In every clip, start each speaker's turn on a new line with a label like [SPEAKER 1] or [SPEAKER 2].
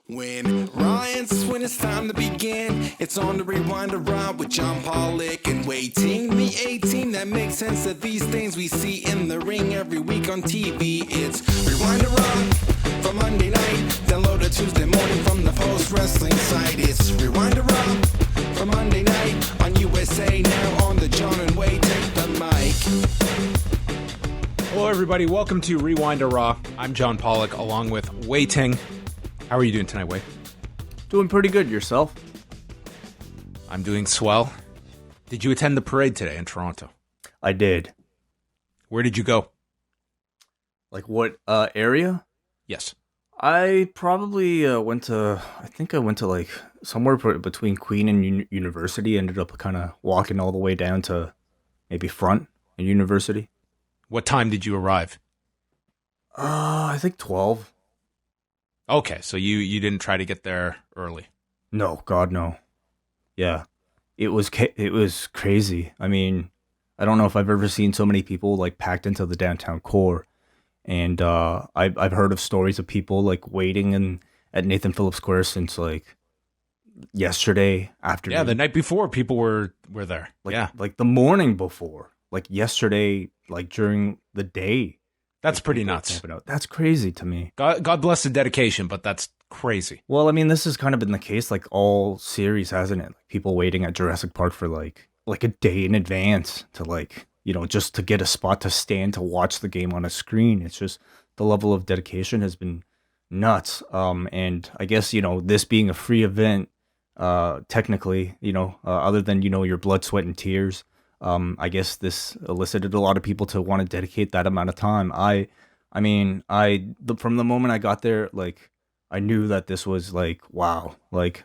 [SPEAKER 1] When it's time to begin, it's on the Rewind Around with Jon Pollock and Ting, the A-Team that makes sense of these things we see in the ring every week on TV. It's Rewind Around for Monday night, download it Tuesday morning from the Post Wrestling site. It's Rewind Around for Monday night on USA Now on the Jon and Wai Take the Mic.
[SPEAKER 2] Hello everybody, welcome to Rewind a Raw. I'm Jon Pollock along with Wai Ting. How are you doing tonight, Wai?
[SPEAKER 3] Doing pretty good. Yourself?
[SPEAKER 2] I'm doing swell. Did you attend the parade today in Toronto?
[SPEAKER 3] I did.
[SPEAKER 2] Where did you go?
[SPEAKER 3] Like what area?
[SPEAKER 2] Yes.
[SPEAKER 3] I probably went to like somewhere between Queen and University. Ended up kind of walking all the way down to maybe Front and University.
[SPEAKER 2] What time did you arrive?
[SPEAKER 3] I think 12.
[SPEAKER 2] Okay, so you didn't try to get there early.
[SPEAKER 3] No, God, no. Yeah, it was crazy. I mean, I don't know if I've ever seen so many people like packed into the downtown core, and I've heard of stories of people like waiting at Nathan Phillips Square since like yesterday afternoon.
[SPEAKER 2] Yeah, the night before people were there.
[SPEAKER 3] Like the morning before, like yesterday, like during the day.
[SPEAKER 2] That's pretty nuts.
[SPEAKER 3] That's crazy to me.
[SPEAKER 2] God bless the dedication, but that's crazy.
[SPEAKER 3] Well, I mean, this has kind of been the case like all series, hasn't it? Like, people waiting at Jurassic Park for like a day in advance to like, just to get a spot to stand to watch the game on a screen. It's just the level of dedication has been nuts. And I guess, this being a free event, technically, other than, your blood, sweat, and tears, I guess this elicited a lot of people to want to dedicate that amount of time. From the moment I got there, like, I knew that this was like, wow, like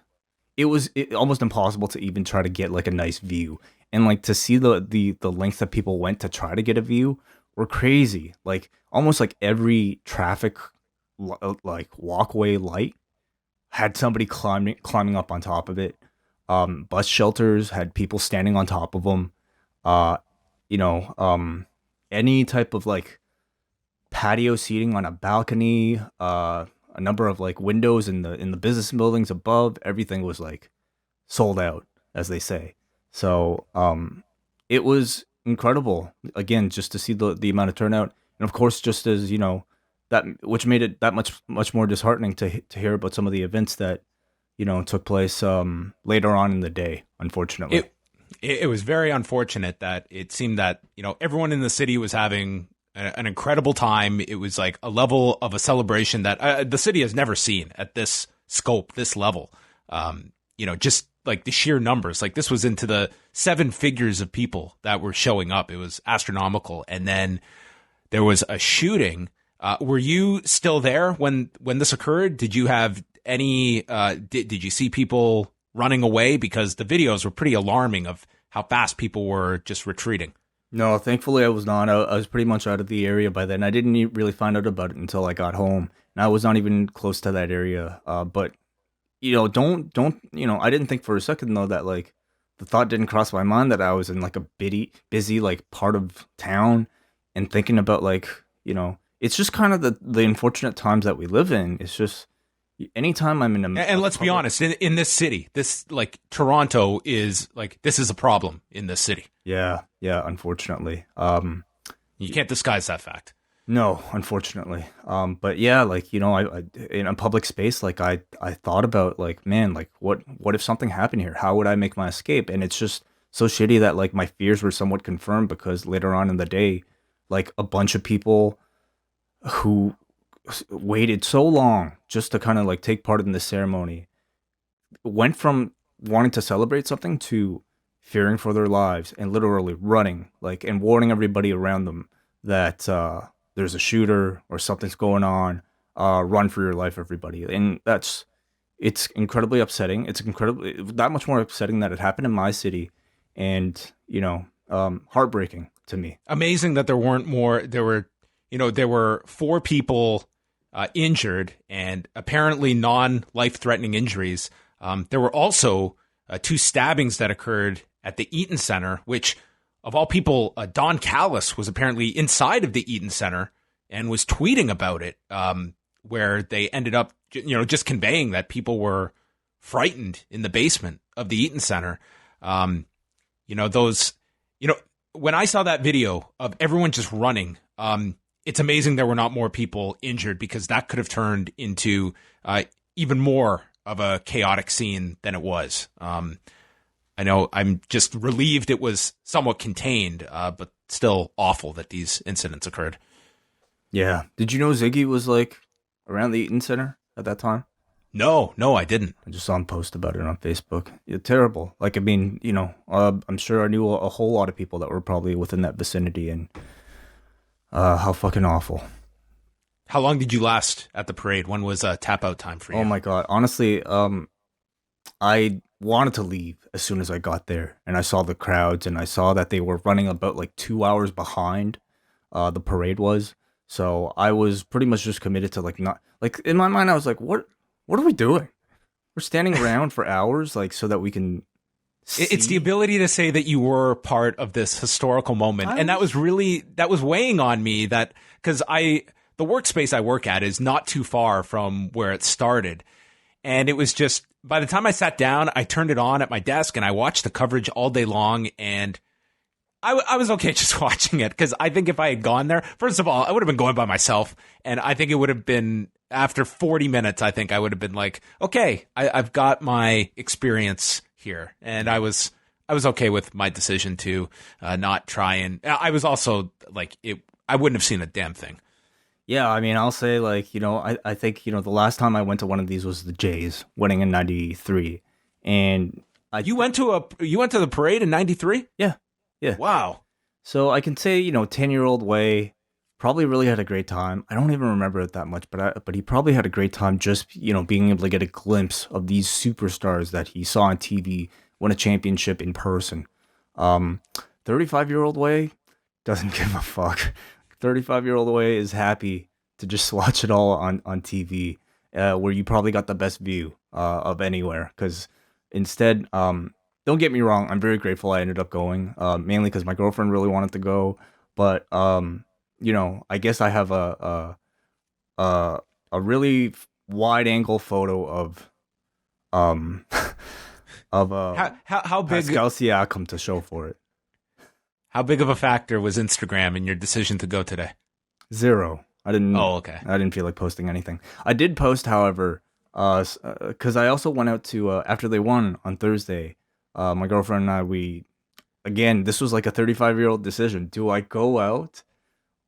[SPEAKER 3] it was almost impossible to even try to get like a nice view, and like to see the lengths that people went to try to get a view were crazy. Like almost like every traffic like walkway light had somebody climbing up on top of it. Bus shelters had people standing on top of them. Any type of like patio seating on a balcony, a number of like windows in the business buildings above, everything was like sold out, as they say. So, it was incredible again, just to see the amount of turnout. And of course, just as, that, which made it that much more disheartening to hear about some of the events that, took place, later on in the day, unfortunately.
[SPEAKER 2] It was very unfortunate that it seemed that, everyone in the city was having an incredible time. It was like a level of a celebration that the city has never seen at this scope, this level. Just like the sheer numbers, like this was into the 7 figures of people that were showing up. It was astronomical. And then there was a shooting. Were you still there when this occurred? Did you have any, did you see people running away? Because the videos were pretty alarming of how fast people were just retreating.
[SPEAKER 3] No, thankfully I was not. I was pretty much out of the area by then. I didn't really find out about it until I got home, and I was not even close to that area. But I didn't think for a second though that like the thought didn't cross my mind that I was in like a busy like part of town, and thinking about like, it's just kind of the unfortunate times that we live in. It's just, anytime I'm in
[SPEAKER 2] and let's be honest, in this city, this like Toronto is like, this is a problem in this city.
[SPEAKER 3] Yeah, unfortunately.
[SPEAKER 2] You can't disguise that fact.
[SPEAKER 3] No, unfortunately. But yeah, like, I in a public space, like I thought about like, man, like what if something happened here? How would I make my escape? And it's just so shitty that like my fears were somewhat confirmed, because later on in the day, like a bunch of people who waited so long just to kind of like take part in the ceremony went from wanting to celebrate something to fearing for their lives and literally running, like, and warning everybody around them that there's a shooter or something's going on. Run for your life, everybody. And it's incredibly upsetting. It's that much more upsetting that it happened in my city, and heartbreaking to me.
[SPEAKER 2] Amazing that there weren't more. There were 4 people injured, and apparently non-life-threatening injuries. There were also 2 stabbings that occurred at the Eaton Center, which, of all people, Don Callis was apparently inside of the Eaton Center and was tweeting about it, where they ended up just conveying that people were frightened in the basement of the Eaton Center. When I saw that video of everyone just running, it's amazing there were not more people injured, because that could have turned into even more of a chaotic scene than it was. I know I'm just relieved it was somewhat contained, but still awful that these incidents occurred.
[SPEAKER 3] Yeah. Did you know Ziggy was like around the Eaton Center at that time?
[SPEAKER 2] No, I didn't.
[SPEAKER 3] I just saw him post about it on Facebook. Yeah, terrible. Like, I mean, I'm sure I knew a whole lot of people that were probably within that vicinity, and how fucking awful.
[SPEAKER 2] How long did you last at the parade? When was tap out time for you?
[SPEAKER 3] Oh my God. Honestly, I wanted to leave as soon as I got there, and I saw the crowds, and I saw that they were running about like 2 hours behind the parade was. So I was pretty much just committed to not in my mind. I was like, what are we doing? We're standing around for hours, like, so that we can see.
[SPEAKER 2] It's the ability to say that you were part of this historical moment. And that was weighing on me, that because the workspace I work at is not too far from where it started. And it was just, by the time I sat down, I turned it on at my desk and I watched the coverage all day long. And I was okay just watching it, because I think if I had gone there, first of all, I would have been going by myself. And I think it would have been, after 40 minutes, I think I would have been like, okay, I've got my experience here. And I was okay with my decision to not try. And I was also like, I wouldn't have seen a damn thing.
[SPEAKER 3] Yeah, I mean, I'll say, I think, the last time I went to one of these was the Jays winning in 93. And
[SPEAKER 2] you went to the parade in 93?
[SPEAKER 3] Yeah.
[SPEAKER 2] Wow.
[SPEAKER 3] So I can say, 10-year-old Way probably really had a great time. I don't even remember it that much, but he probably had a great time just, being able to get a glimpse of these superstars that he saw on TV win a championship in person. 35-year-old Way doesn't give a fuck. 35-year-old Way is happy to just watch it all on TV, where you probably got the best view of anywhere. Because instead, don't get me wrong, I'm very grateful I ended up going, mainly because my girlfriend really wanted to go. But I guess I have a really wide angle photo of
[SPEAKER 2] how big
[SPEAKER 3] Pascal Siakam to show for it.
[SPEAKER 2] How big of a factor was Instagram in your decision to go today?
[SPEAKER 3] 0. I didn't.
[SPEAKER 2] Oh, okay.
[SPEAKER 3] I didn't feel like posting anything. I did post, however, because I also went out to after they won on Thursday. My girlfriend and I, this was like a 35-year-old decision. Do I go out,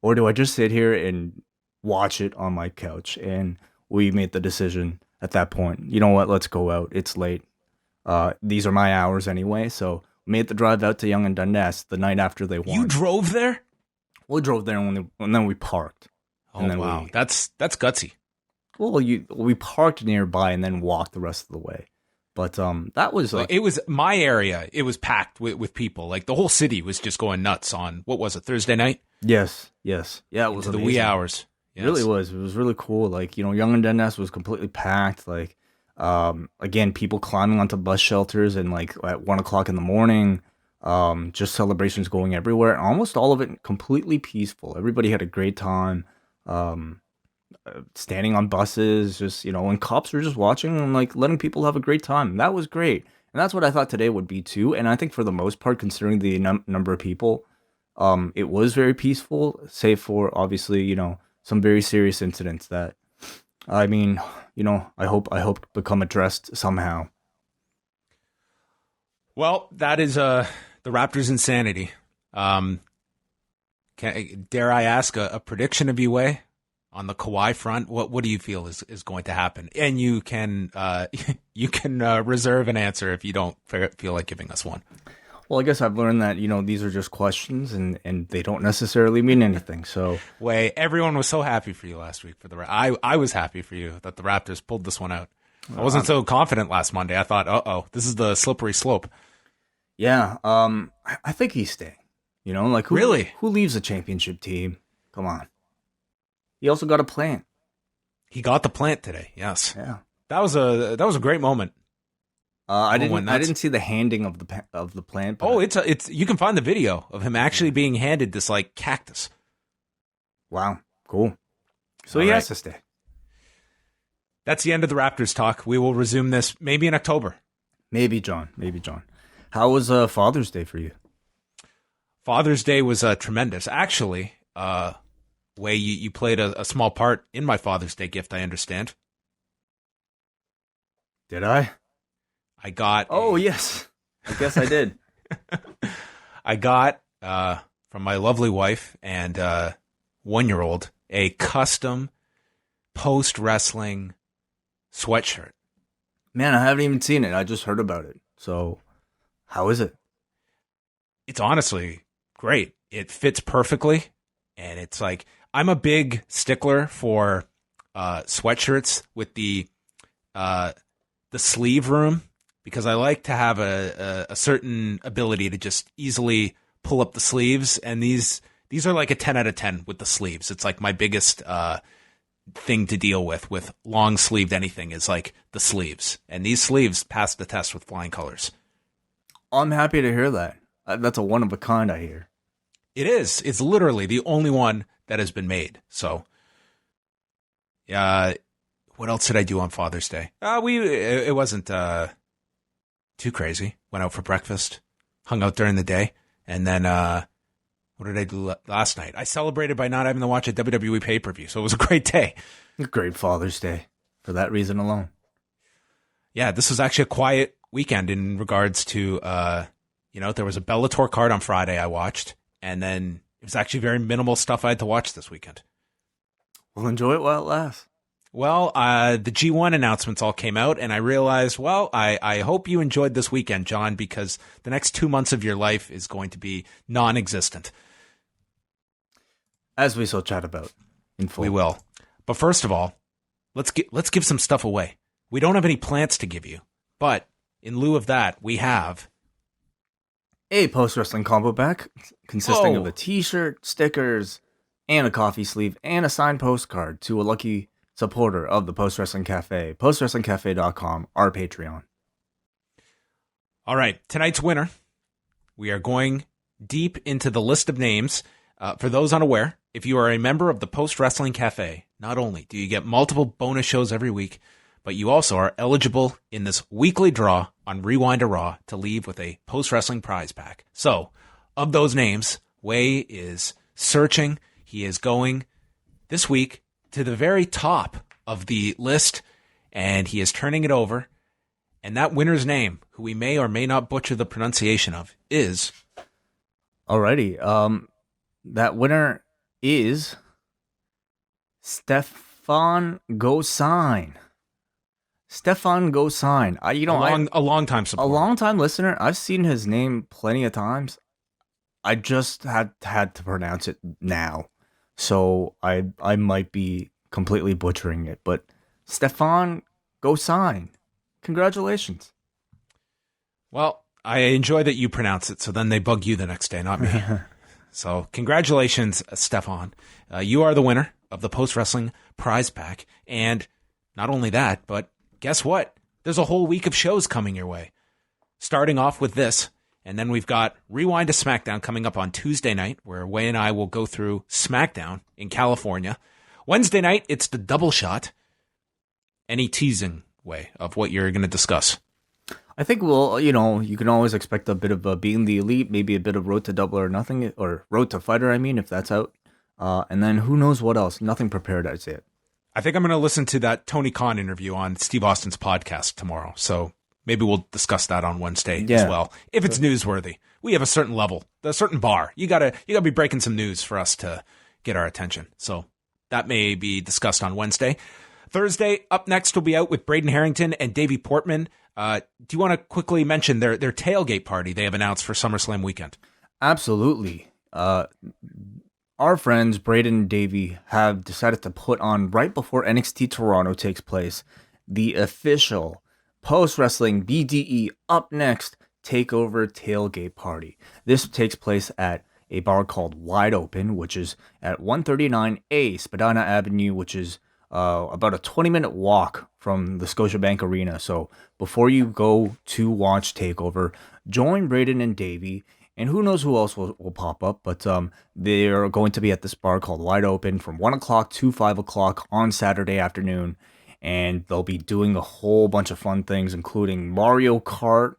[SPEAKER 3] or do I just sit here and watch it on my couch? And we made the decision at that point. You know what? Let's go out. It's late. These are my hours anyway, so we made the drive out to Yonge and Dundas the night after they won.
[SPEAKER 2] You drove there?
[SPEAKER 3] We drove there and then we parked.
[SPEAKER 2] Oh, wow. That's gutsy.
[SPEAKER 3] Well, we parked nearby and then walked the rest of the way. But that was
[SPEAKER 2] it was my area. It was packed with people. Like, the whole city was just going nuts on, what was it, Thursday night?
[SPEAKER 3] Yes. Yeah, it was
[SPEAKER 2] the wee hours. Yes.
[SPEAKER 3] It really was. It was really cool. Like, Yonge and Dundas was completely packed. Like, again, people climbing onto bus shelters and like at 1 o'clock in the morning. Just celebrations going everywhere. Almost all of it completely peaceful. Everybody had a great time. Standing on buses, just, and cops were just watching and like letting people have a great time. That was great. And that's what I thought today would be too. And I think for the most part, considering the number of people, it was very peaceful, save for obviously, some very serious incidents that, I mean, I hope become addressed somehow.
[SPEAKER 2] Well, that is the Raptors' insanity. Dare I ask a prediction of you, Way, on the Kawhi front? What do you feel is going to happen? And you can reserve an answer if you don't feel like giving us one.
[SPEAKER 3] Well, I guess I've learned that these are just questions and they don't necessarily mean anything. So,
[SPEAKER 2] Way, everyone was so happy for you last week I was happy for you that the Raptors pulled this one out. I wasn't so confident last Monday. I thought, this is the slippery slope.
[SPEAKER 3] Yeah, I think he's staying. Who leaves a championship team? Come on. He also got a plant.
[SPEAKER 2] He got the plant today. Yes.
[SPEAKER 3] Yeah.
[SPEAKER 2] That was a great moment.
[SPEAKER 3] I didn't see the handing of the plant.
[SPEAKER 2] It's you can find the video of him actually being handed this like cactus.
[SPEAKER 3] Wow. Cool. So he has to stay.
[SPEAKER 2] That's the end of the Raptors talk. We will resume this maybe in October.
[SPEAKER 3] Maybe, John. How was Father's Day for you?
[SPEAKER 2] Father's Day was tremendous. Actually, Way, you played a small part in my Father's Day gift, I understand.
[SPEAKER 3] Did I?
[SPEAKER 2] I got...
[SPEAKER 3] yes. I guess I did.
[SPEAKER 2] I got, from my lovely wife and 1-year-old, a custom post-wrestling sweatshirt.
[SPEAKER 3] Man, I haven't even seen it. I just heard about it. So, how is it?
[SPEAKER 2] It's honestly great. It fits perfectly, and it's like, I'm a big stickler for sweatshirts with the sleeve room, because I like to have a certain ability to just easily pull up the sleeves, and these are like a 10 out of 10 with the sleeves. It's like my biggest thing to deal with long sleeved anything is like the sleeves, and these sleeves pass the test with flying colors.
[SPEAKER 3] I'm happy to hear that. That's a one of a kind, I hear.
[SPEAKER 2] It is. It's literally the only one that has been made. So, what else did I do on Father's Day? It wasn't too crazy. Went out for breakfast, hung out during the day, and then what did I do last night? I celebrated by not having to watch a WWE pay-per-view, so it was a great day.
[SPEAKER 3] A great Father's Day for that reason alone.
[SPEAKER 2] Yeah, this was actually a quiet weekend in regards to, there was a Bellator card on Friday I watched, and then it was actually very minimal stuff I had to watch this weekend.
[SPEAKER 3] Well, enjoy it while it lasts.
[SPEAKER 2] Well, the G1 announcements all came out, and I realized, I hope you enjoyed this weekend, John, because the next 2 months of your life is going to be non-existent.
[SPEAKER 3] As we shall chat about in full.
[SPEAKER 2] We will. But first of all, let's give some stuff away. We don't have any plants to give you, but in lieu of that, we have
[SPEAKER 3] a post-wrestling combo pack consisting of a t-shirt, stickers, and a coffee sleeve, and a signed postcard to a lucky supporter of the Post Wrestling Cafe, postwrestlingcafe.com, our Patreon.
[SPEAKER 2] All right, tonight's winner, we are going deep into the list of names. For those unaware, if you are a member of the Post Wrestling Cafe, not only do you get multiple bonus shows every week, but you also are eligible in this weekly draw on Rewind to Raw to leave with a post-wrestling prize pack. So, of those names, Way is searching. He is going this week to the very top of the list, and he is turning it over. And that winner's name, who we may or may not butcher the pronunciation of, is...
[SPEAKER 3] Alrighty. That winner is Stefan Gosine. Stefan Gosine. A long time supporter. A long time listener. I've seen his name plenty of times. I just had to pronounce it now. So I might be completely butchering it. But Stefan Gosine. Congratulations.
[SPEAKER 2] Well, I enjoy that you pronounce it, so then they bug you the next day, not me. So congratulations, Stefan. You are the winner of the Post Wrestling Prize Pack. And not only that, but guess what? There's a whole week of shows coming your way. Starting off with this, and then we've got Rewind to SmackDown coming up on Tuesday night, where Way and I will go through SmackDown in California. Wednesday night, it's the Double Shot. Any teasing, Way, of what you're going to discuss?
[SPEAKER 3] I think you can always expect a bit of Being the Elite, maybe a bit of Road to Double or Nothing, or Road to Fighter, if that's out. And then who knows what else? Nothing prepared, I'd say it.
[SPEAKER 2] I think I'm going to listen to that Tony Khan interview on Steve Austin's podcast tomorrow. So maybe we'll discuss that on Wednesday as well. If it's newsworthy, we have a certain level, a certain bar. You gotta be breaking some news for us to get our attention. So that may be discussed on Wednesday. Thursday, up next, we'll be out with Braden Harrington and Davey Portman. Do you want to quickly mention their tailgate party they have announced for SummerSlam weekend?
[SPEAKER 3] Absolutely. Our friends, Braden and Davey, have decided to put on, right before NXT Toronto takes place, the official post-wrestling BDE Up Next Takeover Tailgate Party. This takes place at a bar called Wide Open, which is at 139A Spadina Avenue, which is about a 20-minute walk from the Scotiabank Arena. So before you go to watch TakeOver, join Braden and Davey, and who knows who else will pop up, but they're going to be at this bar called Wide Open from 1 o'clock to 5 o'clock on Saturday afternoon. and they'll be doing a whole bunch of fun things, including Mario Kart,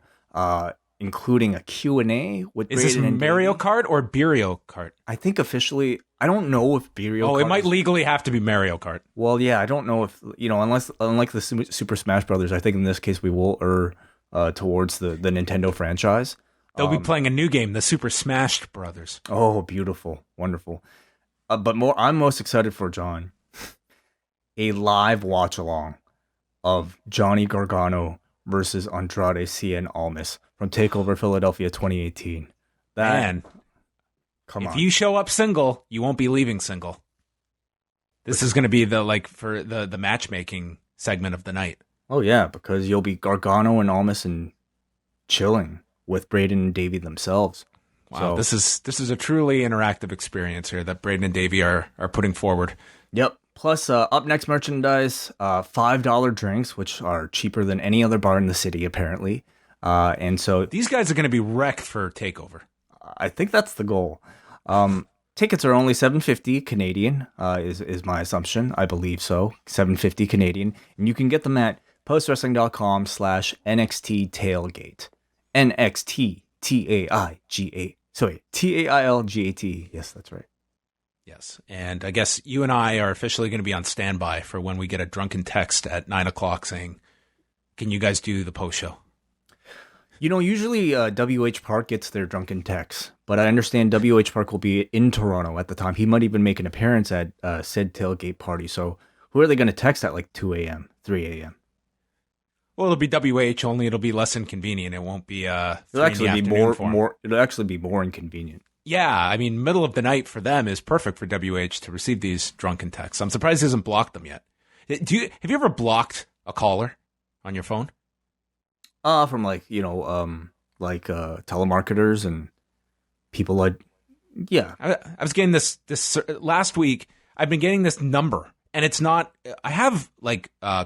[SPEAKER 3] including a Q&A with
[SPEAKER 2] Is this
[SPEAKER 3] Braden and
[SPEAKER 2] Mario
[SPEAKER 3] Davey.
[SPEAKER 2] Kart or Beerio Kart?
[SPEAKER 3] I think officially, I don't know if Beerio
[SPEAKER 2] Oh,
[SPEAKER 3] Kart
[SPEAKER 2] it might
[SPEAKER 3] is-
[SPEAKER 2] legally have to be Mario Kart.
[SPEAKER 3] Well, yeah, I don't know if, unless, unlike the Super Smash Brothers, I think in this case we will err towards the Nintendo franchise.
[SPEAKER 2] They'll be playing a new game, the Super Smash Brothers.
[SPEAKER 3] Oh, beautiful. Wonderful. I'm most excited for, John, a live watch along of Johnny Gargano versus Andrade Cien Almas from TakeOver Philadelphia 2018.
[SPEAKER 2] Man,
[SPEAKER 3] Come
[SPEAKER 2] if
[SPEAKER 3] on.
[SPEAKER 2] you show up single, you won't be leaving single. This is going to be the matchmaking segment of the night.
[SPEAKER 3] Oh, yeah, because you'll be Gargano and Almas and chilling with Braden and Davey themselves.
[SPEAKER 2] Wow,
[SPEAKER 3] So-
[SPEAKER 2] this is a truly interactive experience here that Braden and Davey are putting forward.
[SPEAKER 3] Yep. Plus, up next merchandise, $5 drinks, which are cheaper than any other bar in the city, apparently. And so
[SPEAKER 2] These guys are going to be wrecked for TakeOver.
[SPEAKER 3] I think that's the goal. Tickets are only $7.50 Canadian, is my assumption. I believe so. $7.50 Canadian. And you can get them at postwrestling.com/NXT tailgate. NXT TAILGAT. Yes, that's right.
[SPEAKER 2] Yes, and I guess you and I are officially going to be on standby for when we get a drunken text at 9:00 saying, "Can you guys do the post show?"
[SPEAKER 3] Usually WH Park gets their drunken texts, but I understand WH Park will be in Toronto at the time. He might even make an appearance at said tailgate party. So who are they going to text at like 2 a.m., 3 a.m.?
[SPEAKER 2] Well, it'll be WH, only it'll be less inconvenient. It won't be 3
[SPEAKER 3] It'll
[SPEAKER 2] in the
[SPEAKER 3] actually be
[SPEAKER 2] afternoon for 'em.
[SPEAKER 3] It'll actually be more inconvenient.
[SPEAKER 2] Yeah, I mean, middle of the night for them is perfect for WH to receive these drunken texts. I'm surprised he hasn't blocked them yet. Have you ever blocked a caller on your phone?
[SPEAKER 3] From telemarketers and people like, yeah.
[SPEAKER 2] I was getting this last week. I've been getting this number, and it's not. I have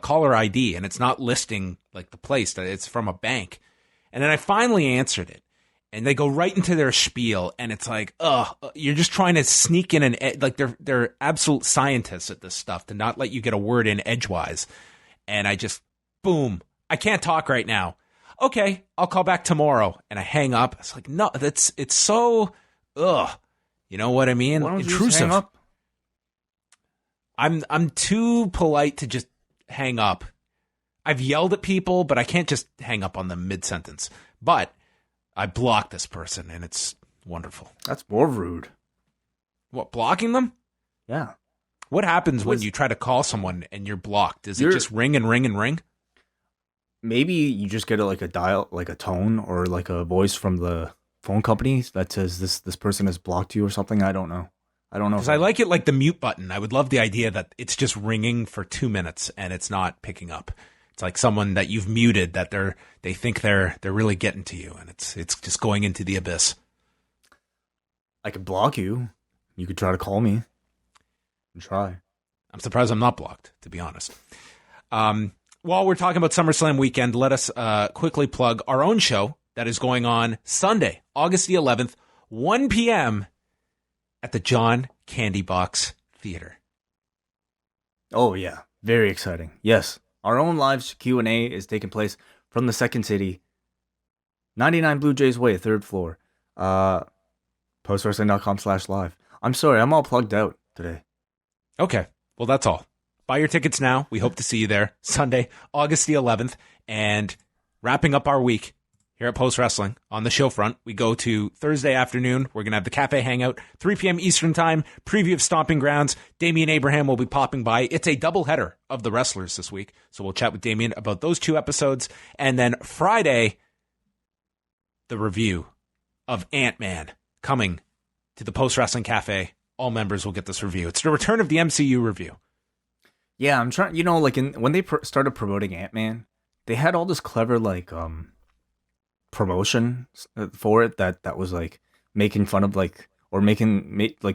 [SPEAKER 2] caller ID, and it's not listing like the place that it's from a bank. And then I finally answered it, and they go right into their spiel, and it's like, you're just trying to sneak in they're absolute scientists at this stuff to not let you get a word in edgewise. And I just, boom, I can't talk right now. Okay, I'll call back tomorrow. And I hang up. It's like, no, it's so, you know what I mean?
[SPEAKER 3] Why don't you just
[SPEAKER 2] Intrusive.
[SPEAKER 3] hang up?
[SPEAKER 2] I'm too polite to just hang up. I've yelled at people, but I can't just hang up on them mid-sentence. But I blocked this person, and it's wonderful.
[SPEAKER 3] That's more rude.
[SPEAKER 2] What, blocking them?
[SPEAKER 3] Yeah.
[SPEAKER 2] What happens when you try to call someone and you're blocked? Does it just ring and ring and ring?
[SPEAKER 3] Maybe you just get a dial, like a tone or like a voice from the phone company that says this person has blocked you or something. I don't know.
[SPEAKER 2] Because I like it like the mute button. I would love the idea that it's just ringing for 2 minutes and it's not picking up. It's like someone that you've muted that they think they're really getting to you, and it's just going into the abyss.
[SPEAKER 3] I could block you. You could try to call me and try.
[SPEAKER 2] I'm surprised I'm not blocked, to be honest. While we're talking about SummerSlam weekend, let us quickly plug our own show that is going on Sunday, August the 11th, 1 p.m. at the John Candy Box Theater.
[SPEAKER 3] Oh, yeah. Very exciting. Yes. Our own live Q&A is taking place from the Second City, 99 Blue Jays Way, 3rd floor. Postwrestling.com/live. I'm sorry, I'm all plugged out today.
[SPEAKER 2] Okay. Well, that's all. Buy your tickets now. We hope to see you there Sunday, August the 11th. And wrapping up our week here at Post Wrestling on the show front, we go to Thursday afternoon. We're going to have the Cafe Hangout, 3 p.m. Eastern Time, preview of Stomping Grounds. Damian Abraham will be popping by. It's a doubleheader of the wrestlers this week. So we'll chat with Damian about those 2 episodes. And then Friday, the review of Ant-Man coming to the Post Wrestling Cafe. All members will get this review. It's the return of the MCU review.
[SPEAKER 3] Yeah, I'm trying, when they started promoting Ant-Man, they had all this clever, promotion for it that was, making fun of,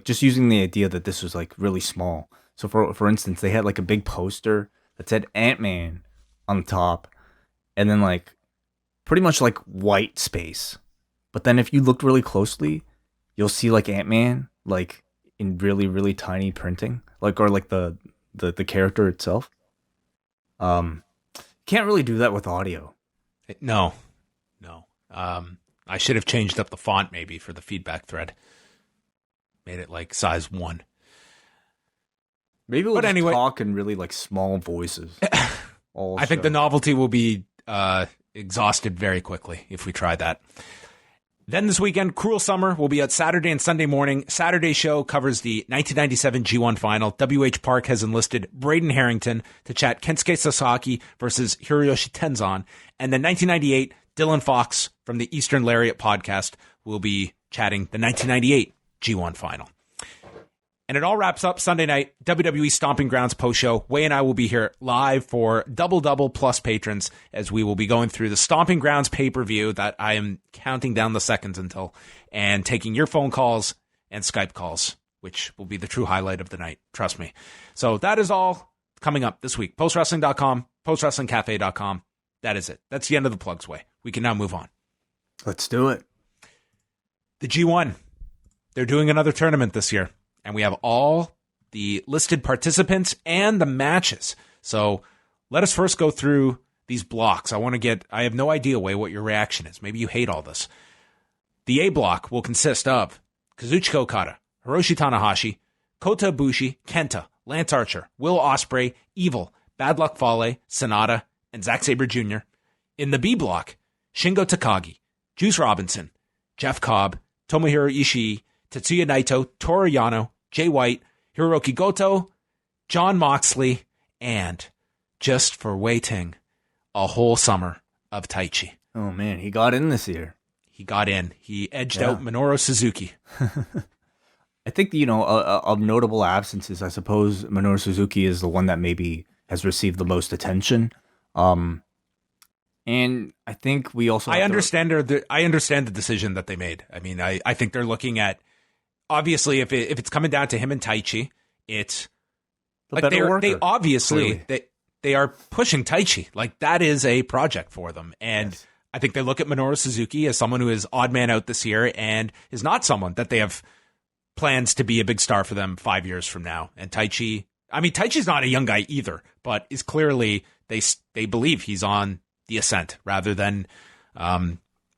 [SPEAKER 3] just using the idea that this was, really small. So, for instance, they had, a big poster that said Ant-Man on the top, and then, pretty much, white space. But then if you looked really closely, you'll see, Ant-Man, in really, really tiny printing, or the character itself. Can't really do that with audio.
[SPEAKER 2] No. I should have changed up the font maybe for the feedback thread. Made it like size 1.
[SPEAKER 3] Maybe we'll talk in really like small voices.
[SPEAKER 2] I think the novelty will be exhausted very quickly if we try that. Then this weekend, Cruel Summer will be at Saturday and Sunday morning. Saturday show covers the 1997 G1 final. WH Park has enlisted Braden Harrington to chat Kensuke Sasaki versus Hiroyoshi Tenzan. And then 1998, Dylan Fox from the Eastern Lariat podcast will be chatting the 1998 G1 final. And it all wraps up Sunday night, WWE Stomping Grounds post-show. Wai and I will be here live for Double Plus patrons as we will be going through the Stomping Grounds pay-per-view that I am counting down the seconds until, and taking your phone calls and Skype calls, which will be the true highlight of the night. Trust me. So that is all coming up this week. Postwrestling.com, postwrestlingcafe.com. That is it. That's the end of the plugs, Wai. We can now move on.
[SPEAKER 3] Let's do it.
[SPEAKER 2] The G1. They're doing another tournament this year. And we have all the listed participants and the matches. So let us first go through these blocks. I have no idea, Wai, what your reaction is. Maybe you hate all this. The A block will consist of Kazuchika Okada, Hiroshi Tanahashi, Kota Ibushi, Kenta, Lance Archer, Will Ospreay, Evil, Bad Luck Fale, Sonata, and Zack Sabre Jr. In the B block, Shingo Takagi, Juice Robinson, Jeff Cobb, Tomohiro Ishii, Tetsuya Naito, Toru Yano, Jay White, Hiroki Goto, Jon Moxley, and, just for Wai Ting, a whole summer of Taichi.
[SPEAKER 3] Oh man, he got in this year.
[SPEAKER 2] He got in. He edged out Minoru Suzuki.
[SPEAKER 3] I think, of notable absences, I suppose Minoru Suzuki is the one that maybe has received the most attention. And I think we also
[SPEAKER 2] I understand the decision that they made. I mean, I think they're looking at, obviously, if it's coming down to him and Taichi, it's like they obviously they are pushing Taichi. Like, that is a project for them. And yes. I think they look at Minoru Suzuki as someone who is odd man out this year and is not someone that they have plans to be a big star for them 5 years from now. And Taichi's not a young guy either, but is clearly, they believe he's on the ascent rather than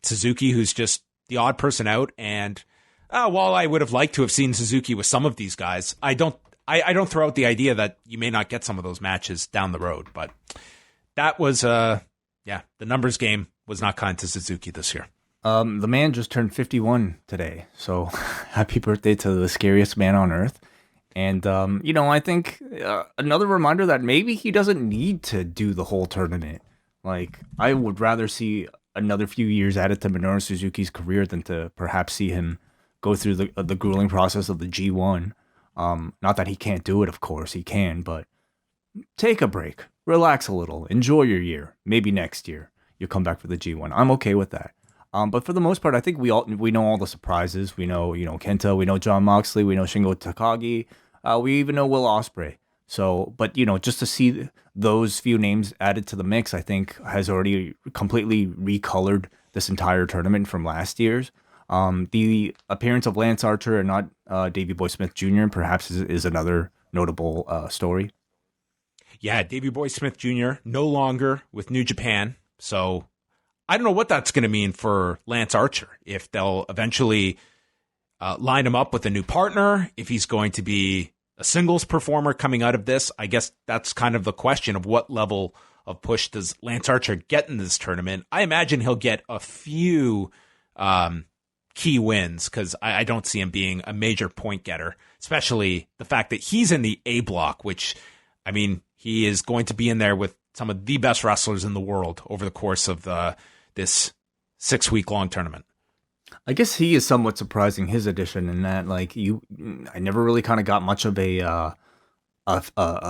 [SPEAKER 2] Suzuki, who's just the odd person out. And while I would have liked to have seen Suzuki with some of these guys, I don't throw out the idea that you may not get some of those matches down the road. But that was, the numbers game was not kind to Suzuki this year.
[SPEAKER 3] The man just turned 51 today, so happy birthday to the scariest man on earth. And, I think another reminder that maybe he doesn't need to do the whole tournament. Like, I would rather see another few years added to Minoru Suzuki's career than to perhaps see him go through the grueling process of the G1. Not that he can't do it, of course, he can, but take a break, relax a little, enjoy your year. Maybe next year you'll come back for the G1. I'm okay with that. But for the most part, I think we know all the surprises. We know, Kenta, we know Jon Moxley, we know Shingo Takagi, we even know Will Ospreay. So, but just to see those few names added to the mix, I think has already completely recolored this entire tournament from last year's. The appearance of Lance Archer and not Davey Boy Smith Jr. perhaps is another notable story.
[SPEAKER 2] Yeah, Davey Boy Smith Jr. no longer with New Japan, so I don't know what that's going to mean for Lance Archer, if they'll eventually line him up with a new partner, if he's going to be a singles performer coming out of this. I guess that's kind of the question of what level of push does Lance Archer get in this tournament. I imagine he'll get a few key wins because I don't see him being a major point getter, especially the fact that he's in the A block, which, I mean, he is going to be in there with some of the best wrestlers in the world over the course of this 6-week long tournament.
[SPEAKER 3] I guess he is somewhat surprising, his addition, in that, like, I never really kind of got much of a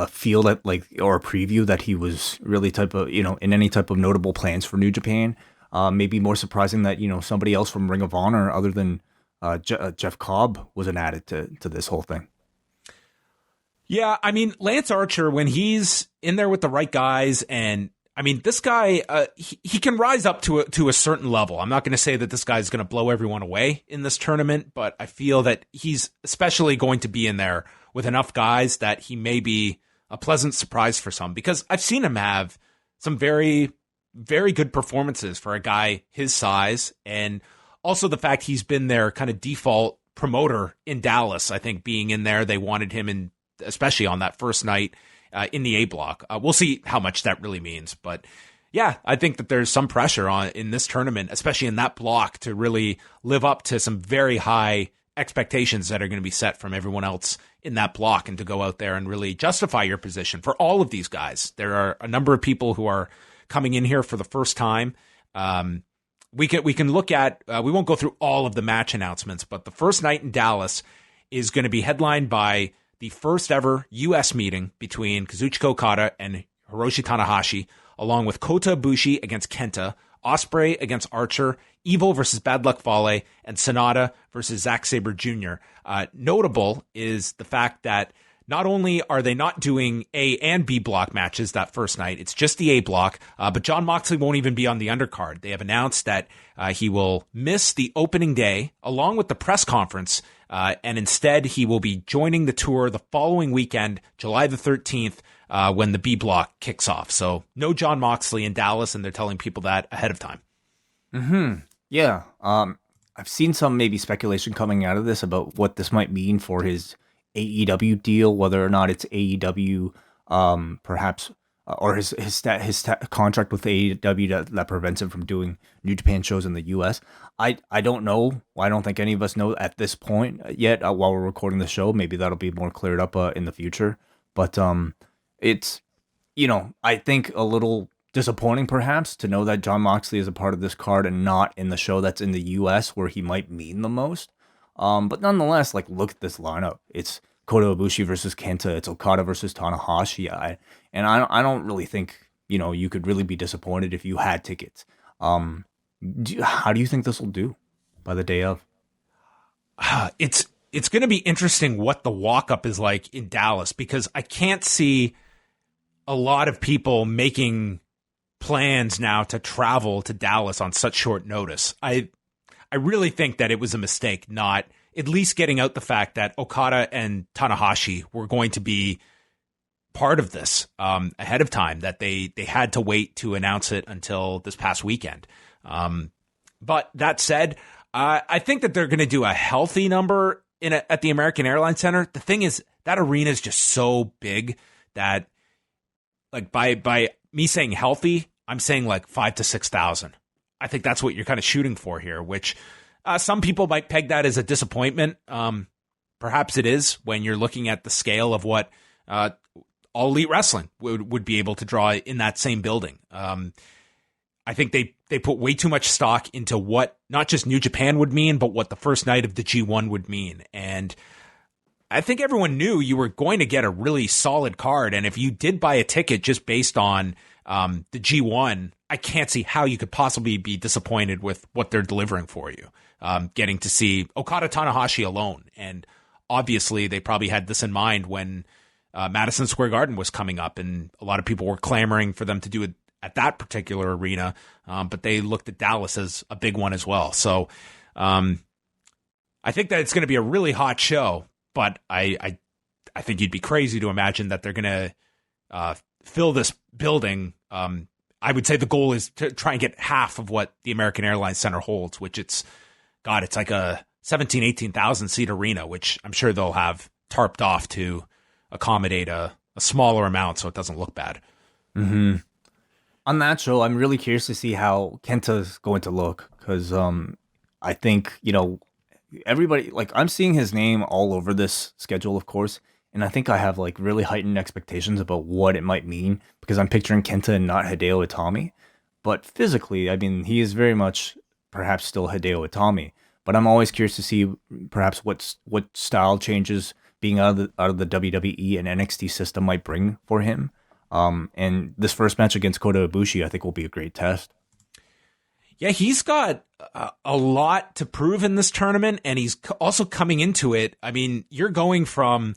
[SPEAKER 3] feel that, like, or a preview that he was really in any type of notable plans for New Japan. Maybe more surprising that, somebody else from Ring of Honor other than Jeff Cobb wasn't added to this whole thing.
[SPEAKER 2] Yeah, I mean, Lance Archer, when he's in there with the right guys, and I mean, this guy, he can rise up to a certain level. I'm not going to say that this guy is going to blow everyone away in this tournament, but I feel that he's especially going to be in there with enough guys that he may be a pleasant surprise for some, because I've seen him have some very, very good performances for a guy his size, and also the fact he's been their kind of default promoter in Dallas. I think being in there, they wanted him in, especially on that first night in the A block. We'll see how much that really means, but yeah, I think that there's some pressure on in this tournament, especially in that block, to really live up to some very high expectations that are going to be set from everyone else in that block, and to go out there and really justify your position for all of these guys. There are a number of people who are coming in here for the first time. We can look at, we won't go through all of the match announcements, but the first night in Dallas is going to be headlined by the first ever U.S. meeting between Kazuchika Okada and Hiroshi Tanahashi, along with Kota Ibushi against Kenta, Ospreay against Archer, Evil versus Bad Luck Fale, and Sonata versus Zack Sabre Jr. Notable is the fact that not only are they not doing A and B block matches that first night, it's just the A block, but Jon Moxley won't even be on the undercard. They have announced that he will miss the opening day along with the press conference, and instead he will be joining the tour the following weekend, July the 13th, when the B block kicks off. So no Jon Moxley in Dallas, and they're telling people that ahead of time.
[SPEAKER 3] Yeah. I've seen some maybe speculation coming out of this about what this might mean for his AEW deal, whether or not it's AEW, perhaps, or his contract with AEW that prevents him from doing New Japan shows in the US. I don't know. I don't think any of us know at this point yet. While we're recording the show, maybe that'll be more cleared up in the future. But it's, I think a little disappointing perhaps to know that Jon Moxley is a part of this card and not in the show that's in the US where he might mean the most. But nonetheless, look at this lineup. It's Kota Ibushi versus Kenta. It's Okada versus Tanahashi. I don't really think, you could really be disappointed if you had tickets. How do you think this will do by the day of?
[SPEAKER 2] It's going to be interesting what the walk-up is like in Dallas, because I can't see a lot of people making plans now to travel to Dallas on such short notice. I really think that it was a mistake not at least getting out the fact that Okada and Tanahashi were going to be part of this ahead of time, that they had to wait to announce it until this past weekend. But that said, I think that they're going to do a healthy number at the American Airlines Center. The thing is, that arena is just so big that by me saying healthy, I'm saying 5,000 to 6,000. I think that's what you're kind of shooting for here, which some people might peg that as a disappointment. Perhaps it is when you're looking at the scale of what All Elite Wrestling would be able to draw in that same building. I think they put way too much stock into what not just New Japan would mean, but what the first night of the G1 would mean. And I think everyone knew you were going to get a really solid card. And if you did buy a ticket just based on the G1, I can't see how you could possibly be disappointed with what they're delivering for you. Getting to see Okada Tanahashi alone. And obviously they probably had this in mind when Madison Square Garden was coming up, and a lot of people were clamoring for them to do it at that particular arena. But they looked at Dallas as a big one as well. So I think that it's going to be a really hot show, but I think you'd be crazy to imagine that they're going to fill this building. I would say the goal is to try and get half of what the American Airlines Center holds, which it's like a 17,000, 18,000 seat arena, which I'm sure they'll have tarped off to accommodate a smaller amount so it doesn't look bad.
[SPEAKER 3] Mm-hmm. On that show, I'm really curious to see how Kenta's going to look, because I think, everybody, I'm seeing his name all over this schedule, of course, and I think I have really heightened expectations about what it might mean, because I'm picturing Kenta and not Hideo Itami. But physically, I mean, he is very much perhaps still Hideo Itami. But I'm always curious to see perhaps what style changes being out of the WWE and NXT system might bring for him. And this first match against Kota Ibushi, I think, will be a great test.
[SPEAKER 2] Yeah, he's got a lot to prove in this tournament, and he's also coming into it. I mean, you're going from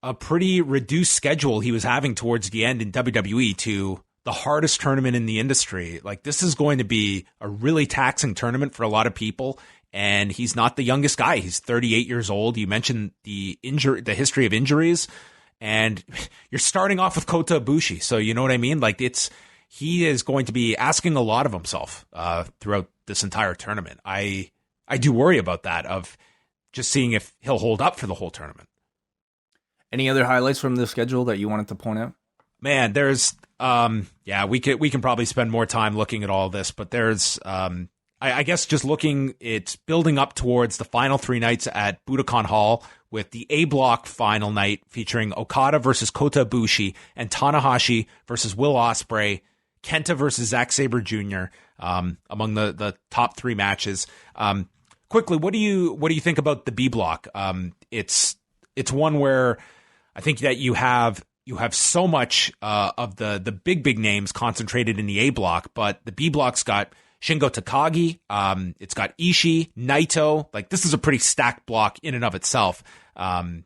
[SPEAKER 2] a pretty reduced schedule he was having towards the end in WWE to the hardest tournament in the industry. This is going to be a really taxing tournament for a lot of people, and he's not the youngest guy. He's 38 years old. You mentioned the history of injuries, and you're starting off with Kota Ibushi. So you know what I mean? Like he is going to be asking a lot of himself throughout this entire tournament. I do worry about that, of just seeing if he'll hold up for the whole tournament.
[SPEAKER 3] Any other highlights from the schedule that you wanted to point out?
[SPEAKER 2] Man, there's we can probably spend more time looking at all this, but there's I guess just looking, it's building up towards the final 3 nights at Budokan Hall, with the A block final night featuring Okada versus Kota Ibushi and Tanahashi versus Will Ospreay, Kenta versus Zack Sabre Jr. Among the top 3 matches. Quickly, what do you think about the B block? It's one where I think that you have so much of the big names concentrated in the A block, but the B block's got Shingo Takagi, it's got Ishii, Naito. Like, this is a pretty stacked block in and of itself. And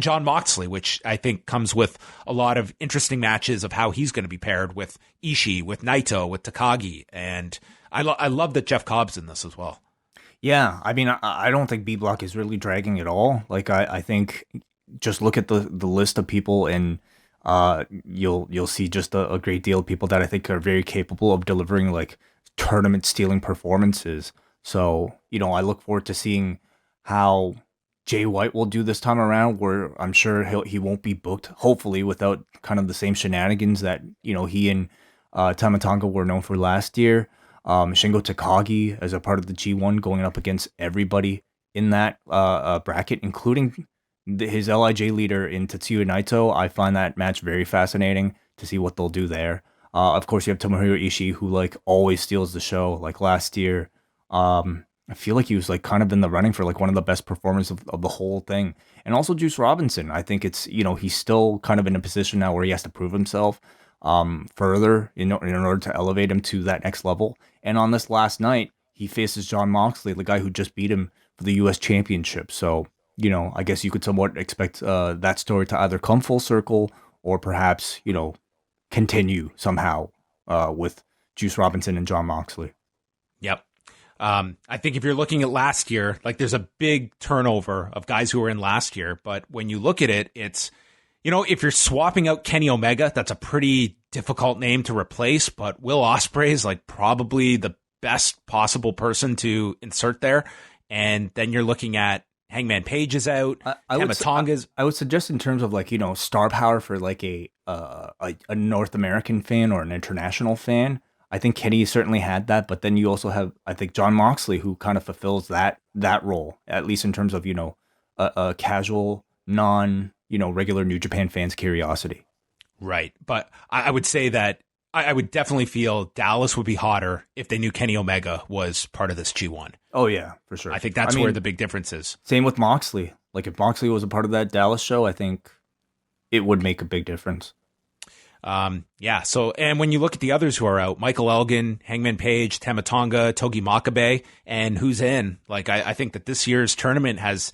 [SPEAKER 2] Jon Moxley, which I think comes with a lot of interesting matches of how he's going to be paired with Ishii, with Naito, with Takagi. And I love that Jeff Cobb's in this as well. Yeah,
[SPEAKER 3] I mean, I don't think B block is really dragging at all. Like, I think just look at the list of people, and you'll see just a great deal of people that I think are very capable of delivering like tournament stealing performances. So, I look forward to seeing how Jay White will do this time around, where I'm sure he won't be booked, hopefully, without kind of the same shenanigans that, he and Tama Tonga were known for last year. Shingo Takagi as a part of the G1 going up against everybody in that bracket, including his LIJ leader in Tetsuya Naito. I find that match very fascinating to see what they'll do there. Of course, you have Tomohiro Ishii, who like always steals the show. Like last year, I feel like he was like kind of in the running for like one of the best performers of the whole thing. And also Juice Robinson. I think it's, he's still kind of in a position now where he has to prove himself further in order to elevate him to that next level. And on this last night, he faces Jon Moxley, the guy who just beat him for the U.S. Championship. So, I guess you could somewhat expect that story to either come full circle or perhaps, continue somehow with Juice Robinson and Jon Moxley.
[SPEAKER 2] Yep. I think if you're looking at last year, like there's a big turnover of guys who were in last year. But when you look at it, it's, if you're swapping out Kenny Omega, that's a pretty difficult name to replace. But Will Ospreay is like probably the best possible person to insert there. And then you're looking at Hangman Page is out. I
[SPEAKER 3] would suggest in terms of like, star power for like a North American fan or an international fan. I think Kenny certainly had that, but then you also have, I think, Jon Moxley, who kind of fulfills that role, at least in terms of, a casual, regular New Japan fan's curiosity.
[SPEAKER 2] Right. But I would say that I would definitely feel Dallas would be hotter if they knew Kenny Omega was part of this G1.
[SPEAKER 3] Oh, yeah, for sure.
[SPEAKER 2] I think that's where the big difference is.
[SPEAKER 3] Same with Moxley. Like, if Moxley was a part of that Dallas show, I think it would make a big difference.
[SPEAKER 2] So, and when you look at the others who are out, Michael Elgin, Hangman Page, Tama Tonga, Togi Makabe, and who's in, like, I think that this year's tournament has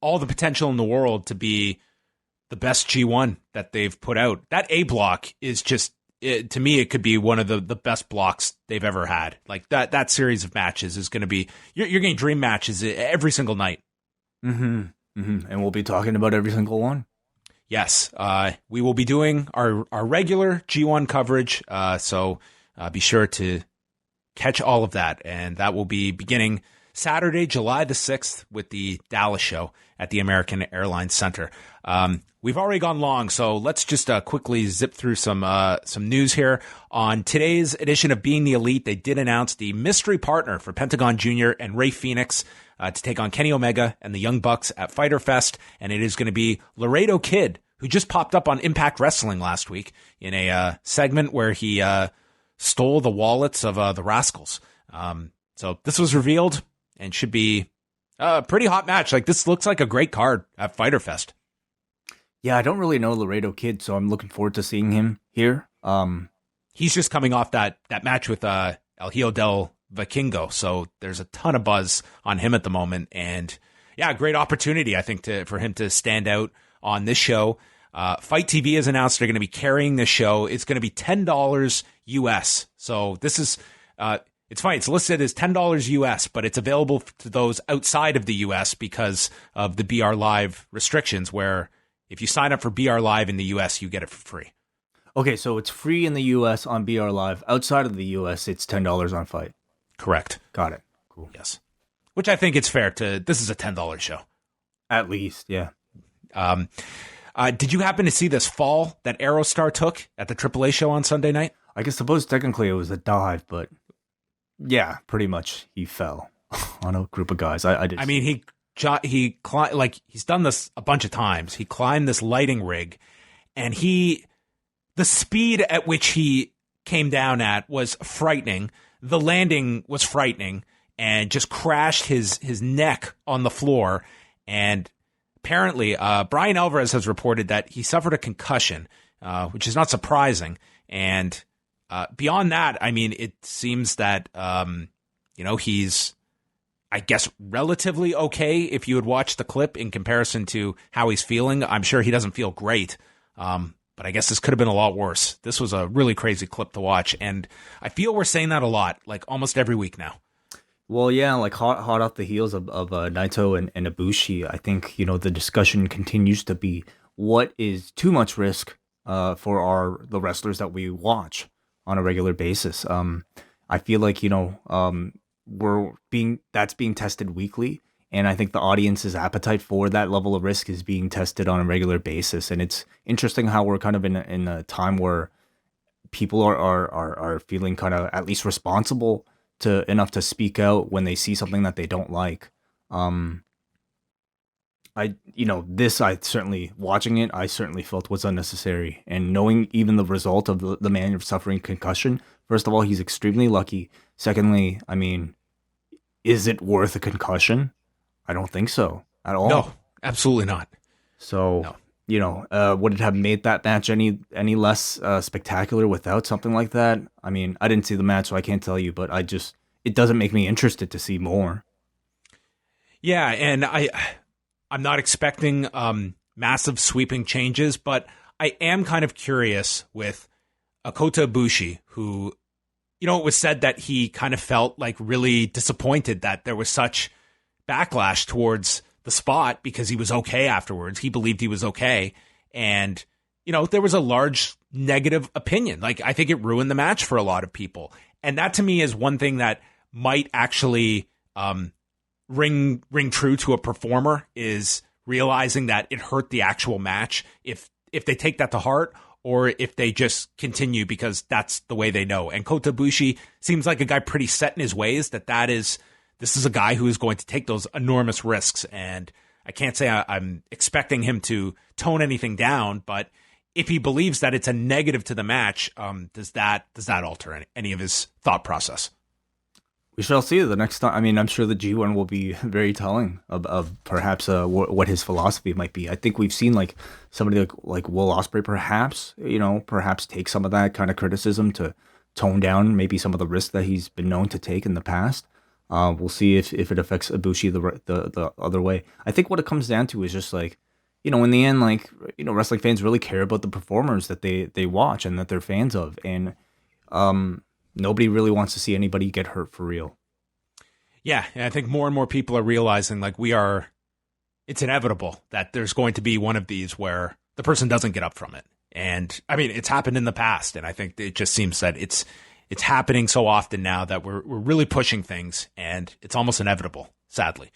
[SPEAKER 2] all the potential in the world to be the best G1 that they've put out. That A block is just, to me, it could be one of the best blocks they've ever had. Like that series of matches is going to be, you're getting dream matches every single night.
[SPEAKER 3] Mm-hmm. Mm-hmm. And we'll be talking about every single one.
[SPEAKER 2] Yes, we will be doing our regular G1 coverage, so be sure to catch all of that, and that will be beginning Saturday, July the 6th, with the Dallas show at the American Airlines Center. We've already gone long, so let's just quickly zip through some news here. On today's edition of Being the Elite, they did announce the mystery partner for Pentagon Jr. and Rey Fenix to take on Kenny Omega and the Young Bucks at Fyter Fest, and it is going to be Laredo Kid, who just popped up on Impact Wrestling last week in a segment where he stole the wallets of the Rascals. So this was revealed and should be a pretty hot match. Like, this looks like a great card at Fyter Fest.
[SPEAKER 3] Yeah, I don't really know Laredo Kid, so I'm looking forward to seeing him here.
[SPEAKER 2] He's just coming off that match with El Hijo del Vikingo, so there's a ton of buzz on him at the moment. And yeah, great opportunity, I think, for him to stand out on this show. Fight TV has announced they're going to be carrying this show. It's going to be $10 US. So this is, it's fine. It's listed as $10 US, but it's available to those outside of the US because of the BR Live restrictions, where If you sign up for BR Live in the US, you get it for free.
[SPEAKER 3] Okay, so it's free in the US on BR Live. Outside of the US, it's $10 on Fight.
[SPEAKER 2] Correct.
[SPEAKER 3] Got it. Cool.
[SPEAKER 2] Yes. Which I think it's fair to. This is a $10 show.
[SPEAKER 3] At least, yeah.
[SPEAKER 2] Did you happen to see this fall that Aerostar took at the AAA show on Sunday night?
[SPEAKER 3] I guess suppose technically it was a dive, but yeah, pretty much he fell on a group of guys. I did.
[SPEAKER 2] I mean, he climbed, like he's done this a bunch of times. He climbed this lighting rig, and the speed at which he came down at was frightening. The landing was frightening, and just crashed his neck on the floor. And apparently, Bryan Alvarez has reported that he suffered a concussion, which is not surprising. And beyond that, I mean, it seems that he's, I guess, relatively okay if you would watch the clip in comparison to how he's feeling. I'm sure he doesn't feel great, but I guess this could have been a lot worse. This was a really crazy clip to watch, and I feel we're saying that a lot, like almost every week now.
[SPEAKER 3] Well, yeah, like hot off the heels of Naito and Ibushi, I think, the discussion continues to be what is too much risk for the wrestlers that we watch on a regular basis. I feel like, that's being tested weekly, and I think the audience's appetite for that level of risk is being tested on a regular basis. And it's interesting how we're kind of in a time where people are feeling kind of at least responsible enough to speak out when they see something that they don't like. I certainly watching it, I certainly felt was unnecessary. And knowing even the result of the man suffering concussion, first of all, he's extremely lucky. Secondly, I mean, is it worth a concussion? I don't think so at all.
[SPEAKER 2] No, absolutely not.
[SPEAKER 3] So, no. Would it have made that match any less spectacular without something like that? I mean, I didn't see the match, so I can't tell you, but it doesn't make me interested to see more.
[SPEAKER 2] Yeah, and I'm not expecting massive sweeping changes, but I am kind of curious with Kota Ibushi, who, it was said that he kind of felt like really disappointed that there was such backlash towards the spot because he was okay afterwards. He believed he was okay. And, there was a large negative opinion. Like, I think it ruined the match for a lot of people. And that to me is one thing that might actually ring true to a performer, is realizing that it hurt the actual match. If they take that to heart, or if they just continue because that's the way they know. And Kota Ibushi seems like a guy pretty set in his ways, this is a guy who is going to take those enormous risks. And I can't say I'm expecting him to tone anything down, but if he believes that it's a negative to the match, does that alter any of his thought process?
[SPEAKER 3] We shall see the next time. I mean, I'm sure the G1 will be very telling of perhaps what his philosophy might be. I think we've seen like somebody like Will Ospreay perhaps take some of that kind of criticism to tone down maybe some of the risks that he's been known to take in the past. We'll see if it affects Ibushi the other way. I think what it comes down to is just like, in the end, like, wrestling fans really care about the performers that they watch and that they're fans of. And nobody really wants to see anybody get hurt for real.
[SPEAKER 2] Yeah, and I think more and more people are realizing like it's inevitable that there's going to be one of these where the person doesn't get up from it. And I mean, it's happened in the past, and I think it just seems that it's happening so often now that we're really pushing things, and it's almost inevitable, sadly.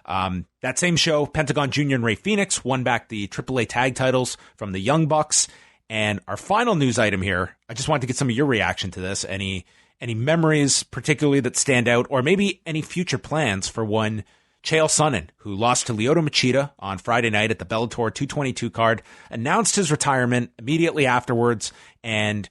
[SPEAKER 2] That same show, Pentagon Jr. and Rey Fenix won back the AAA tag titles from the Young Bucks. And our final news item here, I just wanted to get some of your reaction to this. Any memories particularly that stand out, or maybe any future plans for one Chael Sonnen, who lost to Lyoto Machida on Friday night at the Bellator 222 card, announced his retirement immediately afterwards. And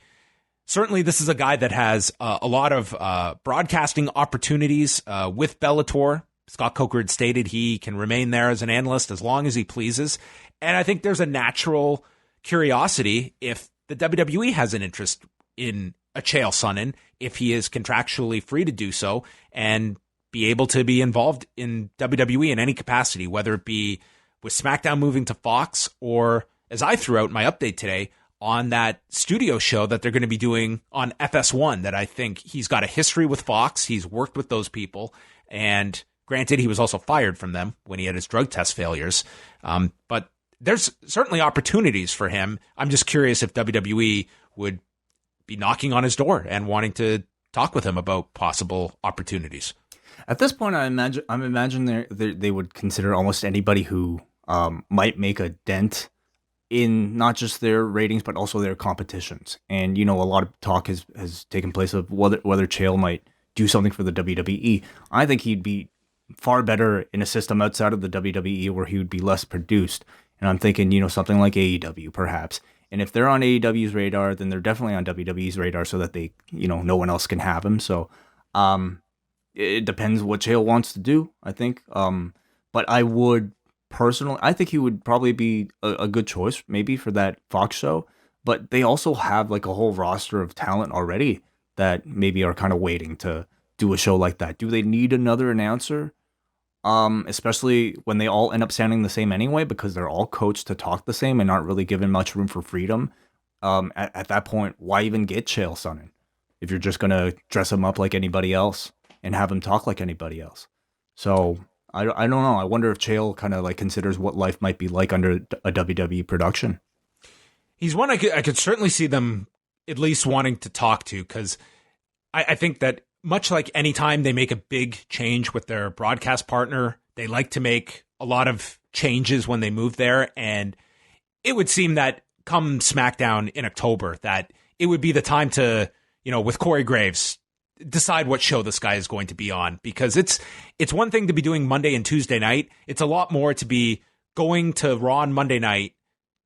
[SPEAKER 2] certainly this is a guy that has a lot of broadcasting opportunities with Bellator. Scott Coker had stated he can remain there as an analyst as long as he pleases. And I think there's a natural curiosity if the WWE has an interest in a Chael Sonnen, if he is contractually free to do so and be able to be involved in WWE in any capacity, whether it be with SmackDown moving to Fox, or as I threw out in my update today, on that studio show that they're going to be doing on FS1, that I think he's got a history with Fox. He's worked with those people, and granted, he was also fired from them when he had his drug test failures. But there's certainly opportunities for him. I'm just curious if WWE would be knocking on his door and wanting to talk with him about possible opportunities.
[SPEAKER 3] At this point, I'm imagining they would consider almost anybody who might make a dent in not just their ratings but also their competitions. And a lot of talk has taken place of whether Chael might do something for the WWE. I think he'd be far better in a system outside of the WWE where he would be less produced. And I'm thinking, something like AEW perhaps. And if they're on AEW's radar, then they're definitely on WWE's radar so that they, no one else can have him. So it depends what Chael wants to do, I think. But I would personally, I think he would probably be a good choice maybe for that Fox show. But they also have like a whole roster of talent already that maybe are kind of waiting to do a show like that. Do they need another announcer? Especially when they all end up sounding the same anyway, because they're all coached to talk the same and aren't really given much room for freedom. At that point, why even get Chael Sonnen if you're just going to dress him up like anybody else and have him talk like anybody else? So I don't know. I wonder if Chael kind of like considers what life might be like under a WWE production.
[SPEAKER 2] He's one I could certainly see them at least wanting to talk to, because I think that much like any time they make a big change with their broadcast partner, they like to make a lot of changes when they move there. And it would seem that come SmackDown in October, that it would be the time to, with Corey Graves, decide what show this guy is going to be on. Because it's one thing to be doing Monday and Tuesday night. It's a lot more to be going to Raw on Monday night,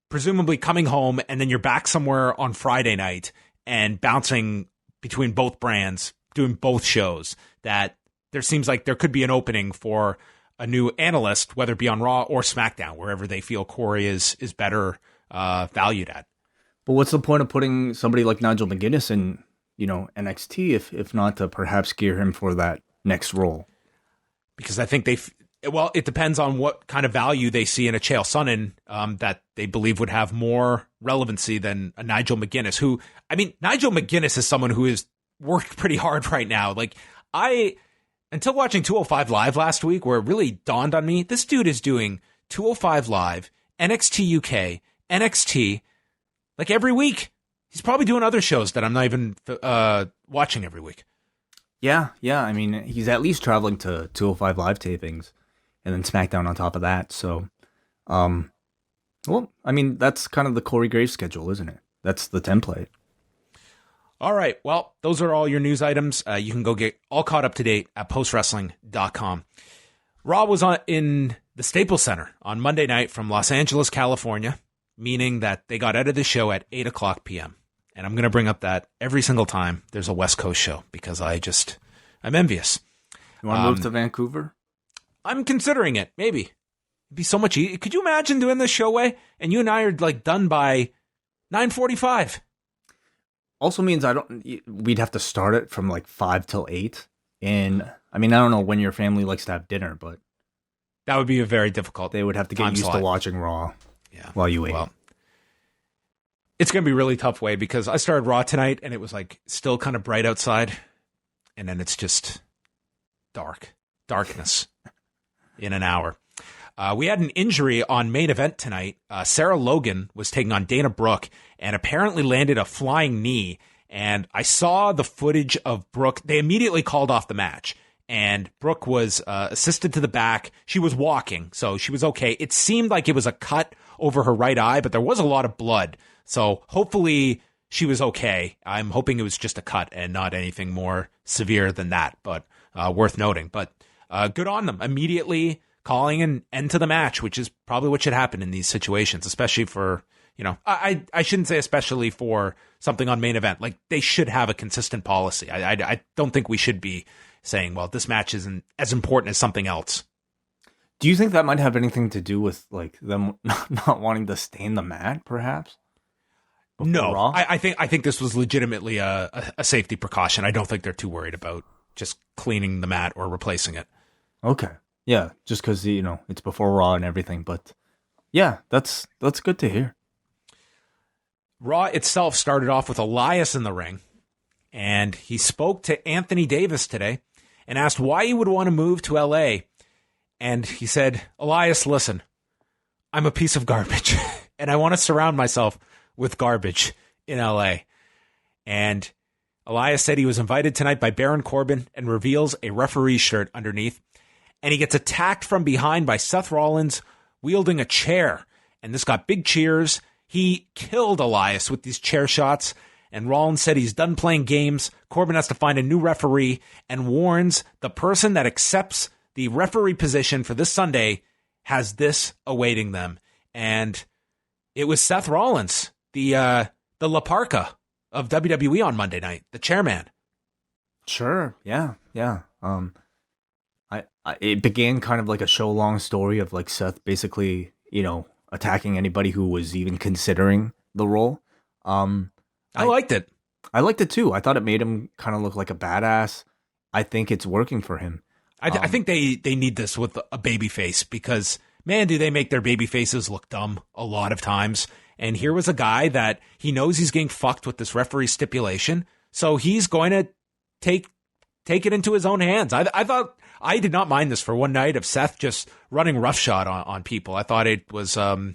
[SPEAKER 2] presumably coming home, and then you're back somewhere on Friday night and bouncing between both brands, doing both shows. That there seems like there could be an opening for a new analyst, whether it be on Raw or SmackDown, wherever they feel Corey is better valued at. But
[SPEAKER 3] what's the point of putting somebody like Nigel McGuinness in, NXT if not to perhaps gear him for that next role?
[SPEAKER 2] Because I think it depends on what kind of value they see in a Chael Sonnen that they believe would have more relevancy than a Nigel McGuinness, who, Nigel McGuinness is someone who is worked pretty hard right now. Like, until watching 205 Live last week, where it really dawned on me, this dude is doing 205 Live, NXT UK, NXT, like every week. He's probably doing other shows that I'm not even watching every week.
[SPEAKER 3] Yeah. He's at least traveling to 205 Live tapings and then SmackDown on top of that. So, that's kind of the Corey Graves schedule, isn't it? That's the template.
[SPEAKER 2] All right. Well, those are all your news items. You can go get all caught up to date at postwrestling.com. Raw was in the Staples Center on Monday night from Los Angeles, California, meaning that they got out of the show at 8 o'clock p.m. And I'm going to bring up that every single time there's a West Coast show, because I'm envious.
[SPEAKER 3] You want to move to Vancouver?
[SPEAKER 2] I'm considering it. Maybe. It'd be so much easier. Could you imagine doing this show way? And you and I are like done by 9:45.
[SPEAKER 3] Also means we'd have to start it from like 5 till 8. And I don't know when your family likes to have dinner, but
[SPEAKER 2] that would be a very difficult.
[SPEAKER 3] They would have to get used to watching Raw while you ate. Well,
[SPEAKER 2] it's going to be a really tough way, because I started Raw tonight and it was like still kind of bright outside. And then it's just darkness in an hour. We had an injury on main event tonight. Sarah Logan was taking on Dana Brooke and apparently landed a flying knee. And I saw the footage of Brooke. They immediately called off the match. And Brooke was assisted to the back. She was walking, so she was okay. It seemed like it was a cut over her right eye, but there was a lot of blood. So hopefully she was okay. I'm hoping it was just a cut and not anything more severe than that, but worth noting. But good on them. Immediately calling an end to the match, which is probably what should happen in these situations, especially for, I shouldn't say especially for something on main event. Like, they should have a consistent policy. I don't think we should be saying, well, this match isn't as important as something else.
[SPEAKER 3] Do you think that might have anything to do with like them not wanting to stain the mat, perhaps?
[SPEAKER 2] No, I think this was legitimately a safety precaution. I don't think they're too worried about just cleaning the mat or replacing it.
[SPEAKER 3] Okay. Yeah, just because, it's before Raw and everything. But yeah, that's good to hear.
[SPEAKER 2] Raw itself started off with Elias in the ring, and he spoke to Anthony Davis today and asked why he would want to move to LA. And he said, Elias, listen, I'm a piece of garbage and I want to surround myself with garbage in LA. And Elias said he was invited tonight by Baron Corbin and reveals a referee shirt underneath. And he gets attacked from behind by Seth Rollins wielding a chair. And this got big cheers. He killed Elias with these chair shots. And Rollins said he's done playing games. Corbin has to find a new referee and warns the person that accepts the referee position for this Sunday has this awaiting them. And it was Seth Rollins, the La Parka of WWE on Monday night, the chairman.
[SPEAKER 3] Sure. Yeah. It began kind of like a show long story of like Seth basically, attacking anybody who was even considering the role.
[SPEAKER 2] I liked it.
[SPEAKER 3] I liked it too. I thought it made him kind of look like a badass. I think it's working for him.
[SPEAKER 2] I think they need this with a baby face because, man, do they make their baby faces look dumb a lot of times. And here was a guy that he knows he's getting fucked with this referee stipulation. So he's going to take it into his own hands. I thought I did not mind this for one night of Seth just running roughshod on people. I thought it was a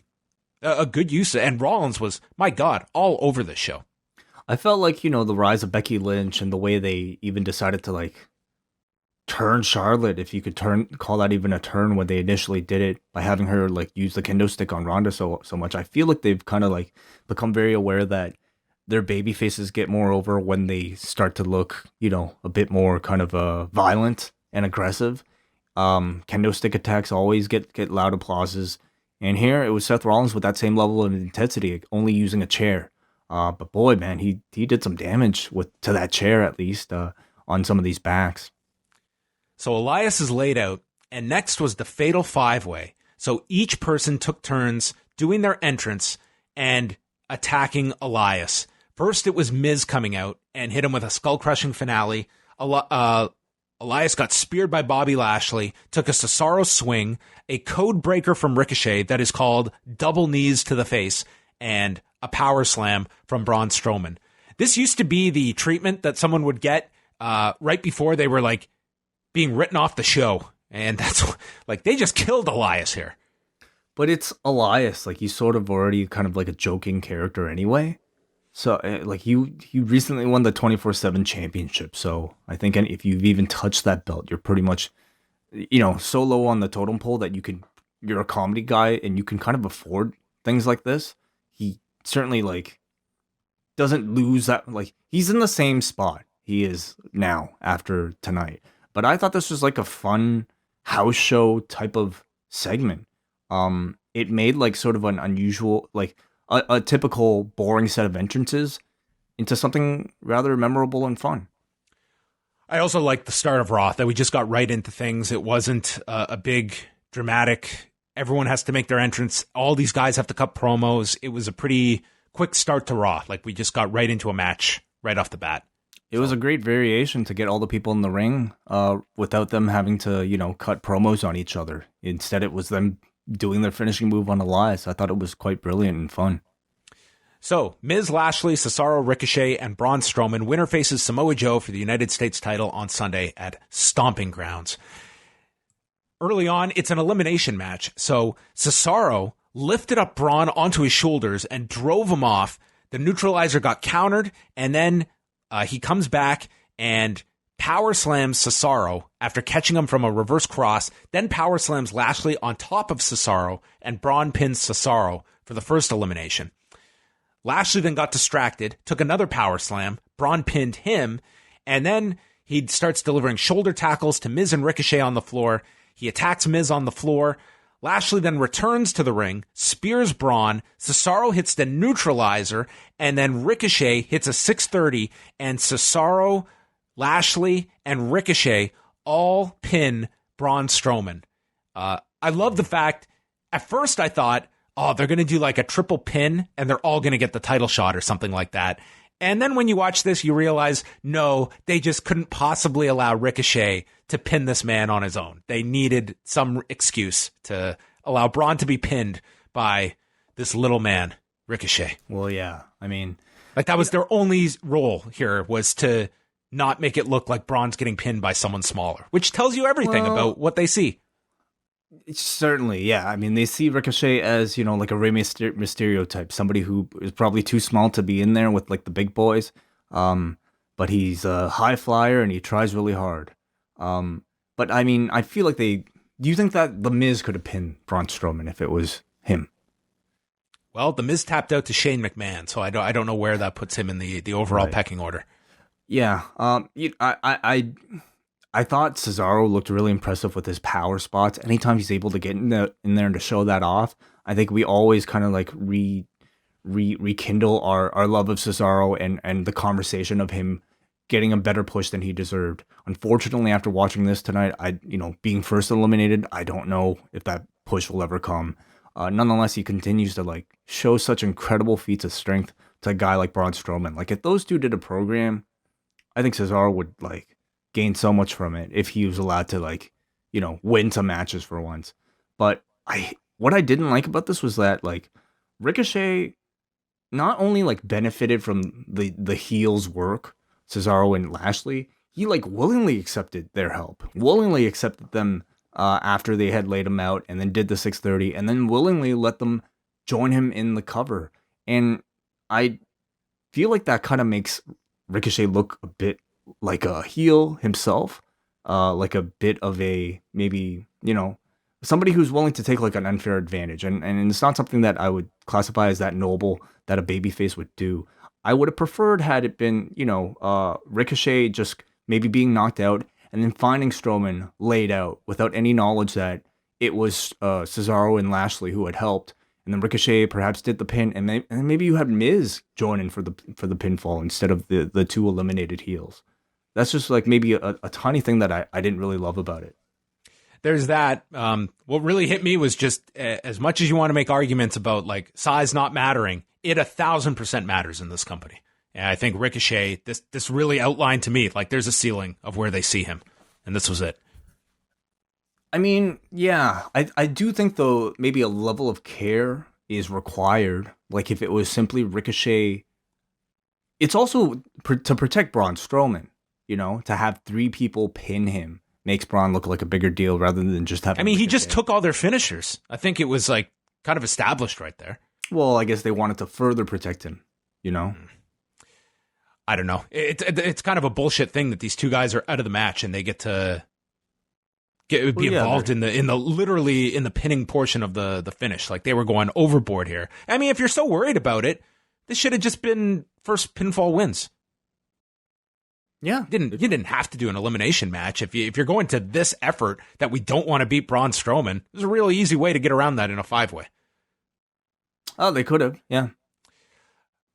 [SPEAKER 2] good use. And Rollins was, my God, all over this show.
[SPEAKER 3] I felt like, the rise of Becky Lynch and the way they even decided to like turn Charlotte, if you could call that even a turn when they initially did it by having her like use the kendo stick on Ronda so much. I feel like they've kind of like become very aware that their baby faces get more over when they start to look, a bit more kind of violent and aggressive. Kendo stick attacks always get loud applauses. And here it was Seth Rollins with that same level of intensity, only using a chair. But boy, man, he did some damage to that chair at least on some of these backs.
[SPEAKER 2] So Elias is laid out, and next was the Fatal 5-Way. So each person took turns doing their entrance and attacking Elias. First, it was Miz coming out and hit him with a skull-crushing finale. Elias got speared by Bobby Lashley, took a Cesaro swing, a code breaker from Ricochet that is called double knees to the face, and a power slam from Braun Strowman. This used to be the treatment that someone would get right before they were like being written off the show. And that's like, they just killed Elias here.
[SPEAKER 3] But it's Elias. Like, he's sort of already kind of like a joking character anyway. So, like, he recently won the 24/7 championship. So I think if you've even touched that belt, you're pretty much, so low on the totem pole that you're a comedy guy and you can kind of afford things like this. He certainly, like, doesn't lose that. Like, he's in the same spot he is now after tonight. But I thought this was like a fun house show type of segment. It made like sort of an unusual, like a typical boring set of entrances into something rather memorable and fun.
[SPEAKER 2] I also liked the start of Raw, that we just got right into things. It wasn't a big dramatic, everyone has to make their entrance, all these guys have to cut promos. It was a pretty quick start to Raw. Like, we just got right into a match right off the bat.
[SPEAKER 3] It was a great variation to get all the people in the ring without them having to, cut promos on each other. Instead, it was them doing their finishing move on Elias. I thought it was quite brilliant and fun.
[SPEAKER 2] So, Miz, Lashley, Cesaro, Ricochet, and Braun Strowman. Winner faces Samoa Joe for the United States title on Sunday at Stomping Grounds. Early on, it's an elimination match. So, Cesaro lifted up Braun onto his shoulders and drove him off. The neutralizer got countered, and then he comes back and power slams Cesaro after catching him from a reverse cross, then power slams Lashley on top of Cesaro, and Braun pins Cesaro for the first elimination. Lashley then got distracted, took another power slam, Braun pinned him, and then he starts delivering shoulder tackles to Miz and Ricochet on the floor. He attacks Miz on the floor. Lashley then returns to the ring, spears Braun, Cesaro hits the neutralizer, and then Ricochet hits a 630, and Cesaro, Lashley, and Ricochet all pin Braun Strowman. I love the fact, at first I thought, they're going to do like a triple pin, and they're all going to get the title shot or something like that. And then when you watch this, you realize, no, they just couldn't possibly allow Ricochet to pin this man on his own. They needed some excuse to allow Braun to be pinned by this little man, Ricochet.
[SPEAKER 3] Well, yeah. I mean,
[SPEAKER 2] like, that was their only role here, was to not make it look like Braun's getting pinned by someone smaller, which tells you everything about what they see.
[SPEAKER 3] Certainly, yeah. I mean, they see Ricochet as, like a Rey Mysterio type, somebody who is probably too small to be in there with like the big boys. Um, but he's a high flyer and he tries really hard. But I mean, I feel like do you think that The Miz could have pinned Braun Strowman if it was him?
[SPEAKER 2] Well, The Miz tapped out to Shane McMahon, so I don't know where that puts him in the overall
[SPEAKER 3] Right.
[SPEAKER 2] pecking order.
[SPEAKER 3] Yeah. I thought Cesaro looked really impressive with his power spots. Anytime he's able to get in there and to show that off, I think we always kind of like rekindle our love of Cesaro and the conversation of him getting a better push than he deserved. Unfortunately, after watching this tonight, being first eliminated, I don't know if that push will ever come. Nonetheless, he continues to like show such incredible feats of strength to a guy like Braun Strowman. Like if those two did a program, I think Cesaro would like gain so much from it if he was allowed to like, win some matches for once. But what I didn't like about this was that like Ricochet not only like benefited from the heels work, Cesaro and Lashley, he like willingly accepted their help, willingly accepted them after they had laid him out and then did the 630 and then willingly let them join him in the cover. And I feel like that kind of makes Ricochet look a bit like a heel himself, like a bit of a maybe, somebody who's willing to take like an unfair advantage. And it's not something that I would classify as that noble that a babyface would do. I would have preferred had it been, Ricochet just maybe being knocked out and then finding Strowman laid out without any knowledge that it was Cesaro and Lashley who had helped. And then Ricochet perhaps did the pin, and maybe you had Miz join in for the pinfall instead of the two eliminated heels. That's just like maybe a tiny thing that I didn't really love about it.
[SPEAKER 2] There's that. What really hit me was just as much as you want to make arguments about like size not mattering, it 1,000% matters in this company. And I think Ricochet, this really outlined to me like there's a ceiling of where they see him, and this was it.
[SPEAKER 3] I mean, yeah, I do think though maybe a level of care is required. Like if it was simply Ricochet, it's also to protect Braun Strowman. To have three people pin him makes Braun look like a bigger deal rather than just having.
[SPEAKER 2] I mean,
[SPEAKER 3] Ricochet.
[SPEAKER 2] he just took all their finishers. I think it was like kind of established right there.
[SPEAKER 3] Well, I guess they wanted to further protect him.
[SPEAKER 2] I don't know. It's kind of a bullshit thing that these two guys are out of the match and they get to be involved in the literally in the pinning portion of the finish. Like they were going overboard here. I mean, if you're so worried about it, this should have just been first pinfall wins.
[SPEAKER 3] Yeah,
[SPEAKER 2] you didn't have to do an elimination match if you're going to this effort that we don't want to beat Braun Strowman. There's a really easy way to get around that in a 5-way.
[SPEAKER 3] Oh, they could have. Yeah.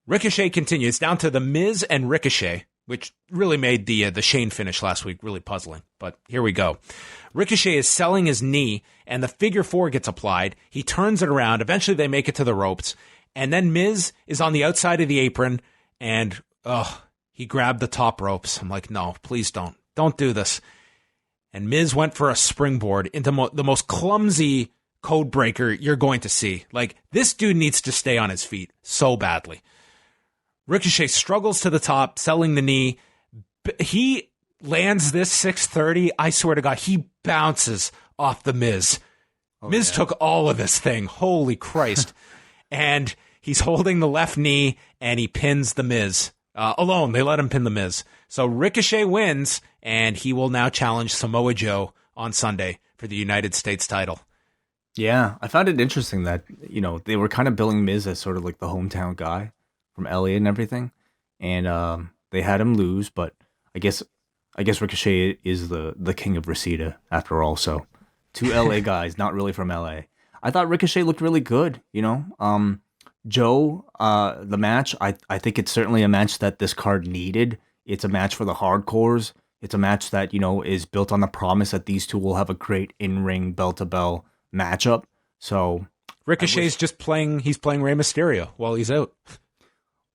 [SPEAKER 2] Ricochet continues down to the Miz and Ricochet, which really made the Shane finish last week really puzzling. But here we go. Ricochet is selling his knee, and the figure four gets applied. He turns it around. Eventually, they make it to the ropes, and then Miz is on the outside of the apron, and he grabbed the top ropes. I'm like, no, please don't do this. And Miz went for a springboard into the most clumsy code breaker you're going to see. Like this dude needs to stay on his feet so badly. Ricochet struggles to the top, selling the knee. He lands this 630. I swear to God, he bounces off the Miz. Miz took all of this thing. Holy Christ. And he's holding the left knee, and he pins the Miz. Alone. They let him pin the Miz. So Ricochet wins, and he will now challenge Samoa Joe on Sunday for the United States title.
[SPEAKER 3] Yeah, I found it interesting that, they were kind of billing Miz as sort of like the hometown guy from LA and everything. And they had him lose, but I guess Ricochet is the king of Reseda after all. So two LA guys, not really from LA. I thought Ricochet looked really good, Joe, the match, I think it's certainly a match that this card needed. It's a match for the hardcores. It's a match that, is built on the promise that these two will have a great in-ring bell-to-bell matchup. So
[SPEAKER 2] Ricochet's just playing Rey Mysterio while he's out.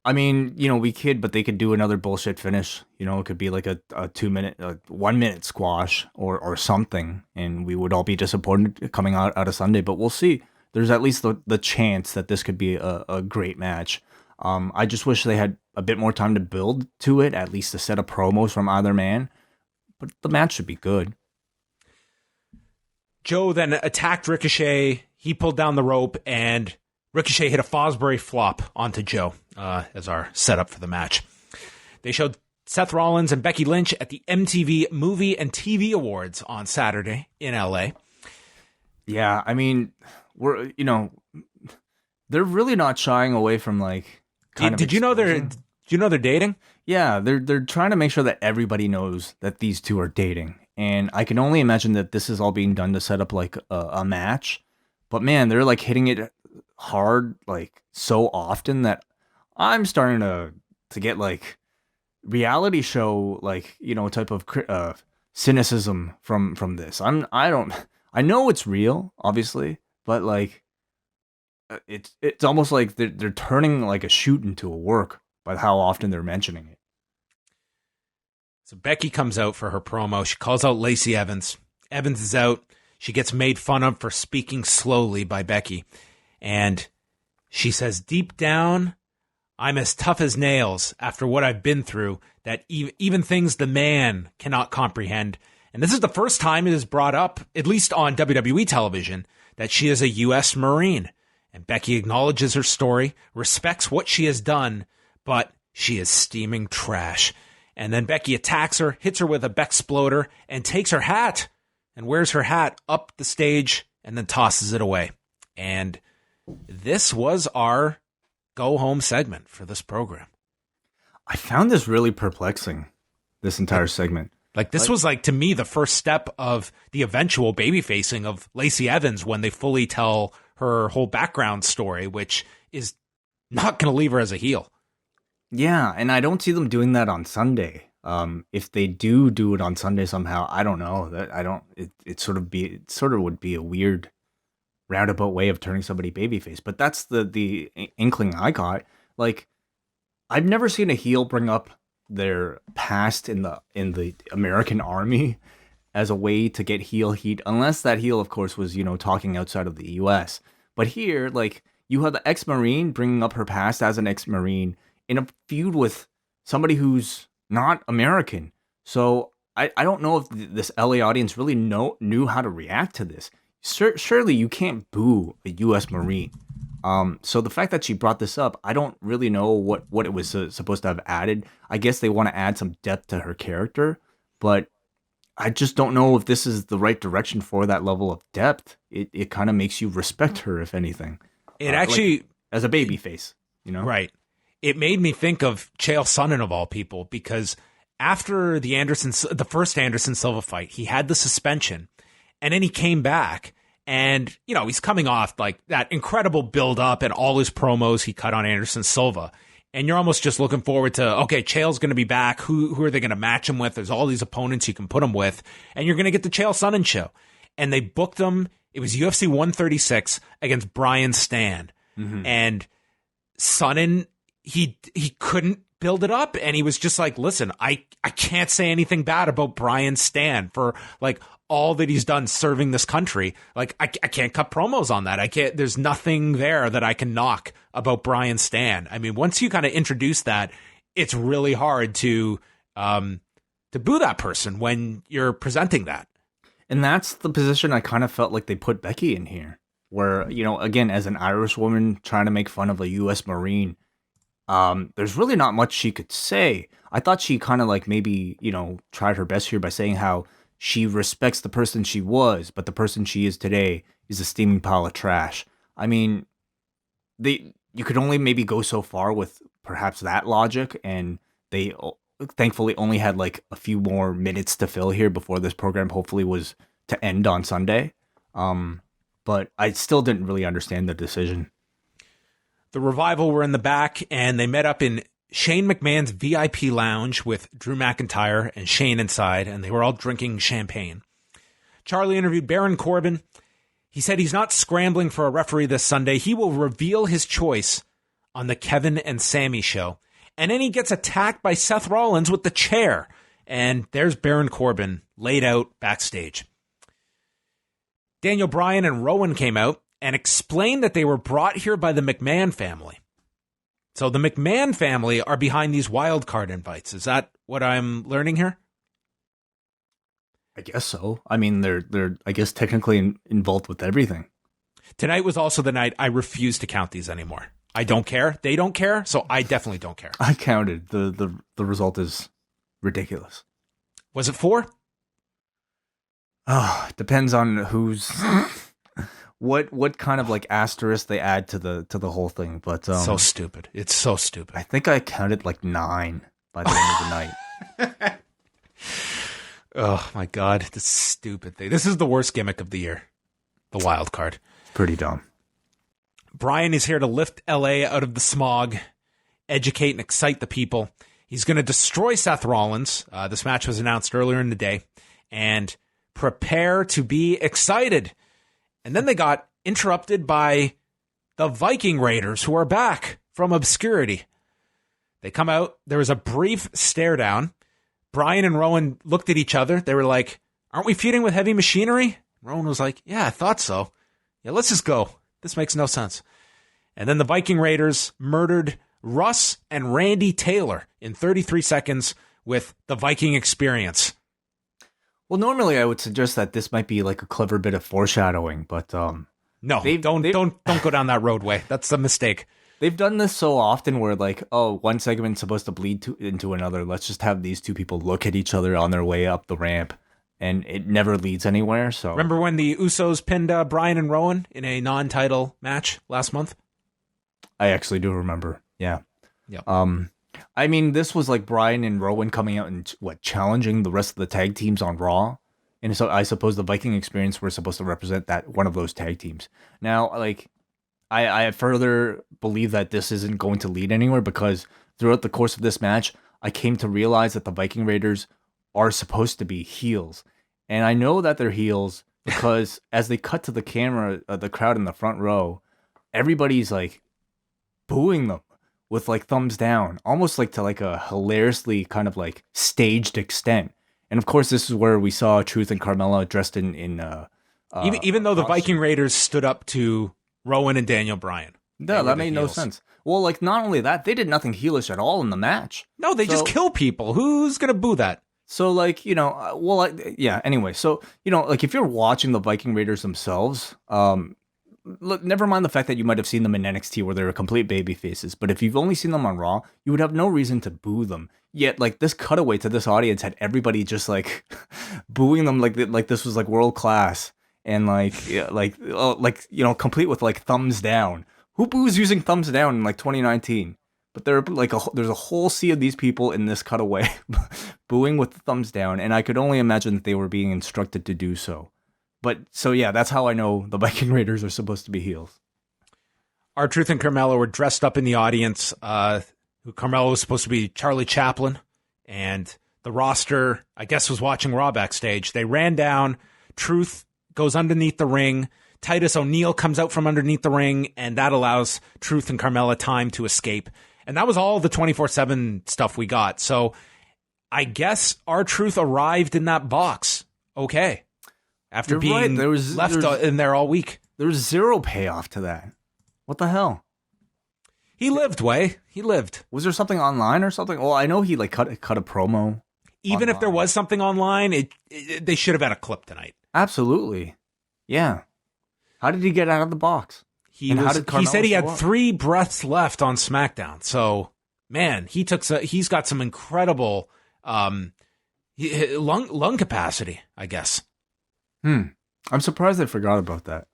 [SPEAKER 3] I mean, we could, but they could do another bullshit finish. It could be like a 1 minute squash or something, and we would all be disappointed coming out of Sunday, but we'll see. There's at least the chance that this could be a great match. I just wish they had a bit more time to build to it, at least a set of promos from either man. But the match should be good.
[SPEAKER 2] Joe then attacked Ricochet. He pulled down the rope, and Ricochet hit a Fosbury flop onto Joe as our setup for the match. They showed Seth Rollins and Becky Lynch at the MTV Movie and TV Awards on Saturday in LA.
[SPEAKER 3] Yeah, I mean, they're really not shying away from like.
[SPEAKER 2] Did you know they're dating?
[SPEAKER 3] Yeah, they're trying to make sure that everybody knows that these two are dating, and I can only imagine that this is all being done to set up like a match. But man, they're like hitting it hard like so often that I'm starting to get like reality show like type of cynicism from this. I know it's real, obviously, but like it's almost like they're turning like a shoot into a work by how often they're mentioning it.
[SPEAKER 2] So Becky comes out for her promo. She calls out Lacey Evans. Evans is out. She gets made fun of for speaking slowly by Becky. And she says, deep down, I'm as tough as nails after what I've been through, that even things the man cannot comprehend. And this is the first time it is brought up, at least on WWE television, that she is a U.S. Marine. And Becky acknowledges her story, respects what she has done, but she is steaming trash. And then Becky attacks her, hits her with a Bexploder, and takes her hat and wears her hat up the stage and then tosses it away. And this was our go-home segment for this program.
[SPEAKER 3] I found this really perplexing, this entire segment.
[SPEAKER 2] Like, this was, like, to me, the first step of the eventual baby-facing of Lacey Evans when they fully tell her whole background story, which is not going to leave her as a heel.
[SPEAKER 3] Yeah, and I don't see them doing that on Sunday. If they do it on Sunday somehow, I don't know. It sort of would be a weird roundabout way of turning somebody babyface. But that's the inkling I got. Like, I've never seen a heel bring up their past in the American Army as a way to get heel heat, unless that heel, of course, was talking outside of the U.S. But here, like, you have the ex-Marine bringing up her past as an ex-Marine in a feud with somebody who's not American. So I don't know if this LA audience really knew how to react to this. Surely you can't boo a U.S. Marine. So the fact that she brought this up, I don't really know what it was supposed to have added. I guess they want to add some depth to her character, but I just don't know if this is the right direction for that level of depth. It kind of makes you respect her, if anything.
[SPEAKER 2] It actually...
[SPEAKER 3] like, as a baby face,
[SPEAKER 2] Right. It made me think of Chael Sonnen of all people, because after the first Anderson Silva fight, he had the suspension, and then he came back, and he's coming off like that incredible build up and all his promos he cut on Anderson Silva, and you're almost just looking forward to, okay, Chael's going to be back. Who are they going to match him with? There's all these opponents you can put him with, and you're going to get the Chael Sonnen show. And they booked him. It was UFC 136 against Bryan Stan, and Sonnen. He couldn't build it up, and he was just like, listen, I can't say anything bad about Bryan Stan for like all that he's done serving this country. Like, I can't cut promos on that. There's nothing there that I can knock about Bryan Stan. I mean, once you kind of introduce that, it's really hard to boo that person when you're presenting that.
[SPEAKER 3] And that's the position I kind of felt like they put Becky in here, where, again, as an Irish woman trying to make fun of a U.S. Marine, there's really not much she could say. I thought she kind of like maybe, tried her best here by saying how she respects the person she was, but the person she is today is a steaming pile of trash. I mean, you could only maybe go so far with perhaps that logic, and they thankfully only had like a few more minutes to fill here before this program hopefully was to end on Sunday. But I still didn't really understand the decision.
[SPEAKER 2] The Revival were in the back, and they met up in Shane McMahon's VIP lounge with Drew McIntyre and Shane inside, and they were all drinking champagne. Charlie interviewed Baron Corbin. He said he's not scrambling for a referee this Sunday. He will reveal his choice on the Kevin and Sami show. And then he gets attacked by Seth Rollins with the chair. And there's Baron Corbin laid out backstage. Daniel Bryan and Rowan came out and explained that they were brought here by the McMahon family. So the McMahon family are behind these wildcard invites. Is that what I'm learning here?
[SPEAKER 3] I guess so. I mean, they're I guess technically involved with everything.
[SPEAKER 2] Tonight was also the night I refuse to count these anymore. I don't care. They don't care, so I definitely don't care.
[SPEAKER 3] I counted. The result is ridiculous.
[SPEAKER 2] Was it 4?
[SPEAKER 3] Oh, depends on who's what kind of like asterisk they add to the whole thing. But
[SPEAKER 2] so stupid. It's so stupid.
[SPEAKER 3] I think I counted like 9 by the end of the night.
[SPEAKER 2] Oh my God, this stupid thing. This is the worst gimmick of the year. The wild card.
[SPEAKER 3] Pretty dumb.
[SPEAKER 2] Bryan is here to lift LA out of the smog, educate and excite the people. He's going to destroy Seth Rollins. This match was announced earlier in the day. And prepare to be excited. And then they got interrupted by the Viking Raiders, who are back from obscurity. They come out. There was a brief stare down. Bryan and Rowan looked at each other. They were like, aren't we feuding with heavy machinery? Rowan was like, yeah, I thought so. Yeah, let's just go. This makes no sense. And then the Viking Raiders murdered Russ and Randy Taylor in 33 seconds with the Viking experience.
[SPEAKER 3] Well, normally I would suggest that this might be like a clever bit of foreshadowing, but
[SPEAKER 2] no, don't go down that roadway. That's a mistake.
[SPEAKER 3] They've done this so often where like, oh, one segment's supposed to bleed into another. Let's just have these two people look at each other on their way up the ramp, and it never leads anywhere. So
[SPEAKER 2] remember when the Usos pinned Bryan and Rowan in a non-title match last month?
[SPEAKER 3] I actually do remember. Yeah.
[SPEAKER 2] Yep.
[SPEAKER 3] I mean, this was like Bryan and Rowan coming out and challenging the rest of the tag teams on Raw. And so I suppose the Viking experience were supposed to represent that one of those tag teams. Now, like, I further believe that this isn't going to lead anywhere because throughout the course of this match, I came to realize that the Viking Raiders are supposed to be heels. And I know that they're heels because as they cut to the camera, the crowd in the front row, everybody's like booing them with like thumbs down, almost like to like a hilariously kind of like staged extent. And of course, this is where we saw Truth and Carmella dressed in
[SPEAKER 2] even though the Viking Raiders stood up to Rowan and Daniel Bryan.
[SPEAKER 3] No, that made no sense. Well, like not only that, they did nothing heelish at all in the match.
[SPEAKER 2] No, they just kill people. Who's gonna boo that?
[SPEAKER 3] So like, you know, yeah. Anyway, so you know, like if you're watching the Viking Raiders themselves, look, never mind the fact that you might have seen them in NXT where they were complete baby faces, but if you've only seen them on Raw, you would have no reason to boo them. Yet, like this cutaway to this audience had everybody just like booing them like this was like world class and like you know, complete with like thumbs down. Who boos using thumbs down in like 2019? But there's a whole sea of these people in this cutaway booing with the thumbs down, and I could only imagine that they were being instructed to do so. But so yeah, that's how I know the Viking Raiders are supposed to be heels.
[SPEAKER 2] R-Truth and Carmella were dressed up in the audience. Carmella was supposed to be Charlie Chaplin, and the roster, I guess, was watching Raw backstage. They ran down. Truth goes underneath the ring. Titus O'Neil comes out from underneath the ring, and that allows Truth and Carmella time to escape. And that was all the 24/7 stuff we got. So I guess R-Truth arrived in that box. Okay. After
[SPEAKER 3] You're
[SPEAKER 2] being
[SPEAKER 3] right.
[SPEAKER 2] left in there all week.
[SPEAKER 3] There was zero payoff to that. What the hell?
[SPEAKER 2] He lived, Way. He lived.
[SPEAKER 3] Was there something online or something? Well, I know he like cut a promo.
[SPEAKER 2] Even
[SPEAKER 3] online.
[SPEAKER 2] If there was something online, they should have had a clip tonight.
[SPEAKER 3] Absolutely. Yeah. How did he get out of the box?
[SPEAKER 2] He said he had 3 breaths left on SmackDown. So, man, he's got some incredible lung capacity, I guess.
[SPEAKER 3] I'm surprised I forgot about that.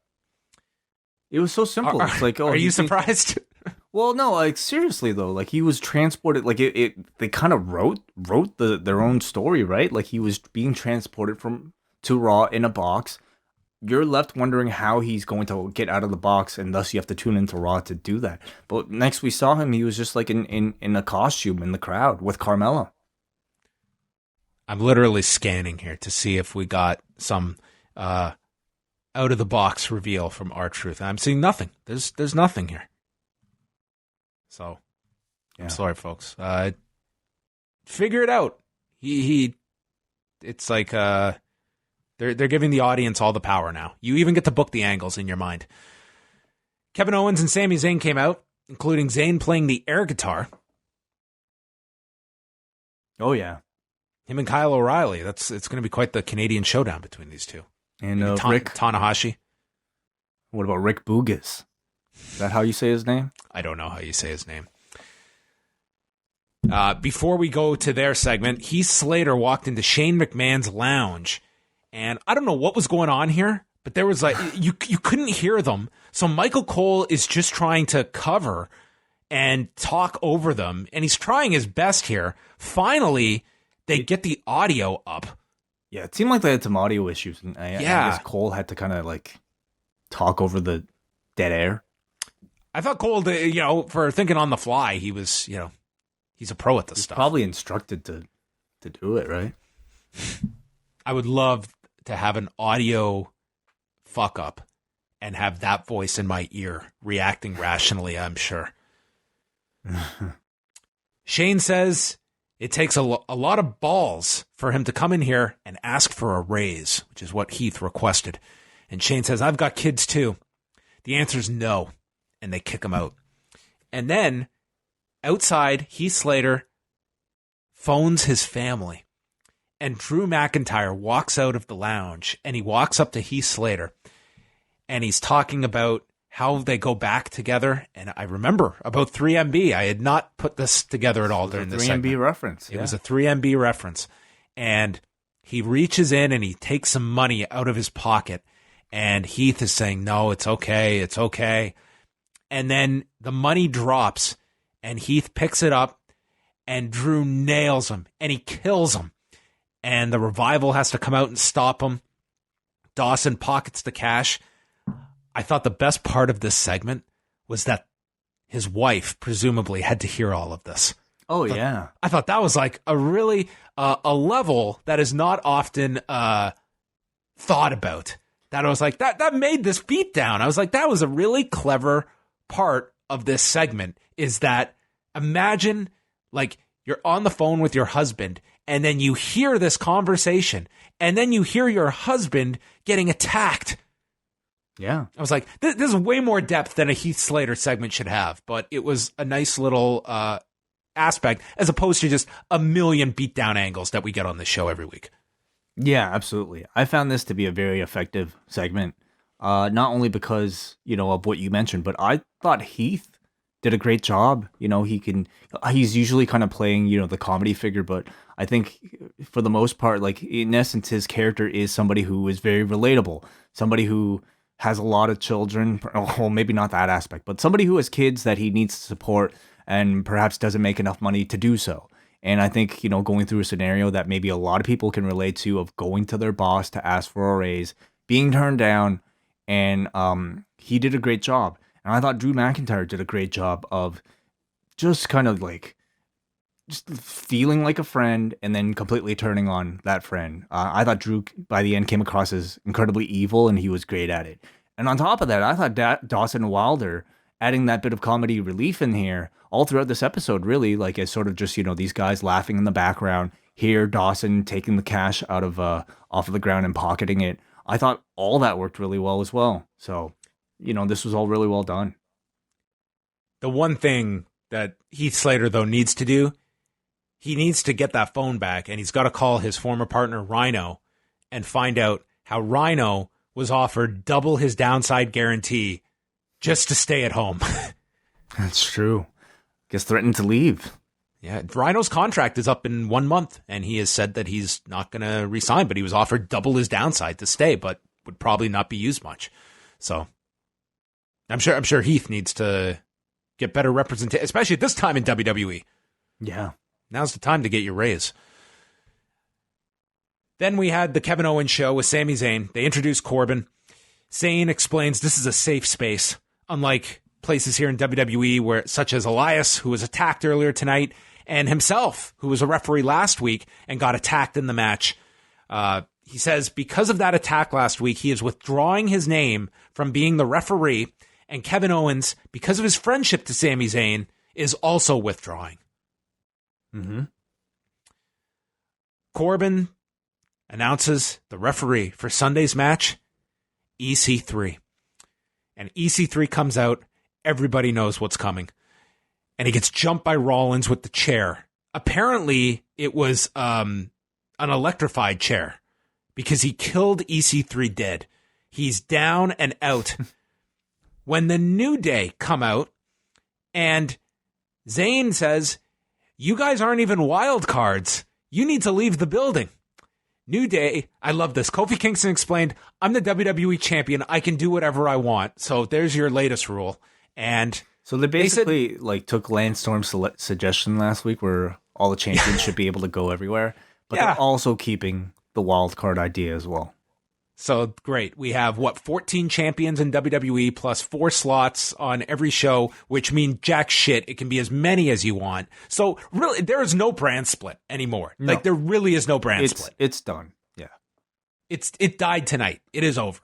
[SPEAKER 3] It was so simple. It's like, oh,
[SPEAKER 2] are you surprised?
[SPEAKER 3] Well, no, like seriously though, like he was transported. Like they kind of wrote their own story, right? Like he was being transported to Raw in a box. You're left wondering how he's going to get out of the box, and thus you have to tune into Raw to do that. But next we saw him, he was just like in a costume in the crowd with Carmella.
[SPEAKER 2] I'm literally scanning here to see if we got some out of the box reveal from R-Truth. I'm seeing nothing. There's nothing here. So I'm sorry, folks. Figure it out. It's like they're giving the audience all the power now. You even get to book the angles in your mind. Kevin Owens and Sami Zayn came out, including Zayn playing the air guitar.
[SPEAKER 3] Oh yeah.
[SPEAKER 2] Him and Kyle O'Reilly. It's going to be quite the Canadian showdown between these two.
[SPEAKER 3] And
[SPEAKER 2] Rick Tanahashi.
[SPEAKER 3] What about Rick Boogas? Is that how you say his name?
[SPEAKER 2] I don't know how you say his name. Before we go to their segment, Heath Slater walked into Shane McMahon's lounge, and I don't know what was going on here, but there was like you couldn't hear them. So Michael Cole is just trying to cover and talk over them, and he's trying his best here. Finally, they get the audio up.
[SPEAKER 3] Yeah, it seemed like they had some audio issues, and I guess Cole had to kind of like talk over the dead air.
[SPEAKER 2] I thought Cole, for thinking on the fly, he was, he's a pro at this stuff.
[SPEAKER 3] Probably instructed to do it, right?
[SPEAKER 2] I would love to have an audio fuck up and have that voice in my ear reacting rationally, I'm sure. Shane says it takes a lot of balls for him to come in here and ask for a raise, which is what Heath requested. And Shane says, I've got kids too. The answer is no. And they kick him out. And then outside, Heath Slater phones his family. And Drew McIntyre walks out of the lounge and he walks up to Heath Slater. And he's talking about how they go back together. And I remember about 3MB. I had not put this together at all during this segment.
[SPEAKER 3] 3MB reference.
[SPEAKER 2] It was a 3MB reference. And he reaches in and he takes some money out of his pocket. And Heath is saying, no, it's okay. It's okay. And then the money drops and Heath picks it up and Drew nails him and he kills him. And the Revival has to come out and stop him. Dawson pockets the cash. I thought the best part of this segment was that his wife presumably had to hear all of this.
[SPEAKER 3] Oh, yeah.
[SPEAKER 2] I thought that was like a really, a level that is not often thought about. That I was like, that made this beatdown. I was like, that was a really clever part of this segment, is that imagine like you're on the phone with your husband and then you hear this conversation and then you hear your husband getting attacked.
[SPEAKER 3] Yeah.
[SPEAKER 2] I was like, this is way more depth than a Heath Slater segment should have, but it was a nice little aspect as opposed to just a million beatdown angles that we get on this show every week. Yeah,
[SPEAKER 3] absolutely. I found this to be a very effective segment. Not only because, of what you mentioned, but I thought Heath did a great job. He's usually kind of playing, the comedy figure, but I think for the most part, like in essence, his character is somebody who is very relatable, somebody who has a lot of children, well, maybe not that aspect, but somebody who has kids that he needs to support and perhaps doesn't make enough money to do so. And I think, going through a scenario that maybe a lot of people can relate to, of going to their boss to ask for a raise, being turned down, and he did a great job. And I thought Drew McIntyre did a great job of just kind of like just feeling like a friend and then completely turning on that friend. I thought Drew by the end came across as incredibly evil, and he was great at it. And on top of that, I thought Dawson Wilder adding that bit of comedy relief in here all throughout this episode, really, like as sort of just, these guys laughing in the background, here Dawson taking the cash out of off of the ground and pocketing it. I thought all that worked really well as well. So, this was all really well done.
[SPEAKER 2] The one thing that Heath Slater, though, needs to do, he needs to get that phone back, and he's got to call his former partner, Rhino, and find out how Rhino was offered double his downside guarantee just to stay at home.
[SPEAKER 3] That's true. Guess threatened to leave.
[SPEAKER 2] Yeah, Rhino's contract is up in 1 month, and he has said that he's not going to resign, but he was offered double his downside to stay, but would probably not be used much. So I'm sure Heath needs to get better representation, especially at this time in WWE.
[SPEAKER 3] Yeah.
[SPEAKER 2] Now's the time to get your raise. Then we had the Kevin Owens show with Sami Zayn. They introduced Corbin. Zayn explains this is a safe space, unlike places here in WWE such as Elias, who was attacked earlier tonight, and himself, who was a referee last week and got attacked in the match. He says because of that attack last week, he is withdrawing his name from being the referee, and Kevin Owens, because of his friendship to Sami Zayn, is also withdrawing.
[SPEAKER 3] Mm-hmm.
[SPEAKER 2] Corbin announces the referee for Sunday's match, EC3. And EC3 comes out. Everybody knows what's coming. And he gets jumped by Rollins with the chair. Apparently, it was an electrified chair because he killed EC3 dead. He's down and out. When the New Day come out and Zayn says, "You guys aren't even wild cards. You need to leave the building." New Day, I love this. Kofi Kingston explained, "I'm the WWE champion. I can do whatever I want. So there's your latest rule." And
[SPEAKER 3] so they basically took Lance Storm's suggestion last week where all the champions should be able to go everywhere, but they're also keeping the wild card idea as well.
[SPEAKER 2] So great. We have 14 champions in WWE plus 4 slots on every show, which means jack shit. It can be as many as you want. So really, there is no brand split anymore. No. Like there really is no brand split.
[SPEAKER 3] It's done. Yeah.
[SPEAKER 2] It died tonight. It is over.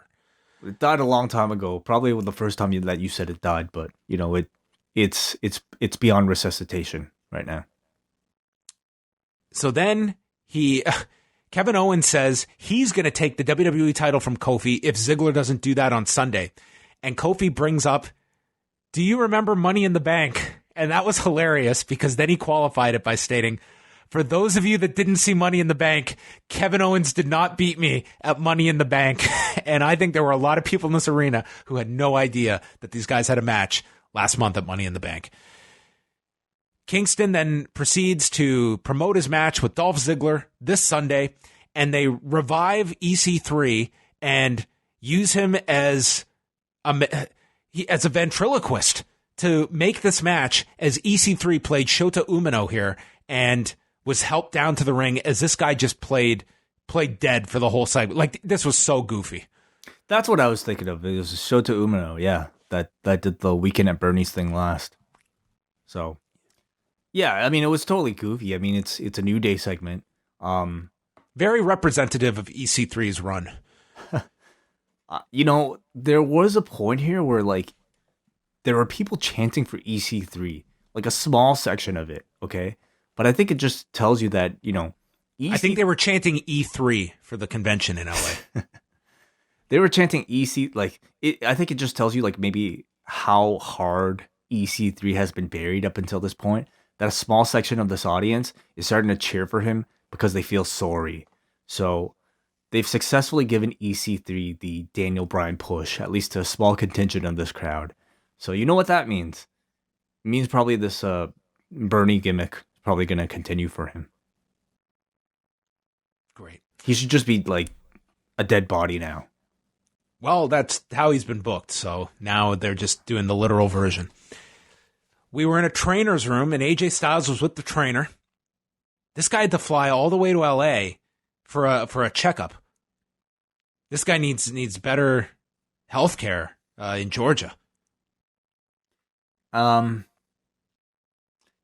[SPEAKER 3] It died a long time ago. Probably the first time that you said it died, but it's beyond resuscitation right now.
[SPEAKER 2] So then Kevin Owens says he's going to take the WWE title from Kofi if Ziggler doesn't do that on Sunday. And Kofi brings up, "Do you remember Money in the Bank?" And that was hilarious because then he qualified it by stating, "For those of you that didn't see Money in the Bank, Kevin Owens did not beat me at Money in the Bank." And I think there were a lot of people in this arena who had no idea that these guys had a match last month at Money in the Bank. Kingston then proceeds to promote his match with Dolph Ziggler this Sunday, and they revive EC3 and use him as a ventriloquist to make this match as EC3 played Shota Umino here and was helped down to the ring as this guy just played dead for the whole segment. Like, this was so goofy.
[SPEAKER 3] That's what I was thinking of. It was Shota Umino, yeah, that did the Weekend at Bernie's thing last. So... yeah, I mean, it was totally goofy. I mean, it's a New Day segment.
[SPEAKER 2] Very representative of EC3's run.
[SPEAKER 3] There was a point here where, like, there were people chanting for EC3, like a small section of it, okay? But I think it just tells you that,
[SPEAKER 2] I think they were chanting E3 for the convention in LA.
[SPEAKER 3] They were chanting EC, I think it just tells you, like, maybe how hard EC3 has been buried up until this point. That a small section of this audience is starting to cheer for him because they feel sorry. So they've successfully given EC3 the Daniel Bryan push, at least to a small contingent of this crowd. So you know what that means. It means probably this Bernie gimmick is probably going to continue for him.
[SPEAKER 2] Great.
[SPEAKER 3] He should just be like a dead body now.
[SPEAKER 2] Well, that's how he's been booked. So now they're just doing the literal version. We were in a trainer's room, and AJ Styles was with the trainer. This guy had to fly all the way to LA for a checkup. This guy needs better health care in Georgia.
[SPEAKER 3] Do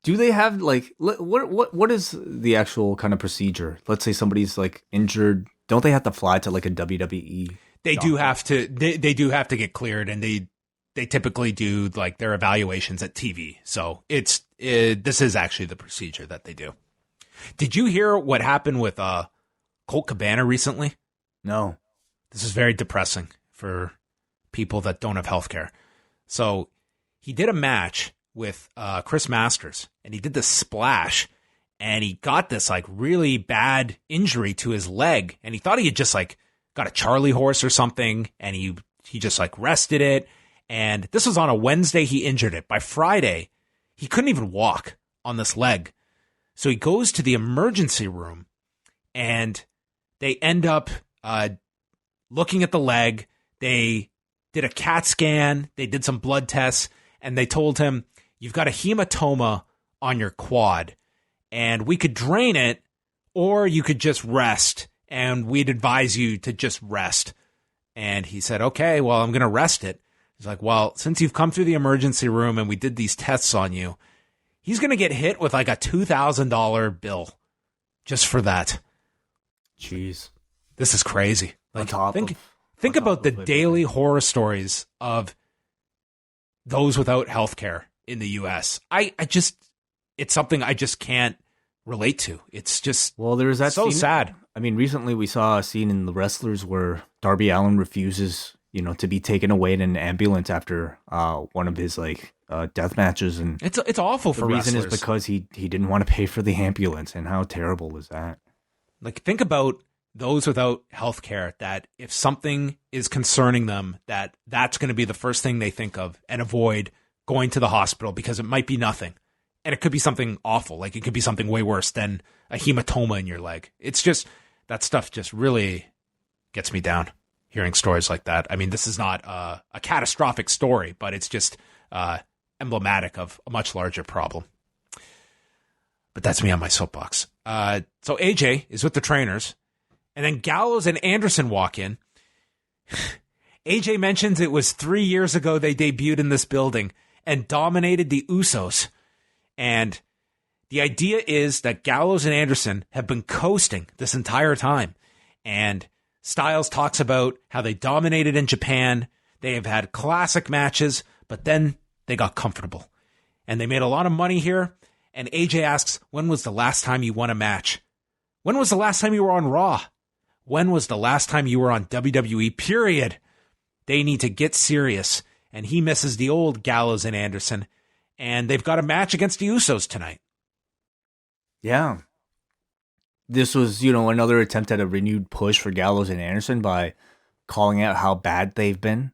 [SPEAKER 3] they have what is the actual kind of procedure? Let's say somebody's like injured. Don't they have to fly to like a WWE?
[SPEAKER 2] They do have to. They do have to get cleared, and they typically do like their evaluations at TV. So this is actually the procedure that they do. Did you hear what happened with Colt Cabana recently?
[SPEAKER 3] No.
[SPEAKER 2] This is very depressing for people that don't have healthcare. So he did a match with Chris Masters, and he did this splash, and he got this like really bad injury to his leg, and he thought he had just like got a Charlie horse or something, and he just like rested it. And this was on a Wednesday. He injured it. By Friday, he couldn't even walk on this leg. So he goes to the emergency room, and they end up looking at the leg. They did a CAT scan. They did some blood tests, and they told him, "You've got a hematoma on your quad, and we could drain it, or you could just rest, and we'd advise you to just rest." And he said, "Okay, well, I'm going to rest it." He's like, "Well, since you've come through the emergency room and we did these tests on you," he's going to get hit with like a $2,000 bill just for that.
[SPEAKER 3] Jeez.
[SPEAKER 2] This is crazy. Like, think about the
[SPEAKER 3] it.
[SPEAKER 2] daily horror stories of those without healthcare in the U.S. It's something I just can't relate to. It's just
[SPEAKER 3] there's that
[SPEAKER 2] so
[SPEAKER 3] scene,
[SPEAKER 2] sad.
[SPEAKER 3] I mean, recently we saw a scene in The Wrestlers where Darby Allin refuses to be taken away in an ambulance after one of his death matches, and
[SPEAKER 2] it's awful for
[SPEAKER 3] the reason
[SPEAKER 2] wrestlers.
[SPEAKER 3] is because he didn't want to pay for the ambulance, and how terrible is that?
[SPEAKER 2] Like, think about those without health care, that if something is concerning them, that's going to be the first thing they think of and avoid going to the hospital, because it might be nothing. And it could be something awful. Like, it could be something way worse than a hematoma in your leg. It's just, that stuff just really gets me down, hearing stories like that. I mean, this is not a catastrophic story, but it's just emblematic of a much larger problem. But that's me on my soapbox. So AJ is with the trainers, and then Gallows and Anderson walk in. AJ mentions it was 3 years ago they debuted in this building and dominated the Usos. And the idea is that Gallows and Anderson have been coasting this entire time. And Styles talks about how they dominated in Japan. They have had classic matches, but then they got comfortable. And they made a lot of money here. And AJ asks, when was the last time you won a match? When was the last time you were on Raw? When was the last time you were on WWE, period? They need to get serious. And he misses the old Gallows and Anderson. And they've got a match against the Usos tonight.
[SPEAKER 3] Yeah. This was, another attempt at a renewed push for Gallows and Anderson by calling out how bad they've been.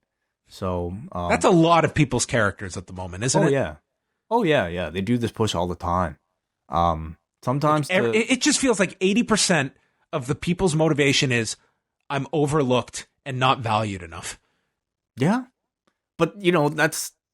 [SPEAKER 3] So
[SPEAKER 2] that's a lot of people's characters at the moment, isn't it?
[SPEAKER 3] Yeah. Oh, yeah. They do this push all the time. Sometimes
[SPEAKER 2] it just feels like 80% of the people's motivation is, I'm overlooked and not valued enough.
[SPEAKER 3] Yeah. But,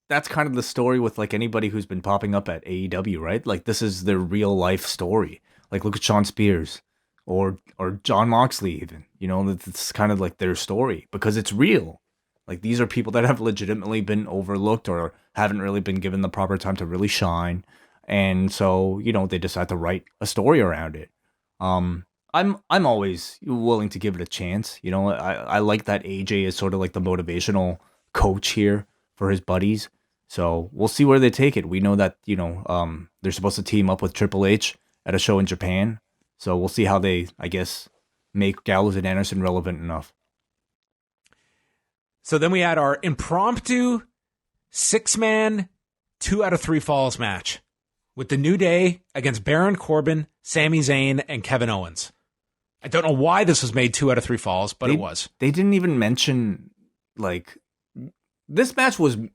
[SPEAKER 3] that's kind of the story with like anybody who's been popping up at AEW, right? Like, this is their real life story. Like, look at Shawn Spears or Jon Moxley even. It's kind of like their story because it's real. Like, these are people that have legitimately been overlooked or haven't really been given the proper time to really shine. And so, they decide to write a story around it. I'm always willing to give it a chance. I like that AJ is sort of like the motivational coach here for his buddies. So we'll see where they take it. We know that, they're supposed to team up with Triple H at a show in Japan. So we'll see how they, I guess, make Gallows and Anderson relevant enough.
[SPEAKER 2] So then we had our impromptu 6-man 2 out of 3 falls match with the New Day against Baron Corbin, Sami Zayn, and Kevin Owens. I don't know why this was made 2 out of 3 falls, but it was. They
[SPEAKER 3] didn't even mention, like, this match wasn't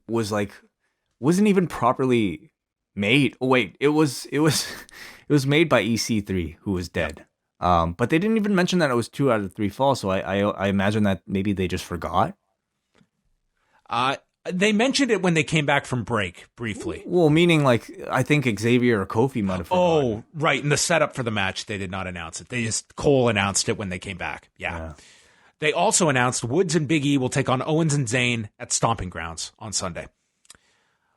[SPEAKER 3] even properly made. Oh wait, it was made by EC3, who was dead. But they didn't even mention that it was 2 out of 3 falls. So I imagine that maybe they just forgot.
[SPEAKER 2] They mentioned it when they came back from break briefly.
[SPEAKER 3] Well, meaning like I think Xavier or Kofi might have forgotten.
[SPEAKER 2] Oh, right. In the setup for the match, they did not announce it. Cole announced it when they came back. Yeah. They also announced Woods and Big E will take on Owens and Zayn at Stomping Grounds on Sunday.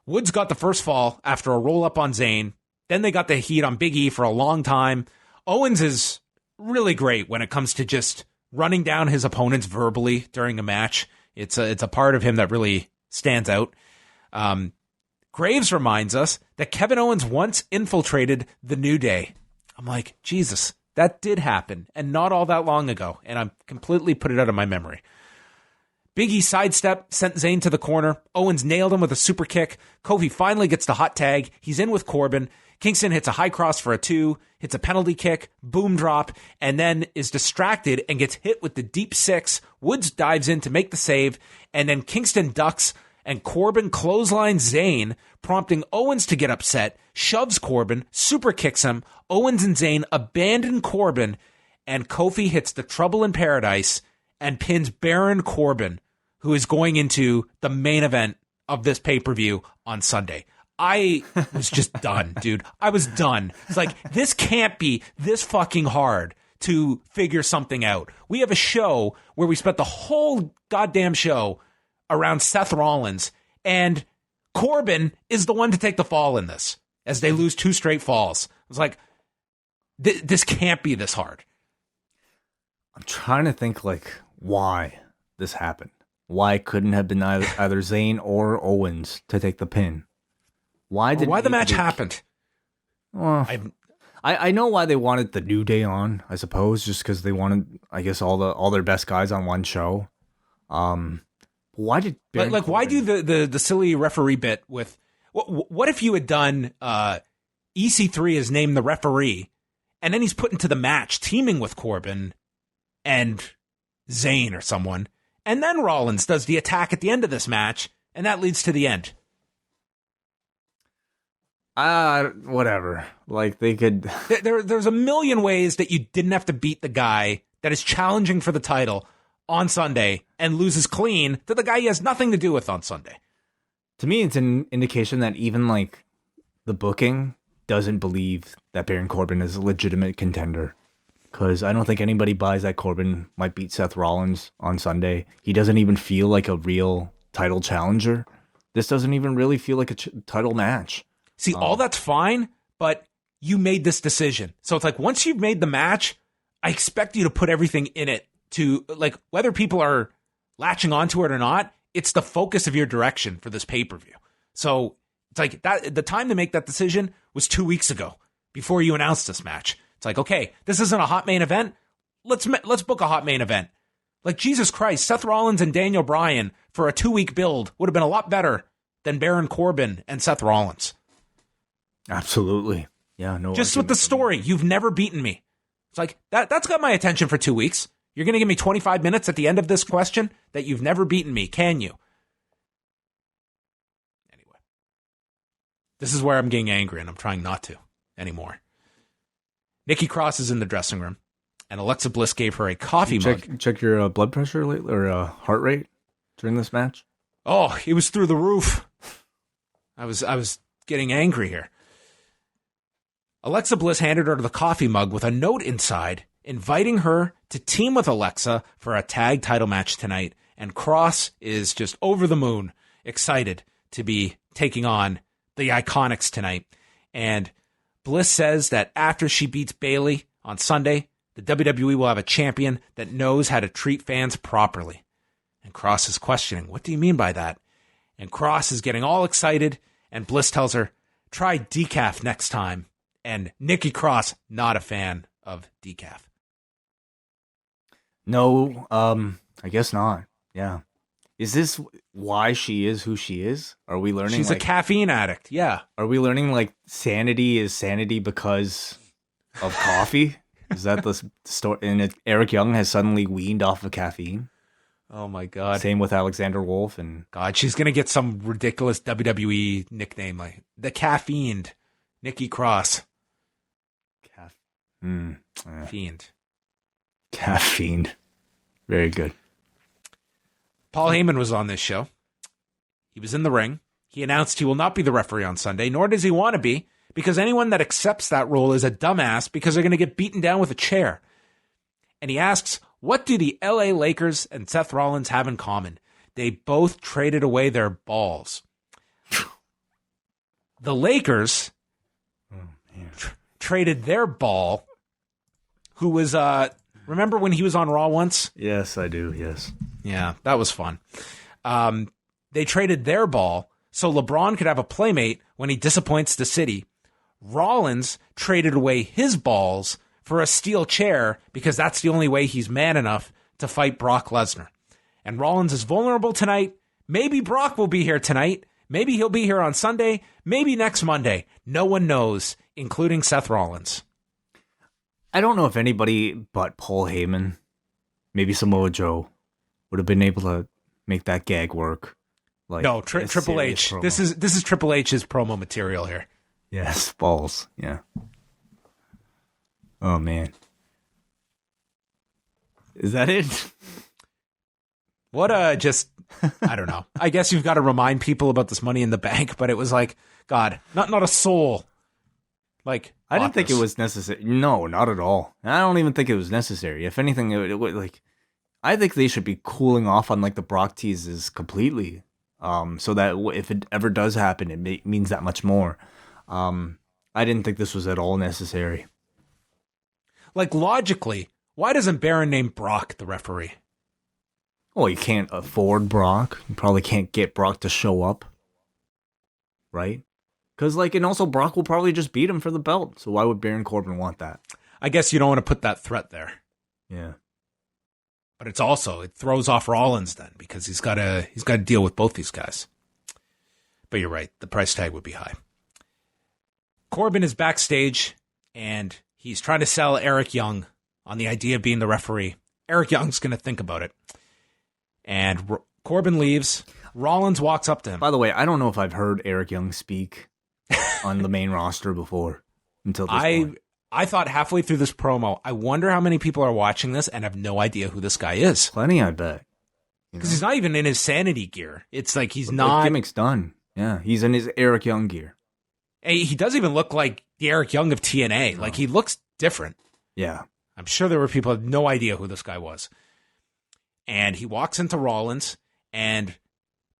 [SPEAKER 2] Woods got the first fall after a roll-up on Zayn. Then they got the heat on Big E for a long time. Owens is really great when it comes to just running down his opponents verbally during a match. It's a part of him that really stands out. Graves reminds us that Kevin Owens once infiltrated the New Day. I'm like, Jesus, that did happen, and not all that long ago, and I'm completely put it out of my memory. Big E sidestep sent Zayn to the corner. Owens nailed him with a super kick. Kofi finally gets the hot tag. He's in with Corbin. Kingston hits a high cross for a 2, hits a penalty kick, boom drop, and then is distracted and gets hit with the deep 6. Woods dives in to make the save, and then Kingston ducks, and Corbin clotheslines Zayn, prompting Owens to get upset, shoves Corbin, super kicks him. Owens and Zayn abandon Corbin, and Kofi hits the Trouble in Paradise and pins Baron Corbin, who is going into the main event of this pay-per-view on Sunday. I was just done, dude. I was done. It's like, this can't be this fucking hard to figure something out. We have a show where we spent the whole goddamn show around Seth Rollins, and Corbin is the one to take the fall in this, as they lose 2 straight falls. I was like, this can't be this hard.
[SPEAKER 3] I'm trying to think, like, why this happened. Why it couldn't have been either Zayn or Owens to take the pin. Why
[SPEAKER 2] the match happened?
[SPEAKER 3] Well, I know why they wanted the New Day on, I suppose, just because they wanted, I guess, all their best guys on one show. Why did Baron
[SPEAKER 2] Corbin... why do the silly referee bit with what if you had done EC3 as named the referee, And then he's put into the match teaming with Corbin and Zayn or someone. And then Rollins does the attack at the end of this match, and that leads to the end.
[SPEAKER 3] Whatever. Like, they could...
[SPEAKER 2] There's a million ways that you didn't have to beat the guy that is challenging for the title on Sunday and loses clean to the guy he has nothing to do with on Sunday.
[SPEAKER 3] To me, it's an indication that even, like, the booking doesn't believe that Baron Corbin is a legitimate contender. Because I don't think anybody buys that Corbin might beat Seth Rollins on Sunday. He doesn't even feel like a real title challenger. This doesn't even really feel like a title match.
[SPEAKER 2] See, all that's fine, but you made this decision. So it's like, once you've made the match, I expect you to put everything in it to, like, whether people are latching onto it or not, it's the focus of your direction for this pay-per-view. So it's like that. The time to make that decision was 2 weeks ago before you announced this match. It's like, okay, this isn't a hot main event. Let's book a hot main event. Like, Jesus Christ, Seth Rollins and Daniel Bryan for a 2-week build would have been a lot better than Baron Corbin and Seth Rollins.
[SPEAKER 3] Absolutely. Yeah, no.
[SPEAKER 2] Just with the story, you've never beaten me. It's like, that's got my attention for 2 weeks. You're going to give me 25 minutes at the end of this question that you've never beaten me, can you? Anyway. This is where I'm getting angry, and I'm trying not to anymore. Nikki Cross is in the dressing room, and Alexa Bliss gave her a coffee mug.
[SPEAKER 3] Check your blood pressure or heart rate during this match?
[SPEAKER 2] Oh, it was through the roof. I was getting angry here. Alexa Bliss handed her the coffee mug with a note inside inviting her to team with Alexa for a tag title match tonight. And Cross is just over the moon, excited to be taking on the IIconics tonight. And Bliss says that after she beats Bayley on Sunday, the WWE will have a champion that knows how to treat fans properly. And Cross is questioning, what do you mean by that? And Cross is getting all excited, and Bliss tells her, try decaf next time. And Nikki Cross, not a fan of decaf.
[SPEAKER 3] No, I guess not. Yeah. Is this why she is who she is? Are we learning
[SPEAKER 2] she's a caffeine addict? Yeah.
[SPEAKER 3] Are we learning like sanity is sanity because of coffee? Is that the story? And Eric Young has suddenly weaned off of caffeine.
[SPEAKER 2] Oh my God.
[SPEAKER 3] Same with Alexander Wolf and
[SPEAKER 2] God, she's gonna get some ridiculous WWE nickname like the Caffeined Nikki Cross. Fiend.
[SPEAKER 3] Caffeine. Very good.
[SPEAKER 2] Paul Heyman was on this show. He was in the ring. He announced he will not be the referee on Sunday, nor does he want to be, because anyone that accepts that role is a dumbass because they're going to get beaten down with a chair. And he asks, what do the LA Lakers and Seth Rollins have in common? They both traded away their balls. The Lakers traded their ball, who was, remember when he was on Raw once?
[SPEAKER 3] Yes, I do, yes.
[SPEAKER 2] Yeah, that was fun. They traded their ball so LeBron could have a playmate when he disappoints the city. Rollins traded away his balls for a steel chair because that's the only way he's man enough to fight Brock Lesnar. And Rollins is vulnerable tonight. Maybe Brock will be here tonight. Maybe he'll be here on Sunday. Maybe next Monday. No one knows, including Seth Rollins.
[SPEAKER 3] I don't know if anybody but Paul Heyman, maybe Samoa Joe, would have been able to make that gag work. Like,
[SPEAKER 2] no, Triple H. Promo. This is Triple H's promo material here.
[SPEAKER 3] Yes, balls. Yeah. Oh man. Is that it?
[SPEAKER 2] What I don't know. I guess you've got to remind people about this Money in the Bank, but it was like, God, not a soul. Like,
[SPEAKER 3] I didn't think it was necessary. No, not at all. I don't even think it was necessary. If anything, it would like, I think they should be cooling off on like the Brock teases completely. So that if it ever does happen, it means that much more. I didn't think this was at all necessary.
[SPEAKER 2] Like, logically, why doesn't Baron name Brock the referee?
[SPEAKER 3] Well, you can't afford Brock. You probably can't get Brock to show up. Right? Because, like, and also Brock will probably just beat him for the belt. So why would Baron Corbin want that?
[SPEAKER 2] I guess you don't want to put that threat there.
[SPEAKER 3] Yeah.
[SPEAKER 2] But it throws off Rollins then because he's got to deal with both these guys. But you're right. The price tag would be high. Corbin is backstage and He's trying to sell Eric Young on the idea of being the referee. Eric Young's going to think about it. And Corbin leaves. Rollins walks up to him.
[SPEAKER 3] By the way, I don't know if I've heard Eric Young speak on the main roster before until this point.
[SPEAKER 2] I thought halfway through this promo, I wonder how many people are watching this and have no idea who this guy is.
[SPEAKER 3] Plenty, I bet.
[SPEAKER 2] Because he's not even in his sanity gear. It's like he's not.
[SPEAKER 3] The gimmick's done. Yeah, he's in his Eric Young gear.
[SPEAKER 2] He doesn't even look like the Eric Young of TNA. No. Like, he looks different.
[SPEAKER 3] Yeah.
[SPEAKER 2] I'm sure there were people who had no idea who this guy was. And he walks into Rollins, and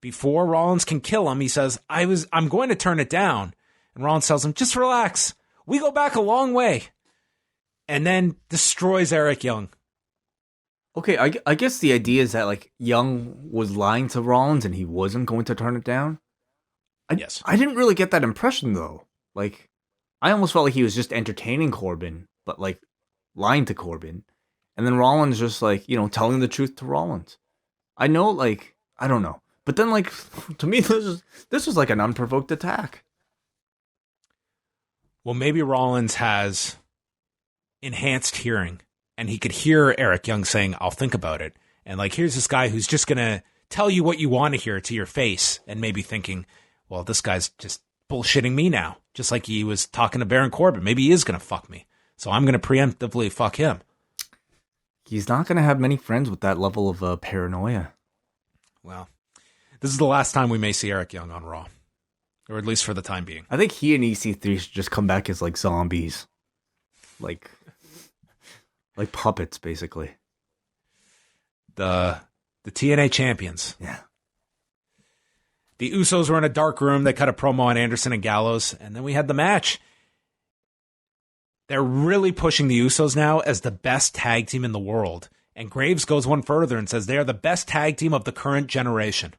[SPEAKER 2] before Rollins can kill him, he says, I'm going to turn it down. And Rollins tells him, just relax. We go back a long way. And then destroys Eric Young.
[SPEAKER 3] Okay, I guess the idea is that, like, Young was lying to Rollins and he wasn't going to turn it down.
[SPEAKER 2] Yes.
[SPEAKER 3] I didn't really get that impression, though. Like, I almost felt like he was just entertaining Corbin, but, like, lying to Corbin. And then Rollins just, like, you know, telling the truth to Rollins. I know, like, I don't know. But then, like, to me, this was like an unprovoked attack.
[SPEAKER 2] Well, maybe Rollins has enhanced hearing, and he could hear Eric Young saying, I'll think about it. And, like, here's this guy who's just going to tell you what you want to hear to your face, and maybe thinking, well, this guy's just bullshitting me now, just like he was talking to Baron Corbin. Maybe he is going to fuck me, so I'm going to preemptively fuck him.
[SPEAKER 3] He's not going to have many friends with that level of paranoia.
[SPEAKER 2] Well, this is the last time we may see Eric Young on Raw, or at least for the time being.
[SPEAKER 3] I think he and EC3 should just come back as, like, zombies. Like puppets, basically.
[SPEAKER 2] The TNA champions.
[SPEAKER 3] Yeah.
[SPEAKER 2] The Usos were in a dark room. They cut a promo on Anderson and Gallows, and then we had the match. They're really pushing the Usos now as the best tag team in the world. And Graves goes one further and says they are the best tag team of the current generation.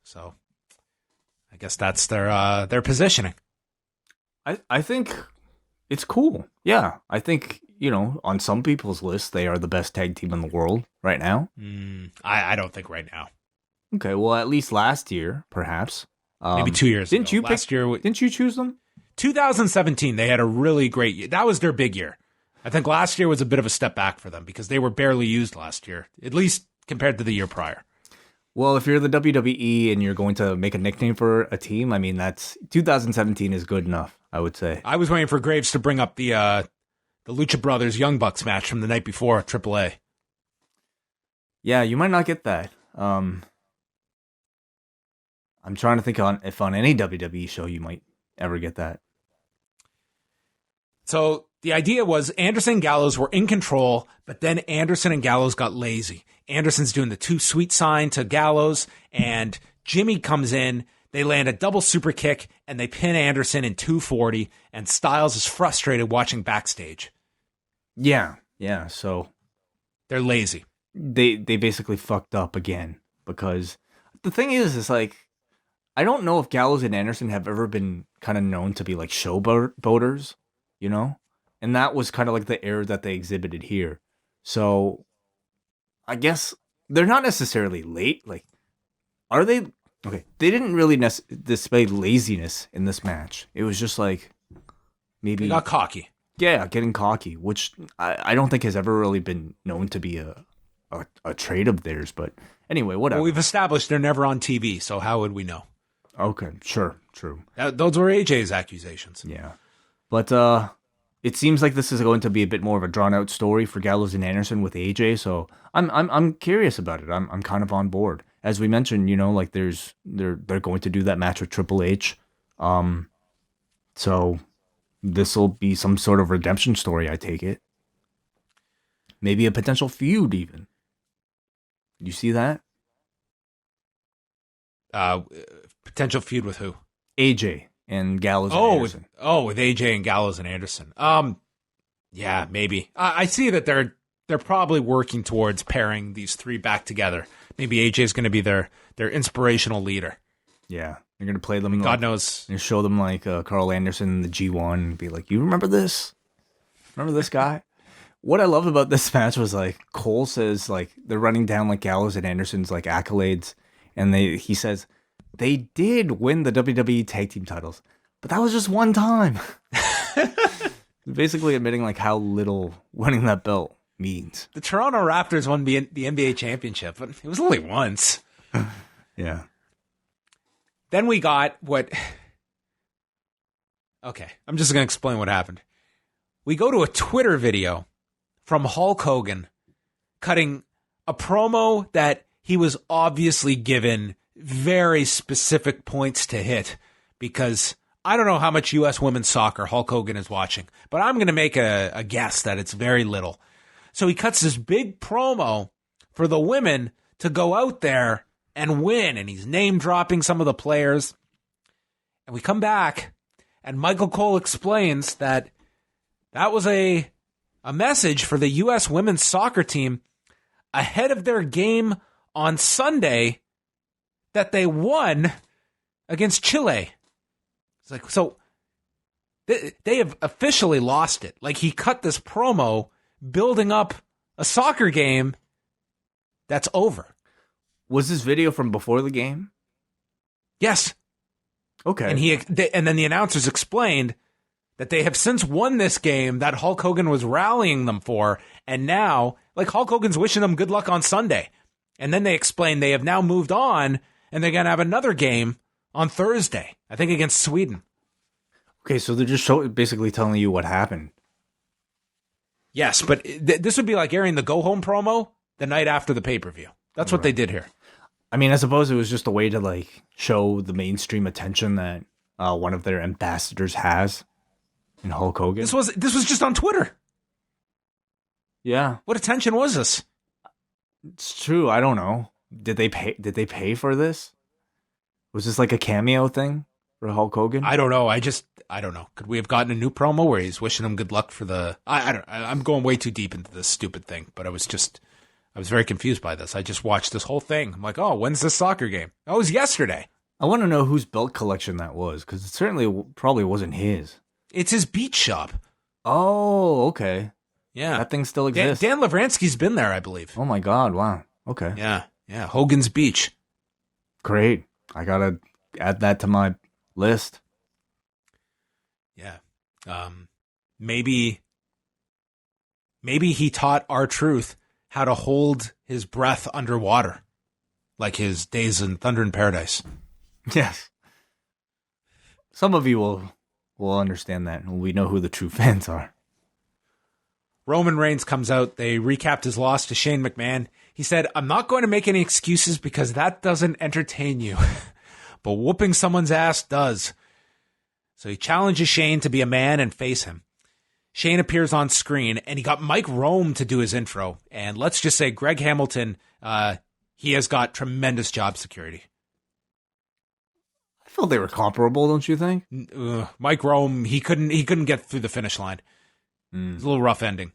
[SPEAKER 2] So I guess that's their positioning.
[SPEAKER 3] I think it's cool. Yeah. I think, you know, on some people's list, they are the best tag team in the world right now.
[SPEAKER 2] I don't think right now.
[SPEAKER 3] Okay, well, at least last year, perhaps.
[SPEAKER 2] Maybe 2 years
[SPEAKER 3] didn't
[SPEAKER 2] ago.
[SPEAKER 3] Didn't you choose them?
[SPEAKER 2] 2017, they had a really great year. That was their big year. I think last year was a bit of a step back for them because they were barely used last year, at least compared to the year prior.
[SPEAKER 3] Well, if you're the WWE and you're going to make a nickname for a team, I mean, 2017 is good enough, I would say.
[SPEAKER 2] I was waiting for Graves to bring up the Lucha Brothers Young Bucks match from the night before at AAA.
[SPEAKER 3] Yeah, you might not get that. I'm trying to think if on any WWE show you might ever get that.
[SPEAKER 2] So the idea was Anderson and Gallows were in control, but then Anderson and Gallows got lazy. Anderson's doing the too sweet sign to Gallows, and Jimmy comes in. They land a double super kick, and they pin Anderson in 240, and Styles is frustrated watching backstage.
[SPEAKER 3] Yeah, so
[SPEAKER 2] they're lazy.
[SPEAKER 3] They basically fucked up again, because the thing is like, I don't know if Gallows and Anderson have ever been kind of known to be like showboaters, you know? And that was kind of like the error that they exhibited here. So I guess they're not necessarily late. Like, are they? Okay, they didn't really display laziness in this match. It was just like maybe
[SPEAKER 2] they got cocky.
[SPEAKER 3] Yeah, getting cocky, which I don't think has ever really been known to be a trait of theirs. But anyway, whatever.
[SPEAKER 2] Well, we've established they're never on TV, so how would we know?
[SPEAKER 3] Okay, sure, true.
[SPEAKER 2] Those were AJ's accusations.
[SPEAKER 3] Yeah, but it seems like this is going to be a bit more of a drawn out story for Gallows and Anderson with AJ. So I'm curious about it. I'm kind of on board. As we mentioned, you know, like they're going to do that match with Triple H. So this will be some sort of redemption story, I take it. Maybe a potential feud even. You see that?
[SPEAKER 2] Potential feud with who?
[SPEAKER 3] AJ and Gallows and Anderson.
[SPEAKER 2] With AJ and Gallows and Anderson. Yeah, maybe. I see that they're probably working towards pairing these three back together. Maybe AJ's going to be their inspirational leader.
[SPEAKER 3] Yeah, they're going to play them.
[SPEAKER 2] God knows.
[SPEAKER 3] And show them like Carl Anderson in the G1 and be like, you remember this? Remember this guy? What I love about this match was like Cole says like they're running down like Gallows and Anderson's like accolades, and he says they did win the WWE Tag Team titles, but that was just one time. Basically admitting like how little winning that belt means.
[SPEAKER 2] The Toronto Raptors won the NBA Championship, but it was only once.
[SPEAKER 3] Yeah.
[SPEAKER 2] Then we got what... Okay, I'm just going to explain what happened. We go to a Twitter video from Hulk Hogan cutting a promo that he was obviously given very specific points to hit, because I don't know how much U.S. women's soccer Hulk Hogan is watching, but I'm going to make a guess that it's very little. So he cuts this big promo for the women to go out there and win, and he's name-dropping some of the players. And we come back, and Michael Cole explains that was a message for the U.S. women's soccer team ahead of their game on Sunday that they won against Chile. It's like, so they have officially lost it. Like, he cut this promo building up a soccer game that's over.
[SPEAKER 3] Was this video from before the game?
[SPEAKER 2] Yes.
[SPEAKER 3] Okay.
[SPEAKER 2] And then the announcers explained that they have since won this game that Hulk Hogan was rallying them for, and now, like, Hulk Hogan's wishing them good luck on Sunday. And then they explained they have now moved on, and they're going to have another game on Thursday, I think against Sweden.
[SPEAKER 3] Okay, so they're just basically telling you what happened.
[SPEAKER 2] Yes, but this would be like airing the go-home promo the night after the pay-per-view. That's what they did here.
[SPEAKER 3] I mean, I suppose it was just a way to, like, show the mainstream attention that one of their ambassadors has in Hulk Hogan.
[SPEAKER 2] This was just on Twitter.
[SPEAKER 3] Yeah.
[SPEAKER 2] What attention was this?
[SPEAKER 3] It's true. I don't know. Did they pay for this? Was this like a cameo thing for Hulk Hogan?
[SPEAKER 2] I don't know. I don't know. Could we have gotten a new promo where he's wishing him good luck for the... I'm going way too deep into this stupid thing, but I was very confused by this. I just watched this whole thing. I'm like, oh, when's this soccer game? Oh, it was yesterday.
[SPEAKER 3] I want to know whose belt collection that was, because it certainly probably wasn't his.
[SPEAKER 2] It's his beach shop.
[SPEAKER 3] Oh, okay.
[SPEAKER 2] Yeah.
[SPEAKER 3] That thing still exists.
[SPEAKER 2] Dan Lavransky's been there, I believe.
[SPEAKER 3] Oh my God, wow. Okay.
[SPEAKER 2] Yeah. Hogan's Beach.
[SPEAKER 3] Great. I got to add that to my list.
[SPEAKER 2] Yeah. Maybe he taught R-Truth how to hold his breath underwater, like his days in Thunder in Paradise.
[SPEAKER 3] Yes. Some of you will understand that, and we know who the true fans are.
[SPEAKER 2] Roman Reigns comes out. They recapped his loss to Shane McMahon. He said, I'm not going to make any excuses because that doesn't entertain you. But whooping someone's ass does. So he challenges Shane to be a man and face him. Shane appears on screen, and he got Mike Rome to do his intro. And let's just say Greg Hamilton, he has got tremendous job security.
[SPEAKER 3] I felt they were comparable, don't you think?
[SPEAKER 2] Mike Rome, he couldn't get through the finish line. It was a little rough ending.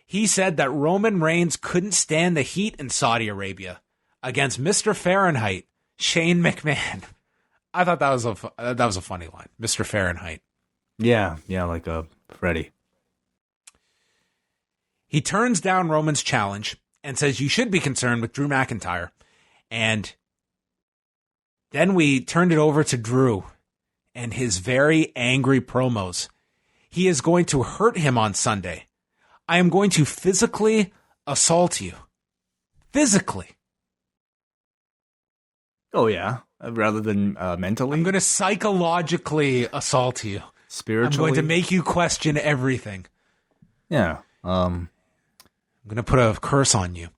[SPEAKER 2] He said that Roman Reigns couldn't stand the heat in Saudi Arabia against Mr. Fahrenheit, Shane McMahon. I thought that was a funny line, Mr. Fahrenheit.
[SPEAKER 3] Yeah, like a Freddy.
[SPEAKER 2] He turns down Roman's challenge and says you should be concerned with Drew McIntyre. And then we turned it over to Drew and his very angry promos. He is going to hurt him on Sunday. I am going to physically assault you. Physically.
[SPEAKER 3] Oh, yeah. Rather than mentally?
[SPEAKER 2] I'm going to psychologically assault you.
[SPEAKER 3] Spiritually?
[SPEAKER 2] I'm going to make you question everything.
[SPEAKER 3] Yeah.
[SPEAKER 2] I'm going to put a curse on you.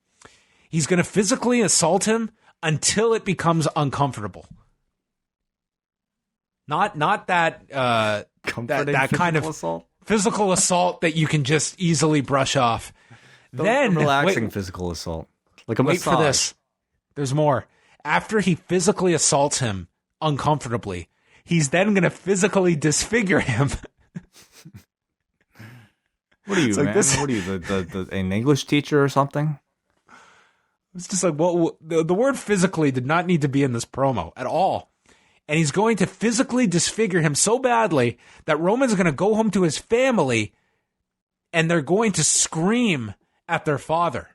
[SPEAKER 2] He's going to physically assault him until it becomes uncomfortable. Not that that kind of
[SPEAKER 3] assault?
[SPEAKER 2] physical assault that you can just easily brush off. Then
[SPEAKER 3] relaxing physical assault, like a
[SPEAKER 2] wait
[SPEAKER 3] massage.
[SPEAKER 2] for this. There's more. After he physically assaults him uncomfortably, he's then going to physically disfigure him.
[SPEAKER 3] What are you,
[SPEAKER 2] like
[SPEAKER 3] man?
[SPEAKER 2] this.
[SPEAKER 3] What are you, an English teacher or something?
[SPEAKER 2] It's just like, well, the word physically did not need to be in this promo at all. And he's going to physically disfigure him so badly that Roman's going to go home to his family and they're going to scream at their father.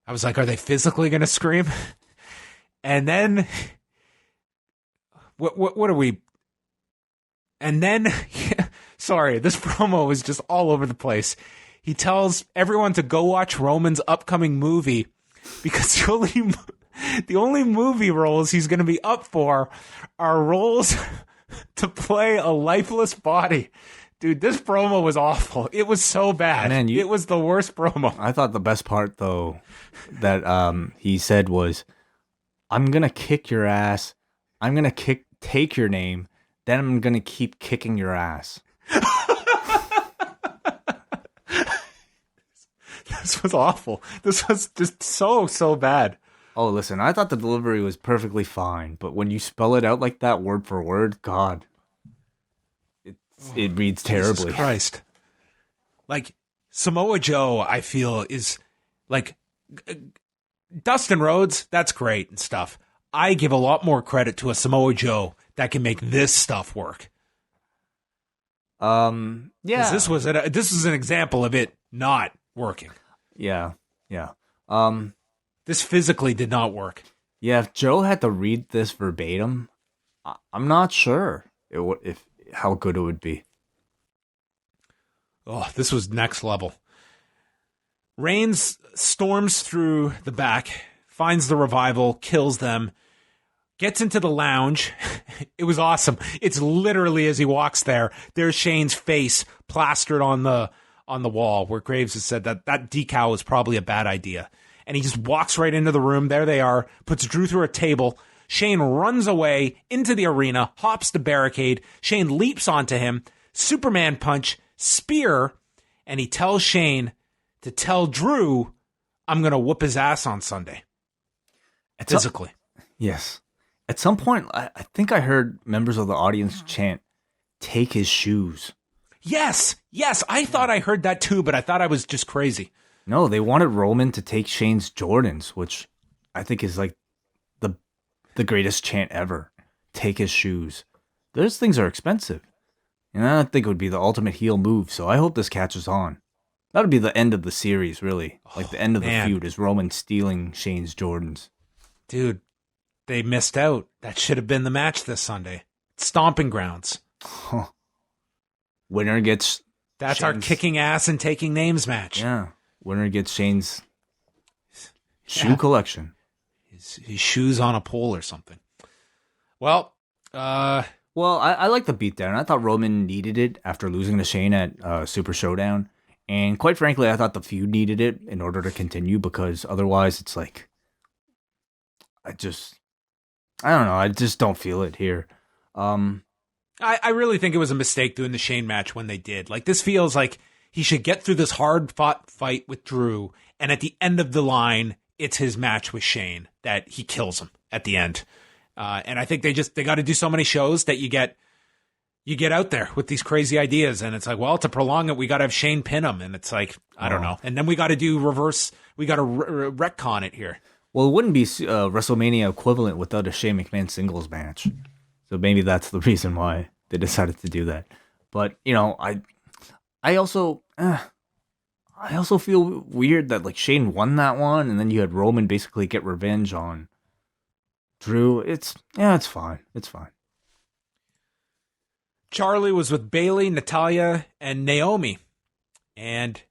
[SPEAKER 2] I was like, are they physically going to scream? And then, what are we? And then sorry, this promo was just all over the place. He tells everyone to go watch Roman's upcoming movie because the only movie roles he's going to be up for are roles to play a lifeless body. Dude, this promo was awful. It was so bad. Man, it was the worst promo.
[SPEAKER 3] I thought the best part, though, that he said was, I'm going to kick your ass. I'm going to take your name. Then I'm going to keep kicking your ass.
[SPEAKER 2] This was awful. This was just so bad.
[SPEAKER 3] Oh, listen, I thought the delivery was perfectly fine, but when you spell it out like that word for word, God, it reads terribly.
[SPEAKER 2] Jesus Christ. Like, Samoa Joe, I feel, is like Dustin Rhodes, that's great and stuff. I give a lot more credit to a Samoa Joe that can make this stuff work.
[SPEAKER 3] Yeah.
[SPEAKER 2] This was an example of it not working.
[SPEAKER 3] Yeah.
[SPEAKER 2] This physically did not work.
[SPEAKER 3] Yeah, if Joe had to read this verbatim, I'm not sure if how good it would be.
[SPEAKER 2] Oh, this was next level. Reigns storms through the back, finds the Revival, kills them, gets into the lounge. It was awesome. It's literally as he walks there's Shane's face plastered on the wall where Graves has said that decal was probably a bad idea. And he just walks right into the room. There they are, puts Drew through a table. Shane runs away into the arena, hops the barricade. Shane leaps onto him, Superman punch, spear, and he tells Shane to tell Drew, I'm going to whoop his ass on Sunday. Physically.
[SPEAKER 3] Yes. At some point, I think I heard members of the audience chant, take his shoes.
[SPEAKER 2] Yes. I thought I heard that too, but I thought I was just crazy.
[SPEAKER 3] No, they wanted Roman to take Shane's Jordans, which I think is like the greatest chant ever. Take his shoes. Those things are expensive. And I don't think it would be the ultimate heel move, so I hope this catches on. That would be the end of the series, really. Like the end of the feud is Roman stealing Shane's Jordans.
[SPEAKER 2] Dude, they missed out. That should have been the match this Sunday. Stomping Grounds.
[SPEAKER 3] Huh. Winner gets
[SPEAKER 2] That's
[SPEAKER 3] Shane's...
[SPEAKER 2] our kicking ass and taking names match.
[SPEAKER 3] Yeah. Winner gets Shane's shoe collection.
[SPEAKER 2] His shoes on a pole or something. Well,
[SPEAKER 3] I like the beatdown. I thought Roman needed it after losing to Shane at Super Showdown. And quite frankly, I thought the feud needed it in order to continue because otherwise it's like, I don't know. I just don't feel it here.
[SPEAKER 2] I really think it was a mistake doing the Shane match when they did. Like, this feels like he should get through this hard-fought fight with Drew, and at the end of the line, it's his match with Shane that he kills him at the end. And I think they got to do so many shows that you get out there with these crazy ideas, and it's like, well, to prolong it, we got to have Shane pin him, and it's like, I don't know. And then we got to do reverse, we got to retcon it here.
[SPEAKER 3] Well, it wouldn't be WrestleMania equivalent without a Shane McMahon singles match. So maybe that's the reason why they decided to do that. But, you know, I also feel weird that like Shane won that one, and then you had Roman basically get revenge on Drew. It's fine. It's fine.
[SPEAKER 2] Charlie was with Bayley, Natalya, and Naomi, and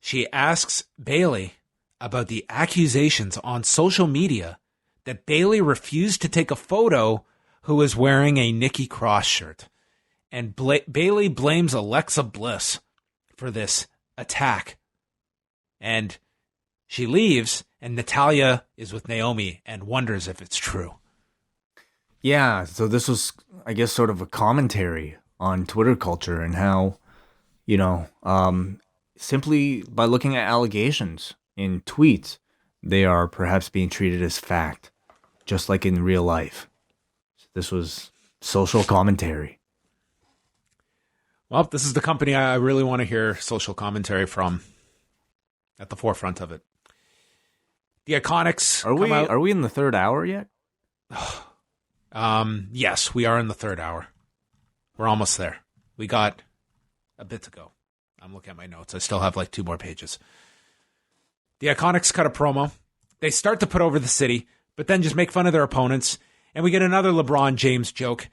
[SPEAKER 2] she asks Bayley about the accusations on social media that Bayley refused to take a photo who was wearing a Nikki Cross shirt. And Bayley blames Alexa Bliss for this attack. And she leaves, and Natalya is with Naomi and wonders if it's true.
[SPEAKER 3] Yeah, so this was, I guess, sort of a commentary on Twitter culture and how, you know, simply by looking at allegations in tweets, they are perhaps being treated as fact, just like in real life. So this was social commentary.
[SPEAKER 2] Well, this is the company I really want to hear social commentary from at the forefront of it. The IIconics
[SPEAKER 3] Are we in the third hour yet?
[SPEAKER 2] Yes, we are in the third hour. We're almost there. We got a bit to go. I'm looking at my notes. I still have like 2 more pages. The IIconics cut a promo. They start to put over the city, but then just make fun of their opponents. And we get another LeBron James joke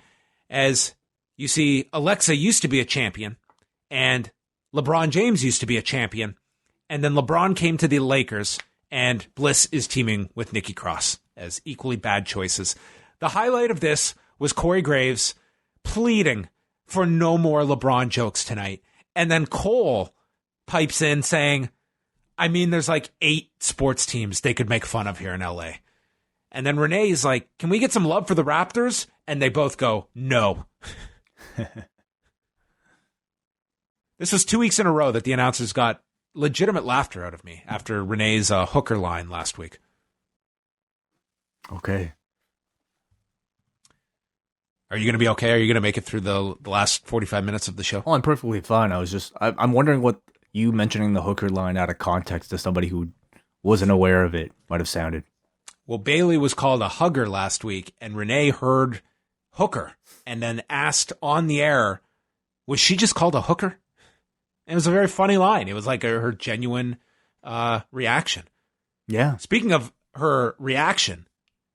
[SPEAKER 2] as you see Alexa used to be a champion. and LeBron James used to be a champion, and then LeBron came to the Lakers, and Bliss is teaming with Nikki Cross as equally bad choices. The highlight of this was Corey Graves pleading for no more LeBron jokes tonight. And then Cole pipes in saying, I mean, there's like 8 sports teams they could make fun of here in LA. And then Renee is like, can we get some love for the Raptors? And they both go, no. This was 2 weeks in a row that the announcers got legitimate laughter out of me after Renee's hooker line last week.
[SPEAKER 3] Okay.
[SPEAKER 2] Are you going to be okay? Are you going to make it through the last 45 minutes of the show?
[SPEAKER 3] Oh, I'm perfectly fine. I'm wondering what you mentioning the hooker line out of context to somebody who wasn't aware of it might have sounded.
[SPEAKER 2] Well, Bailey was called a hugger last week, and Renee heard hooker and then asked on the air, was she just called a hooker? And it was a very funny line. It was like her genuine reaction.
[SPEAKER 3] Yeah.
[SPEAKER 2] Speaking of her reaction,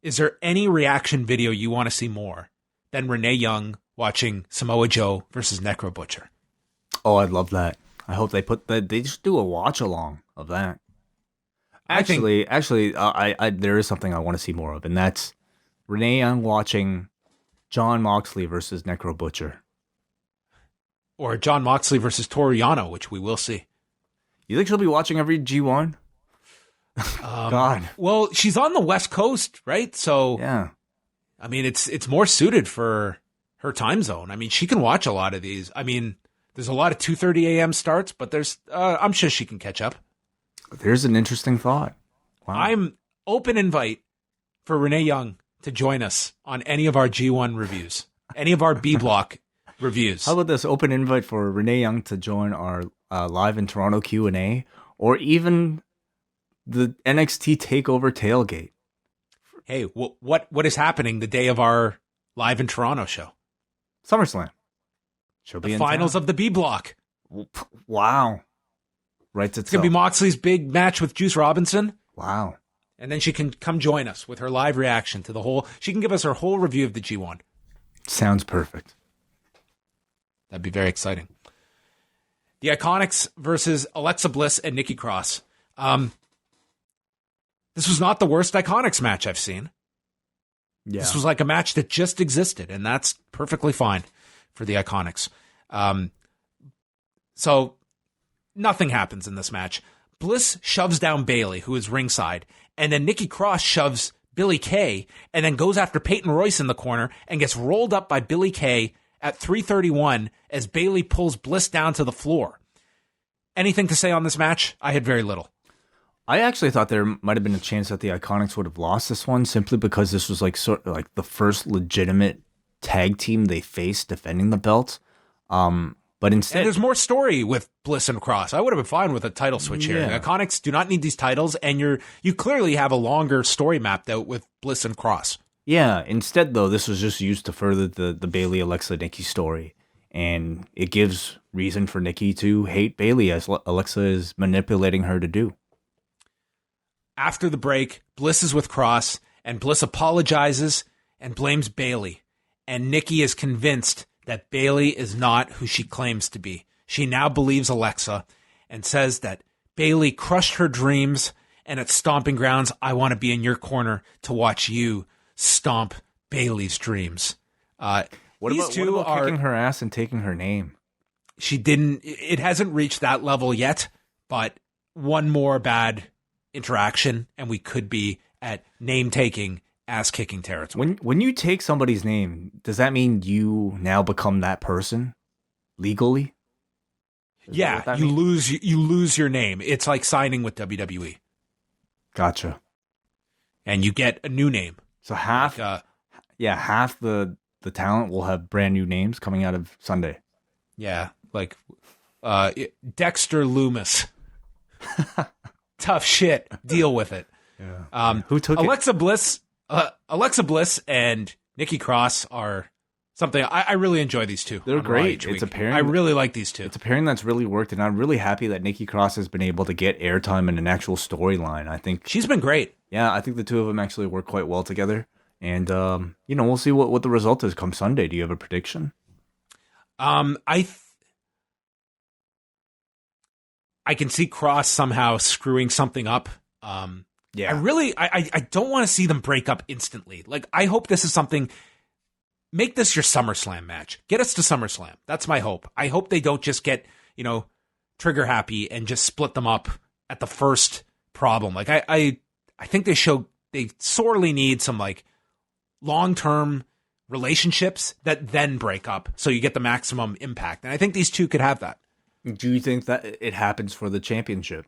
[SPEAKER 2] is there any reaction video you want to see more than Renee Young watching Samoa Joe versus Necro Butcher?
[SPEAKER 3] Oh, I'd love that. I hope they they just do a watch along of that. Actually, there is something I want to see more of, and that's Renee Young watching Jon Moxley versus Necro Butcher.
[SPEAKER 2] Or Jon Moxley versus Toru Yano, which we will see.
[SPEAKER 3] You think she'll be watching every G1? God.
[SPEAKER 2] Well, she's on the West Coast, right? So,
[SPEAKER 3] yeah.
[SPEAKER 2] I mean, it's more suited for her time zone. I mean, she can watch a lot of these. I mean, there's a lot of 2:30 a.m. starts, but I'm sure she can catch up.
[SPEAKER 3] There's an interesting thought. Wow.
[SPEAKER 2] I'm open invite for Renee Young to join us on any of our G1 reviews, any of our B block reviews.
[SPEAKER 3] How about this open invite for Renee Young to join our live in Toronto Q&A, or even the NXT Takeover tailgate?
[SPEAKER 2] Hey, what is happening the day of our live in Toronto show?
[SPEAKER 3] SummerSlam. She'll be
[SPEAKER 2] the
[SPEAKER 3] in
[SPEAKER 2] finals
[SPEAKER 3] town.
[SPEAKER 2] of the B block.
[SPEAKER 3] Wow. Right.
[SPEAKER 2] It's going to be Moxley's big match with Juice Robinson.
[SPEAKER 3] Wow.
[SPEAKER 2] And then she can come join us with her live reaction to the whole. She can give us her whole review of the G1.
[SPEAKER 3] Sounds perfect.
[SPEAKER 2] That'd be very exciting. The IIconics versus Alexa Bliss and Nikki Cross. This was not the worst IIconics match I've seen.
[SPEAKER 3] Yeah.
[SPEAKER 2] This was like a match that just existed, and that's perfectly fine for the IIconics. So nothing happens in this match. Bliss shoves down Bailey, who is ringside, and then Nikki Cross shoves Billie Kay, and then goes after Peyton Royce in the corner and gets rolled up by Billie Kay at 3:31 as Bailey pulls Bliss down to the floor. Anything to say on this match? I had very little.
[SPEAKER 3] I actually thought there might have been a chance that the IIconics would have lost this one simply because this was like sort of like the first legitimate tag team they faced defending the belt. But instead,
[SPEAKER 2] and there's more story with Bliss and Cross. I would have been fine with a title switch here. The IIconics do not need these titles, and you clearly have a longer story mapped out with Bliss and Cross.
[SPEAKER 3] Yeah. Instead, though, this was just used to further the Bailey, Alexa, Nikki story, and it gives reason for Nikki to hate Bailey as Alexa is manipulating her to do.
[SPEAKER 2] After the break, Bliss is with Cross, and Bliss apologizes and blames Bailey, and Nikki is convinced that Bailey is not who she claims to be. She now believes Alexa and says that Bailey crushed her dreams, and at Stomping Grounds, I want to be in your corner to watch you stomp Bailey's dreams.
[SPEAKER 3] What about kicking her ass and taking her name?
[SPEAKER 2] It hasn't reached that level yet, but one more bad interaction, and we could be at name-taking, ass-kicking territory.
[SPEAKER 3] When you take somebody's name, does that mean you now become that person legally?
[SPEAKER 2] Yeah, you lose your name. It's like signing with WWE.
[SPEAKER 3] Gotcha.
[SPEAKER 2] And you get a new name.
[SPEAKER 3] So half the talent will have brand new names coming out of Sunday.
[SPEAKER 2] Yeah, like Dexter Loomis. Tough shit. Deal with it.
[SPEAKER 3] Yeah. Who took
[SPEAKER 2] Alexa Bliss? Alexa Bliss and Nikki Cross are something I really enjoy. These two.
[SPEAKER 3] They're great. It's a pairing.
[SPEAKER 2] I really like these two.
[SPEAKER 3] It's a pairing that's really worked, and I'm really happy that Nikki Cross has been able to get airtime and an actual storyline. I think
[SPEAKER 2] she's been great.
[SPEAKER 3] Yeah, I think the two of them actually work quite well together, and we'll see what the result is come Sunday. Do you have a prediction?
[SPEAKER 2] I can see Cross somehow screwing something up.
[SPEAKER 3] Yeah.
[SPEAKER 2] I don't want to see them break up instantly. Like, I hope this is something. Make this your SummerSlam match. Get us to SummerSlam. That's my hope. I hope they don't just get, trigger happy and just split them up at the first problem. Like, I think they sorely need some, like, long-term relationships that then break up so you get the maximum impact. And I think these two could have that.
[SPEAKER 3] Do you think that it happens for the championship?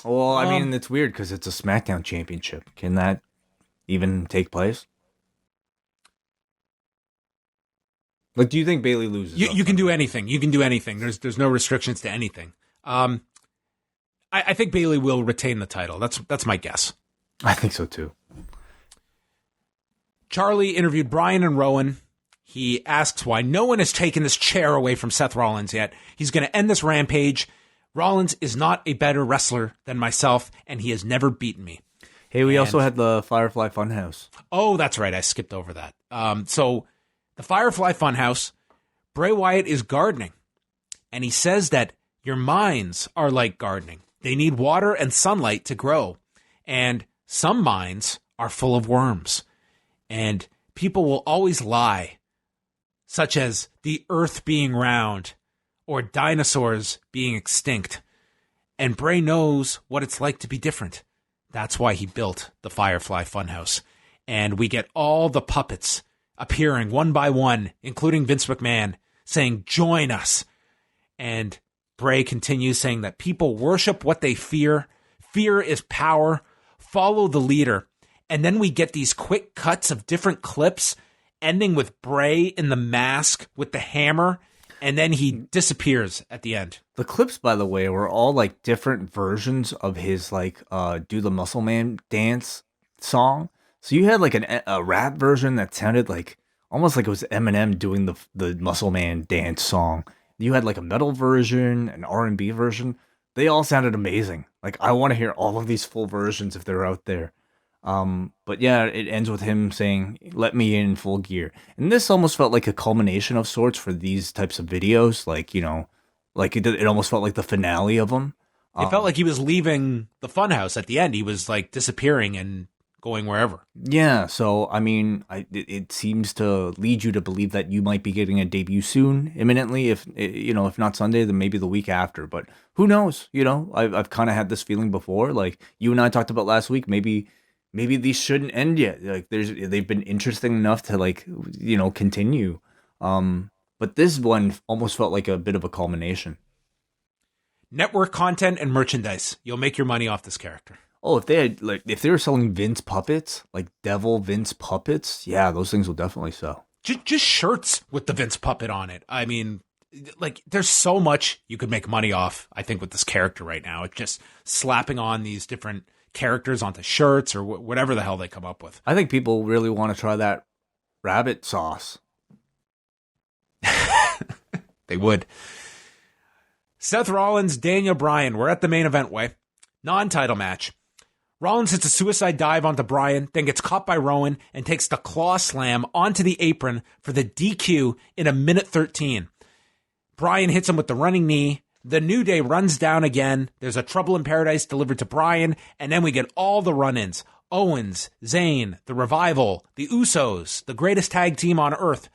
[SPEAKER 3] Well, I mean, it's weird because it's a SmackDown championship. Can that even take place? Like, do you think Bayley loses?
[SPEAKER 2] You can do anything. You can do anything. There's no restrictions to anything. I think Bayley will retain the title. That's my guess.
[SPEAKER 3] I think so too.
[SPEAKER 2] Charlie interviewed Bryan and Rowan. He asks why no one has taken this chair away from Seth Rollins yet. He's going to end this rampage. Rollins is not a better wrestler than myself, and he has never beaten me.
[SPEAKER 3] Hey, we also had the Firefly Funhouse.
[SPEAKER 2] Oh, that's right. I skipped over that. So the Firefly Funhouse, Bray Wyatt is gardening, and he says that your minds are like gardening. They need water and sunlight to grow, and some minds are full of worms, and people will always lie, such as the earth being round or dinosaurs being extinct. And Bray knows what it's like to be different. That's why he built the Firefly Funhouse. And we get all the puppets appearing one by one, including Vince McMahon, saying, "Join us." And Bray continues saying that people worship what they fear. Fear is power. Follow the leader. And then we get these quick cuts of different clips, ending with Bray in the mask with the hammer, and then he disappears at the end.
[SPEAKER 3] The clips, by the way, were all like different versions of his like "Do the Muscle Man" dance song. So you had like a rap version that sounded like almost like it was Eminem doing the Muscle Man dance song. You had like a metal version, an R&B version. They all sounded amazing. Like, I want to hear all of these full versions if they're out there. But yeah, it ends with him saying, "Let me in full gear." And this almost felt like a culmination of sorts for these types of videos. Like, like it almost felt like the finale of them.
[SPEAKER 2] It felt like he was leaving the funhouse at the end. He was like disappearing and going wherever.
[SPEAKER 3] Yeah. So, I mean, it seems to lead you to believe that you might be getting a debut soon, imminently. If not Sunday, then maybe the week after. But who knows? I've kind of had this feeling before. Like you and I talked about last week, maybe these shouldn't end yet. Like they've been interesting enough to continue. But this one almost felt like a bit of a culmination.
[SPEAKER 2] Network content and merchandise. You'll make your money off this character.
[SPEAKER 3] Oh, if they were selling Vince puppets, like Devil Vince puppets, yeah, those things will definitely sell.
[SPEAKER 2] Just shirts with the Vince puppet on it. I mean, like, there's so much you could make money off, I think, with this character right now. It's just slapping on these different characters onto shirts or whatever the hell they come up with.
[SPEAKER 3] I think people really want to try that rabbit sauce.
[SPEAKER 2] They would. Seth Rollins, Daniel Bryan. We're at the main event way. Non-title match. Rollins hits a suicide dive onto Bryan, then gets caught by Rowan and takes the claw slam onto the apron for the DQ in 1:13. Bryan hits him with the running knee. The New Day runs down again. There's a Trouble in Paradise delivered to Bryan, and then we get all the run-ins. Owens, Zayn, the Revival, the Usos, the greatest tag team on earth.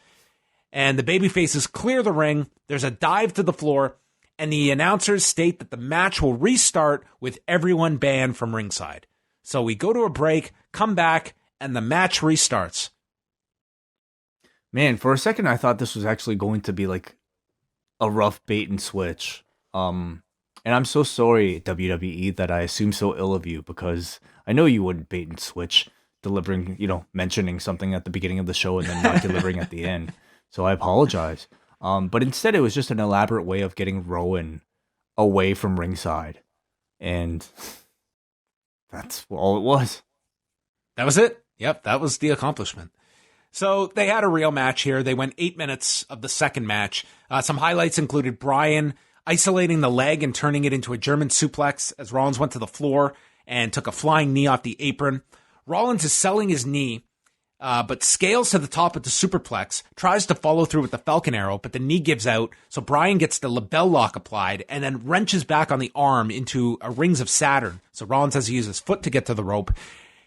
[SPEAKER 2] And the babyfaces clear the ring. There's a dive to the floor, and the announcers state that the match will restart with everyone banned from ringside. So we go to a break, come back, and the match restarts.
[SPEAKER 3] Man, for a second I thought this was actually going to be like a rough bait and switch. And I'm so sorry, WWE, that I assumed so ill of you, because I know you wouldn't bait and switch, delivering, mentioning something at the beginning of the show and then not delivering at the end. So I apologize. But instead it was just an elaborate way of getting Rowan away from ringside. And that's all it was.
[SPEAKER 2] That was it. Yep, that was the accomplishment. So they had a real match here. They went 8 minutes of the second match. Some highlights included Bryan isolating the leg and turning it into a German suplex as Rollins went to the floor and took a flying knee off the apron. Rollins is selling his knee but scales to the top with the superplex, tries to follow through with the Falcon arrow, but the knee gives out, so Bryan gets the Lebel lock applied, and then wrenches back on the arm into a rings of Saturn, so Rollins has to use his foot to get to the rope,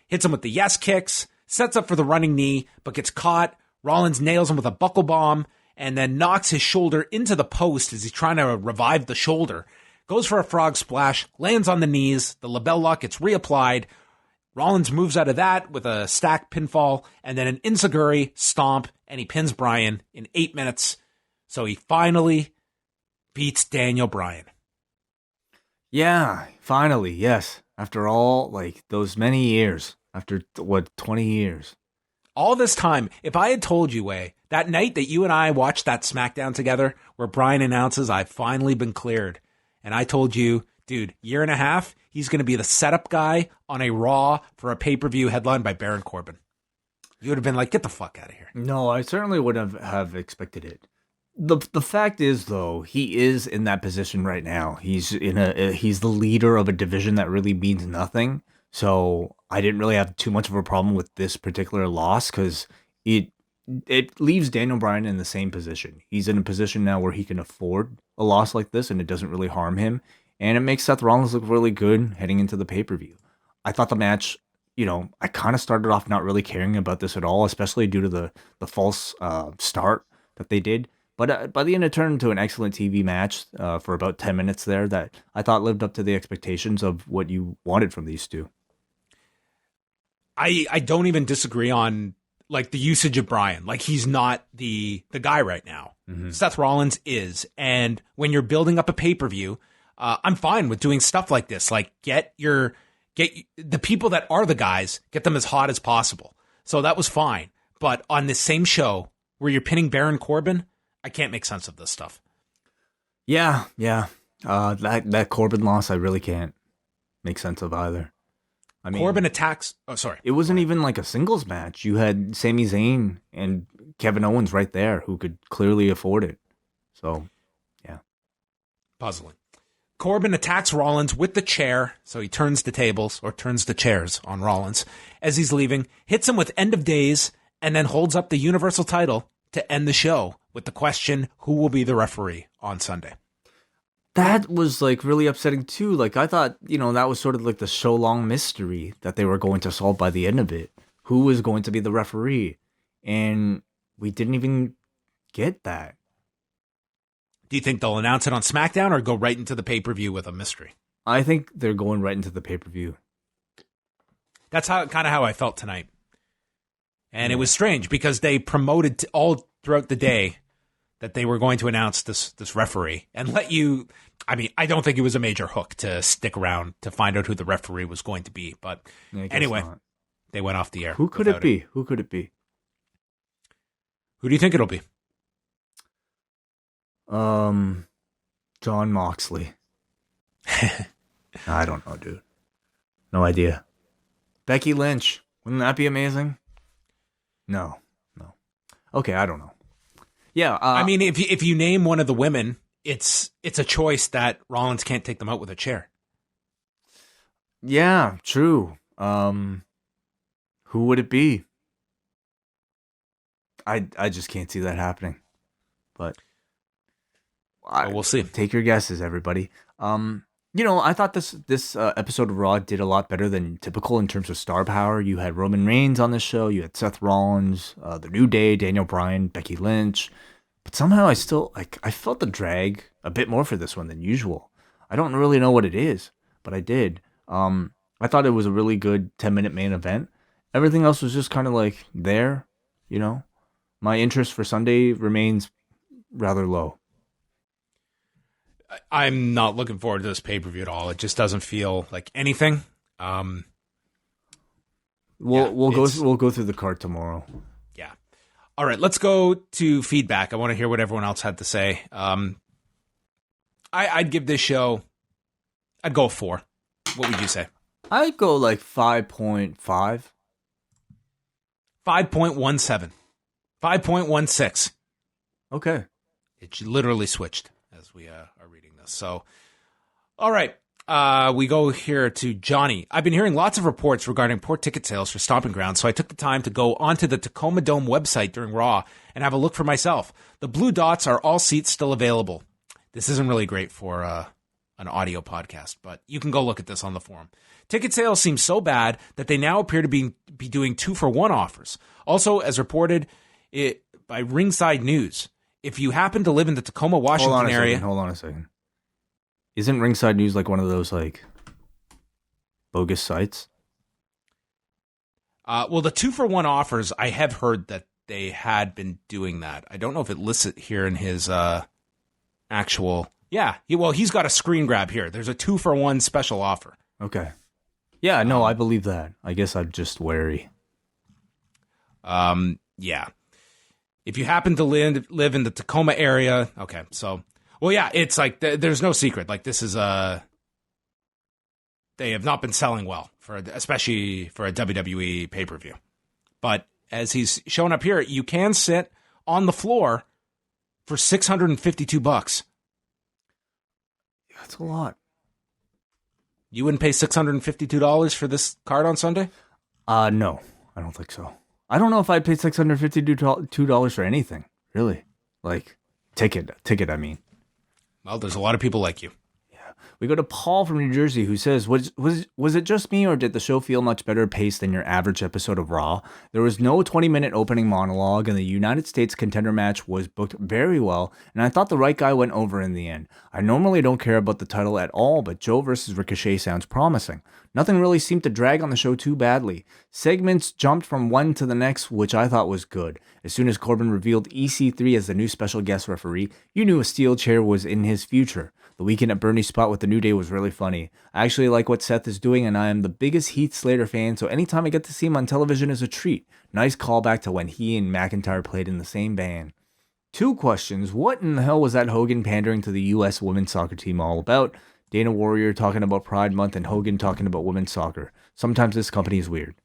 [SPEAKER 2] hits him with the yes kicks, sets up for the running knee, but gets caught. Rollins nails him with a buckle bomb, and then knocks his shoulder into the post as he's trying to revive the shoulder. Goes for a frog splash, lands on the knees, the Lebel lock gets reapplied. Rollins moves out of that with a stacked pinfall, and then an enziguri stomp, and he pins Bryan in 8 minutes. So he finally beats Daniel Bryan.
[SPEAKER 3] Yeah, finally, yes. After all, like, those many years. After, 20 years.
[SPEAKER 2] All this time, if I had told you, that night that you and I watched that SmackDown together, where Bryan announces, I've finally been cleared, and I told you, dude, year and a half, he's going to be the setup guy on a Raw for a pay-per-view headlined by Baron Corbin. You would have been like, get the fuck out of here.
[SPEAKER 3] No, I certainly wouldn't have expected it. The fact is, though, he is in that position right now. He's the leader of a division that really means nothing. So I didn't really have too much of a problem with this particular loss because it leaves Daniel Bryan in the same position. He's in a position now where he can afford a loss like this, and it doesn't really harm him. And it makes Seth Rollins look really good heading into the pay-per-view. I thought the match, I kind of started off not really caring about this at all, especially due to the false start that they did. But by the end, it turned into an excellent TV match for about 10 minutes there that I thought lived up to the expectations of what you wanted from these two.
[SPEAKER 2] I don't even disagree on like the usage of Bryan. Like he's not the guy right now. Mm-hmm. Seth Rollins is. And when you're building up a pay-per-view, I'm fine with doing stuff like this. Like get the people that are the guys, get them as hot as possible. So that was fine. But on this same show where you're pinning Baron Corbin, I can't make sense of this stuff.
[SPEAKER 3] Yeah. That Corbin loss, I really can't make sense of either. I mean,
[SPEAKER 2] Corbin attacks. Oh, sorry.
[SPEAKER 3] It wasn't even like a singles match. You had Sami Zayn and Kevin Owens right there who could clearly afford it. So, yeah.
[SPEAKER 2] Puzzling. Corbin attacks Rollins with the chair. So he turns the tables or turns the chairs on Rollins as he's leaving, hits him with End of Days, and then holds up the Universal title to end the show with the question, who will be the referee on Sunday?
[SPEAKER 3] That was like really upsetting too. Like I thought, that was sort of like the show long mystery that they were going to solve by the end of it. Who was going to be the referee? And we didn't even get that.
[SPEAKER 2] Do you think they'll announce it on SmackDown or go right into the pay-per-view with a mystery?
[SPEAKER 3] I think they're going right into the pay-per-view.
[SPEAKER 2] That's kind of how I felt tonight. And it was strange because they promoted all throughout the day that they were going to announce this referee and let you. I mean, I don't think it was a major hook to stick around to find out who the referee was going to be. But anyway, they went off the air.
[SPEAKER 3] Who could it be? Who could it be?
[SPEAKER 2] Who do you think it'll be?
[SPEAKER 3] Jon Moxley. I don't know, dude. No idea. Becky Lynch. Wouldn't that be amazing? No. Okay, I don't know. Yeah,
[SPEAKER 2] I mean, if you name one of the women, it's a choice that Rollins can't take them out with a chair.
[SPEAKER 3] Yeah, true. Who would it be? I just can't see that happening. But
[SPEAKER 2] we'll see.
[SPEAKER 3] Take your guesses, everybody. I thought this episode of Raw did a lot better than typical in terms of star power. You had Roman Reigns on the show. You had Seth Rollins, The New Day, Daniel Bryan, Becky Lynch. But somehow I felt the drag a bit more for this one than usual. I don't really know what it is, but I did. I thought it was a really good 10-minute main event. Everything else was just kind of like there, My interest for Sunday remains rather low.
[SPEAKER 2] I'm not looking forward to this pay-per-view at all. It just doesn't feel like anything.
[SPEAKER 3] We'll go through the card tomorrow.
[SPEAKER 2] Yeah. All right, let's go to feedback. I want to hear what everyone else had to say. I'd give this show, I'd go 4. What would you say?
[SPEAKER 3] I'd go like 5.5.
[SPEAKER 2] 5.17. 5.16.
[SPEAKER 3] Okay.
[SPEAKER 2] It literally switched as we are reading this. So, all right. We go here to Johnny. I've been hearing lots of reports regarding poor ticket sales for Stomping Grounds, so I took the time to go onto the Tacoma Dome website during Raw and have a look for myself. The blue dots are all seats still available. This isn't really great for an audio podcast, but you can go look at this on the forum. Ticket sales seem so bad that they now appear to be doing 2-for-1 offers. Also, as reported by Ringside News, if you happen to live in the Tacoma, Washington area...
[SPEAKER 3] Hold on a second. Isn't Ringside News like one of those like bogus sites?
[SPEAKER 2] Well, the 2-for-1 offers, I have heard that they had been doing that. I don't know if it lists it here in his actual... Yeah, he's got a screen grab here. There's a 2-for-1 special offer.
[SPEAKER 3] Okay. Yeah, no, I believe that. I guess I'm just wary.
[SPEAKER 2] Yeah. If you happen to live in the Tacoma area, okay, so... Well, yeah, it's like there's no secret. Like this is they have not been selling well especially for a WWE pay-per-view. But as he's showing up here, you can sit on the floor for $652.
[SPEAKER 3] That's a lot.
[SPEAKER 2] You wouldn't pay $652 for this card on Sunday?
[SPEAKER 3] No, I don't think so. I don't know if I'd pay $652 for anything, really. Like ticket. I mean.
[SPEAKER 2] Well, there's a lot of people like you.
[SPEAKER 3] Yeah. We go to Paul from New Jersey who says, was it just me or did the show feel much better paced than your average episode of Raw? There was no 20-minute opening monologue and the United States contender match was booked very well and I thought the right guy went over in the end. I normally don't care about the title at all, but Joe versus Ricochet sounds promising. Nothing really seemed to drag on the show too badly. Segments jumped from one to the next, which I thought was good. As soon as Corbin revealed EC3 as the new special guest referee, you knew a steel chair was in his future. The Weekend at Bernie's spot with the New Day was really funny. I actually like what Seth is doing, and I am the biggest Heath Slater fan, so anytime I get to see him on television is a treat. Nice callback to when he and McIntyre played in the same band. 2 questions. What in the hell was that Hogan pandering to the U.S. women's soccer team all about? Dana Warrior talking about Pride Month and Hogan talking about women's soccer. Sometimes this company is weird.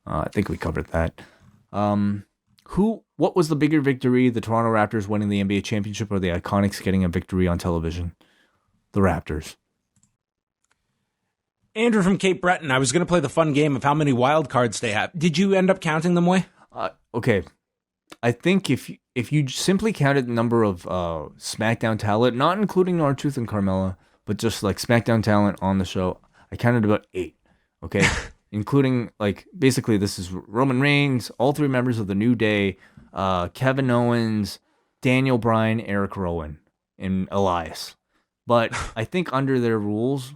[SPEAKER 3] I think we covered that. What was the bigger victory? The Toronto Raptors winning the NBA Championship or the IIconics getting a victory on television? The Raptors.
[SPEAKER 2] Andrew from Cape Breton. I was going to play the fun game of how many wild cards they have. Did you end up counting them, Way?
[SPEAKER 3] Okay. I think if you simply counted the number of SmackDown talent, not including R-Truth and Carmella, but just like SmackDown talent on the show, I counted about 8. Okay, including like basically this is Roman Reigns, all 3 members of the New Day, Kevin Owens, Daniel Bryan, Eric Rowan, and Elias. But I think under their rules,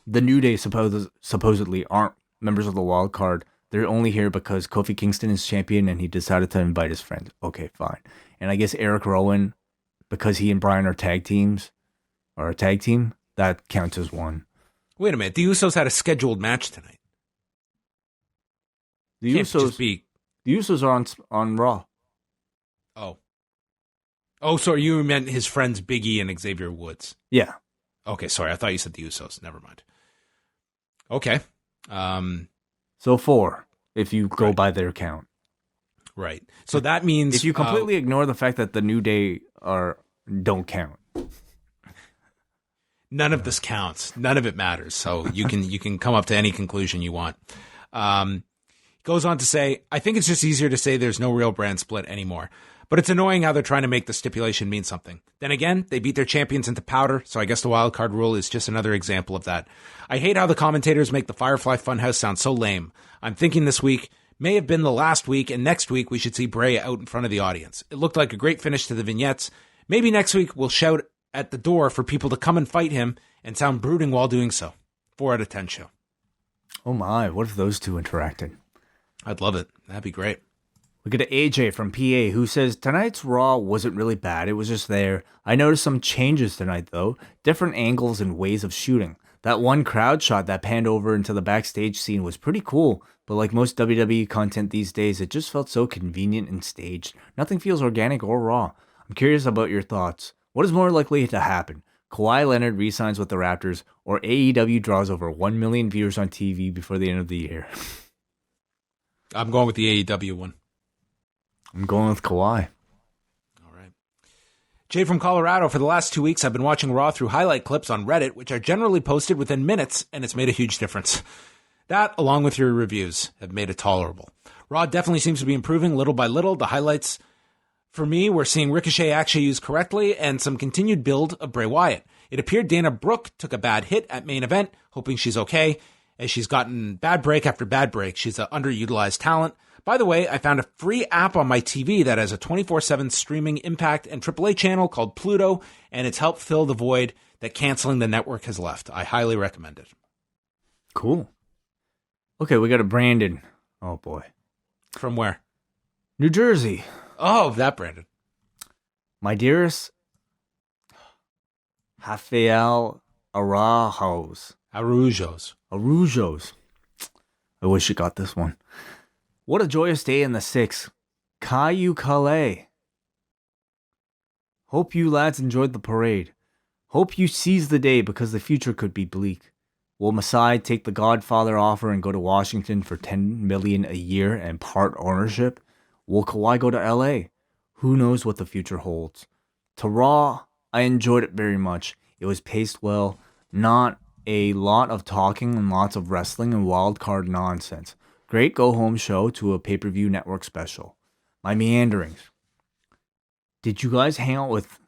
[SPEAKER 3] the New Day supposedly aren't members of the wild card. They're only here because Kofi Kingston is champion and he decided to invite his friends. Okay, fine. And I guess Eric Rowan, because he and Bryan are tag teams, or a tag team, that counts as 1.
[SPEAKER 2] Wait a minute. The Usos had a scheduled match tonight.
[SPEAKER 3] The Usos are on Raw.
[SPEAKER 2] Oh, so you meant his friends Big E and Xavier Woods.
[SPEAKER 3] Yeah.
[SPEAKER 2] Okay, sorry. I thought you said the Usos. Never mind. Okay.
[SPEAKER 3] So 4, if you go by their count.
[SPEAKER 2] Right. So that means...
[SPEAKER 3] If you completely ignore the fact that the New Day don't count.
[SPEAKER 2] None of this counts. None of it matters. So you can come up to any conclusion you want. Goes on to say, I think it's just easier to say there's no real brand split anymore. But it's annoying how they're trying to make the stipulation mean something. Then again, they beat their champions into powder, so I guess the wild card rule is just another example of that. I hate how the commentators make the Firefly Funhouse sound so lame. I'm thinking this week may have been the last week, and next week we should see Bray out in front of the audience. It looked like a great finish to the vignettes. Maybe next week we'll shout at the door for people to come and fight him and sound brooding while doing so. 4 out of 10 show.
[SPEAKER 3] Oh my, what if those two interacted?
[SPEAKER 2] I'd love it. That'd be great.
[SPEAKER 3] We get to AJ from PA who says, tonight's Raw wasn't really bad. It was just there. I noticed some changes tonight, though. Different angles and ways of shooting. That one crowd shot that panned over into the backstage scene was pretty cool, but like most WWE content these days, it just felt so convenient and staged. Nothing feels organic or raw. I'm curious about your thoughts. What is more likely to happen? Kawhi Leonard re-signs with the Raptors, or AEW draws over 1 million viewers on TV before the end of the year?
[SPEAKER 2] I'm going with the AEW one.
[SPEAKER 3] I'm going with Kawhi.
[SPEAKER 2] All right. Jay from Colorado, for the last 2 weeks, I've been watching Raw through highlight clips on Reddit, which are generally posted within minutes, and it's made a huge difference. That, along with your reviews, have made it tolerable. Raw definitely seems to be improving little by little. The highlights, for me, we're seeing Ricochet actually used correctly and some continued build of Bray Wyatt. It appeared Dana Brooke took a bad hit at main event, hoping she's okay, as she's gotten bad break after bad break. She's an underutilized talent. By the way, I found a free app on my TV that has a 24/7 streaming Impact and AAA channel called Pluto, and it's helped fill the void that canceling the network has left. I highly recommend it.
[SPEAKER 3] Cool. Okay, we got a Brandon. Oh, boy.
[SPEAKER 2] From where?
[SPEAKER 3] New Jersey.
[SPEAKER 2] Oh, that Brandon.
[SPEAKER 3] My dearest Rafael Araujo's. I wish you got this one. What a joyous day in the 6. Caillou Calais. Hope you lads enjoyed the parade. Hope you seize the day because the future could be bleak. Will Masai take the Godfather offer and go to Washington for $10 million a year and part ownership? Will Kawhi go to LA? Who knows what the future holds? To Raw, I enjoyed it very much. It was paced well, not a lot of talking and lots of wrestling and wild card nonsense. Great go-home show to a pay-per-view network special. My meanderings. Did you guys hang out with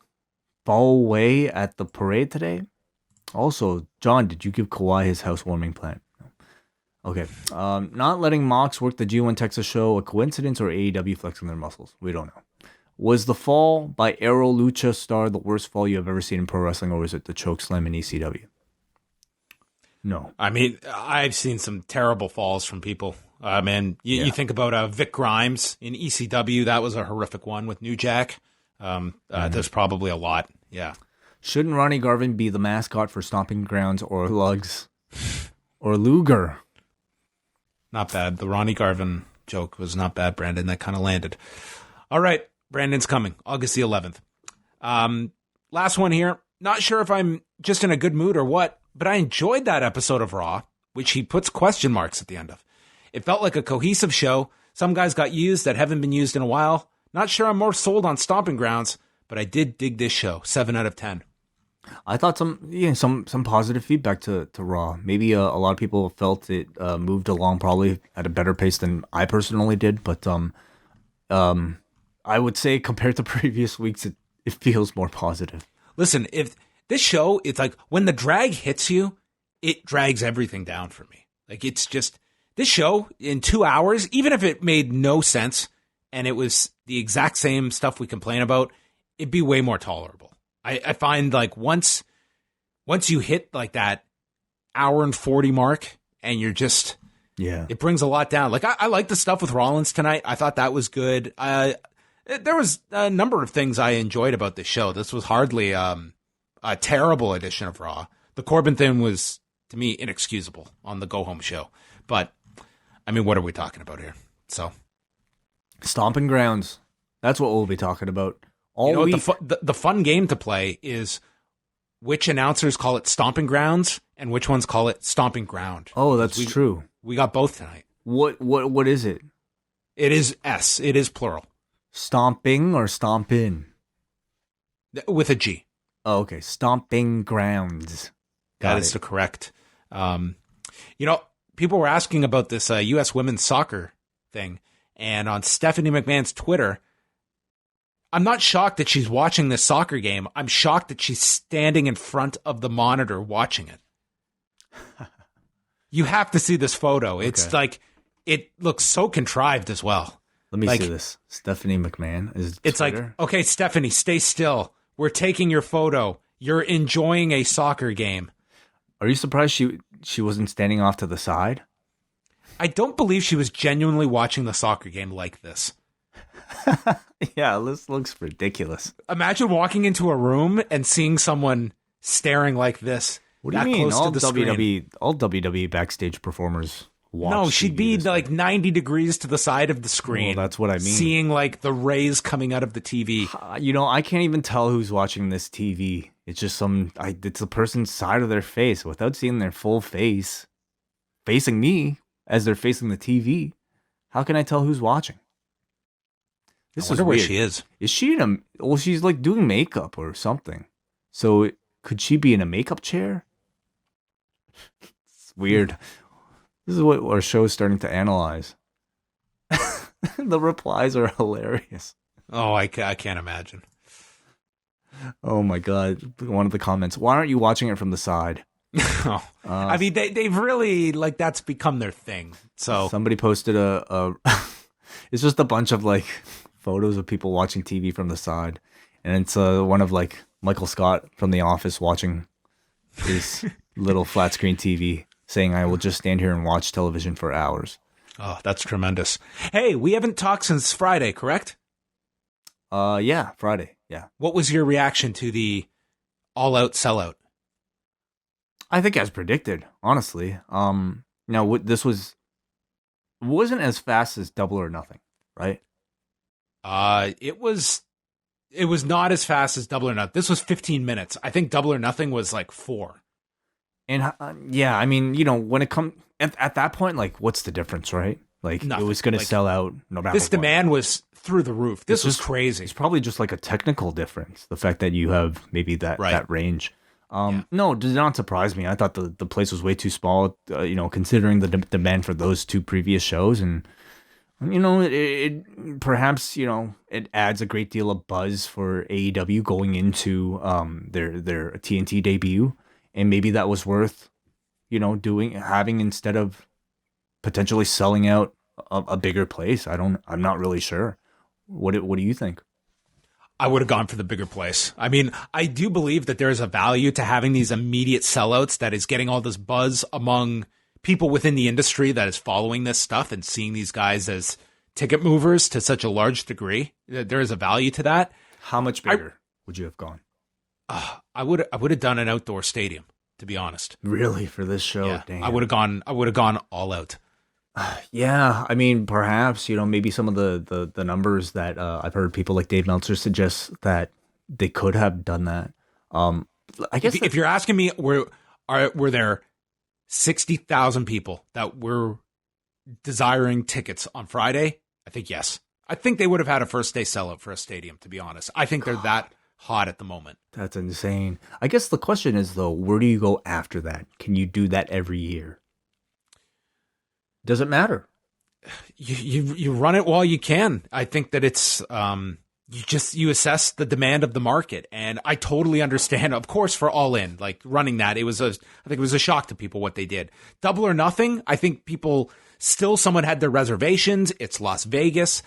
[SPEAKER 3] Fall Way at the parade today? Also, John, did you give Kawhi his housewarming plan? Okay. Not letting Mox work the G1 Texas show a coincidence or AEW flexing their muscles? We don't know. Was the fall by Aero Lucha Star the worst fall you have ever seen in pro wrestling, or was it the choke slam in ECW? No.
[SPEAKER 2] I mean, I've seen some terrible falls from people. You think about Vic Grimes in ECW. That was a horrific one with New Jack. There's probably a lot. Yeah.
[SPEAKER 3] Shouldn't Ronnie Garvin be the mascot for Stomping Grounds or Lugs? Or Luger?
[SPEAKER 2] Not bad. The Ronnie Garvin joke was not bad, Brandon. That kind of landed. All right. Brandon's coming. August the 11th. Last one here. Not sure if I'm just in a good mood or what, but I enjoyed that episode of Raw, which he puts question marks at the end of. It felt like a cohesive show. Some guys got used that haven't been used in a while. Not sure I'm more sold on Stomping Grounds, but I did dig this show. 7 out of 10.
[SPEAKER 3] I thought some positive feedback to Raw. Maybe a lot of people felt it moved along probably at a better pace than I personally did, but I would say compared to previous weeks, it feels more positive.
[SPEAKER 2] Listen, if this show, it's like when the drag hits you, it drags everything down for me. Like it's just this show in 2 hours, even if it made no sense and it was the exact same stuff we complain about, it'd be way more tolerable. I find like once you hit like that hour and 40 mark and you're just, it brings a lot down. Like I like the stuff with Rollins tonight. I thought that was good. There was a number of things I enjoyed about this show. This was hardly a terrible edition of Raw. The Corbin thing was, to me, inexcusable on the go-home show. But, I mean, what are we talking about here? So,
[SPEAKER 3] Stomping Grounds. That's what we'll be talking about all week.
[SPEAKER 2] The fun game to play is which announcers call it Stomping Grounds and which ones call it Stomping Ground.
[SPEAKER 3] Oh, that's true.
[SPEAKER 2] We got both tonight.
[SPEAKER 3] What is it?
[SPEAKER 2] It is S. It is plural.
[SPEAKER 3] Stomping or stompin?
[SPEAKER 2] With a G.
[SPEAKER 3] Oh, okay. Stomping Grounds.
[SPEAKER 2] That is the correct. People were asking about this U.S. women's soccer thing, and on Stephanie McMahon's Twitter, I'm not shocked that she's watching this soccer game. I'm shocked that she's standing in front of the monitor watching it. You have to see this photo. It's like, it looks so contrived as well.
[SPEAKER 3] Let me see this. Stephanie McMahon is.
[SPEAKER 2] It's Twitter? Like, okay, Stephanie, stay still. We're taking your photo. You're enjoying a soccer game.
[SPEAKER 3] Are you surprised she wasn't standing off to the side?
[SPEAKER 2] I don't believe she was genuinely watching the soccer game like this.
[SPEAKER 3] Yeah, this looks ridiculous.
[SPEAKER 2] Imagine walking into a room and seeing someone staring like this.
[SPEAKER 3] What do you mean? All WWE backstage performers watch.
[SPEAKER 2] No, she'd be like 90 degrees to the side of the screen.
[SPEAKER 3] Well, that's what I mean.
[SPEAKER 2] Seeing like the rays coming out of the TV.
[SPEAKER 3] I can't even tell who's watching this TV. It's just it's the person's side of their face without seeing their full face facing me as they're facing the TV. How can I tell who's watching? This
[SPEAKER 2] I wonder
[SPEAKER 3] is
[SPEAKER 2] where
[SPEAKER 3] weird.
[SPEAKER 2] she is.
[SPEAKER 3] Is she in a? Well, she's like doing makeup or something. So could she be in a makeup chair? It's weird. This is what our show is starting to analyze. The replies are hilarious.
[SPEAKER 2] Oh, I can't imagine.
[SPEAKER 3] Oh my god! One of the comments. Why aren't you watching it from the side?
[SPEAKER 2] Oh. I mean, they've really, like, that's become their thing. So
[SPEAKER 3] Somebody posted a it's just a bunch of like photos of people watching TV from the side, and it's one of like Michael Scott from The Office watching his little flat screen TV, saying, "I will just stand here and watch television for hours."
[SPEAKER 2] Oh, that's tremendous. Hey, we haven't talked since Friday, correct?
[SPEAKER 3] Yeah, Friday. Yeah,
[SPEAKER 2] What was your reaction to the all-out sellout?
[SPEAKER 3] I think as predicted. Honestly, now this wasn't as fast as Double or Nothing, right?
[SPEAKER 2] It was not as fast as Double or Nothing. This was 15 minutes. I think Double or Nothing was like 4.
[SPEAKER 3] And yeah, I mean, when it comes at that point, like, what's the difference, right? Like,
[SPEAKER 2] Nothing.
[SPEAKER 3] it was going to sell out no matter
[SPEAKER 2] This
[SPEAKER 3] what.
[SPEAKER 2] demand was through the roof. This was
[SPEAKER 3] just
[SPEAKER 2] crazy.
[SPEAKER 3] It's probably just like a technical difference. The fact that you have maybe that range. No, it did not surprise me. I thought the place was way too small, considering the demand for those two previous shows. And, it perhaps, it adds a great deal of buzz for AEW going into their TNT debut. And maybe that was worth, having instead of potentially selling out a bigger place. I'm not really sure. What do you think?
[SPEAKER 2] I would have gone for the bigger place. I mean, I do believe that there is a value to having these immediate sellouts that is getting all this buzz among people within the industry that is following this stuff and seeing these guys as ticket movers to such a large degree. There is a value to that.
[SPEAKER 3] How much bigger would you have gone?
[SPEAKER 2] I would have done an outdoor stadium, to be honest.
[SPEAKER 3] Really, for this show?
[SPEAKER 2] Yeah,
[SPEAKER 3] Damn.
[SPEAKER 2] I would have gone all out.
[SPEAKER 3] Yeah, I mean, perhaps, maybe some of the numbers that I've heard people like Dave Meltzer suggest that they could have done that. I guess
[SPEAKER 2] if you're asking me, were there 60,000 people that were desiring tickets on Friday? I think yes. I think they would have had a first day sellout for a stadium, to be honest. I think they're that hot at the moment.
[SPEAKER 3] That's insane. I guess the question is, though, where do you go after that? Can you do that every year? Does it matter?
[SPEAKER 2] You run it while you can. I think that it's you assess the demand of the market, and I totally understand. Of course, for All In, like running that, I think it was a shock to people what they did. Double or Nothing, I think people still somewhat had their reservations. It's Las Vegas.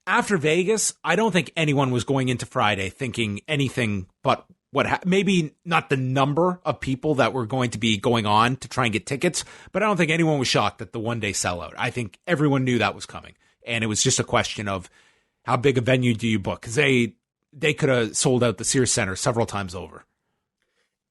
[SPEAKER 2] After Vegas, I don't think anyone was going into Friday thinking anything but maybe not the number of people that were going to be going on to try and get tickets, but I don't think anyone was shocked at the one-day sellout. I think everyone knew that was coming, and it was just a question of how big a venue do you book, because they could have sold out the Sears Center several times over.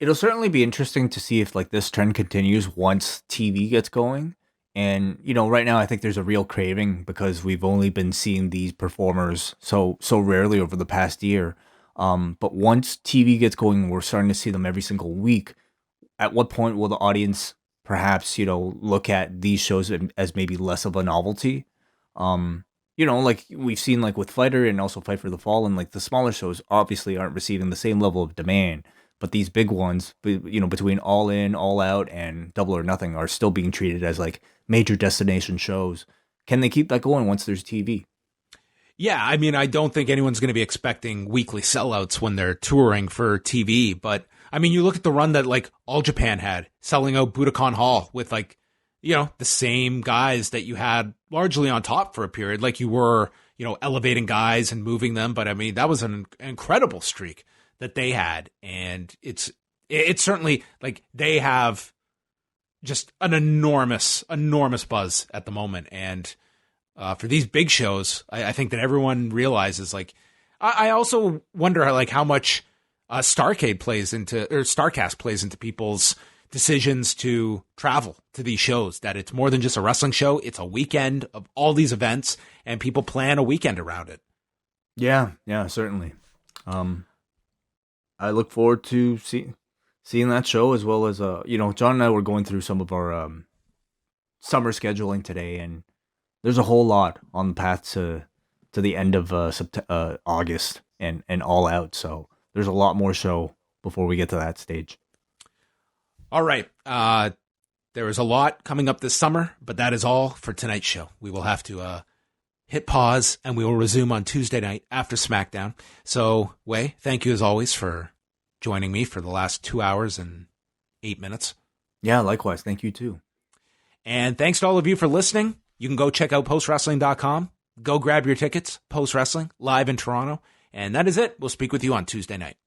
[SPEAKER 3] It'll certainly be interesting to see if like this trend continues once TV gets going. And, right now I think there's a real craving because we've only been seeing these performers so rarely over the past year. But once TV gets going, we're starting to see them every single week. At what point will the audience perhaps, look at these shows as maybe less of a novelty? Like we've seen like with Fighter and also Fight for the Fallen, like the smaller shows obviously aren't receiving the same level of demand. But these big ones, between All In, All Out, and Double or Nothing are still being treated as like major destination shows. Can they keep that going once there's TV?
[SPEAKER 2] Yeah, I mean, I don't think anyone's going to be expecting weekly sellouts when they're touring for TV. But, I mean, you look at the run that, like, All Japan had, selling out Budokan Hall with, like, the same guys that you had largely on top for a period. Like, you were, elevating guys and moving them. But, I mean, that was an incredible streak that they had. And it's certainly, like, they have just an enormous buzz at the moment. And for these big shows, I think that everyone realizes, like, I also wonder how much Starcast plays into people's decisions to travel to these shows, that it's more than just a wrestling show. It's a weekend of all these events and people plan a weekend around it.
[SPEAKER 3] Yeah, certainly. I look forward to seeing that show, as well as, John and I were going through some of our summer scheduling today, and there's a whole lot on the path to to the end of August and All Out. So there's a lot more show before we get to that stage.
[SPEAKER 2] All right. There is a lot coming up this summer, but that is all for tonight's show. We will have to hit pause, and we will resume on Tuesday night after SmackDown. So, Wei, thank you as always for joining me for the last 2 hours and 8 minutes.
[SPEAKER 3] Yeah, likewise. Thank you too.
[SPEAKER 2] And thanks to all of you for listening. You can go check out postwrestling.com. Go grab your tickets. Post Wrestling live in Toronto. And that is it. We'll speak with you on Tuesday night.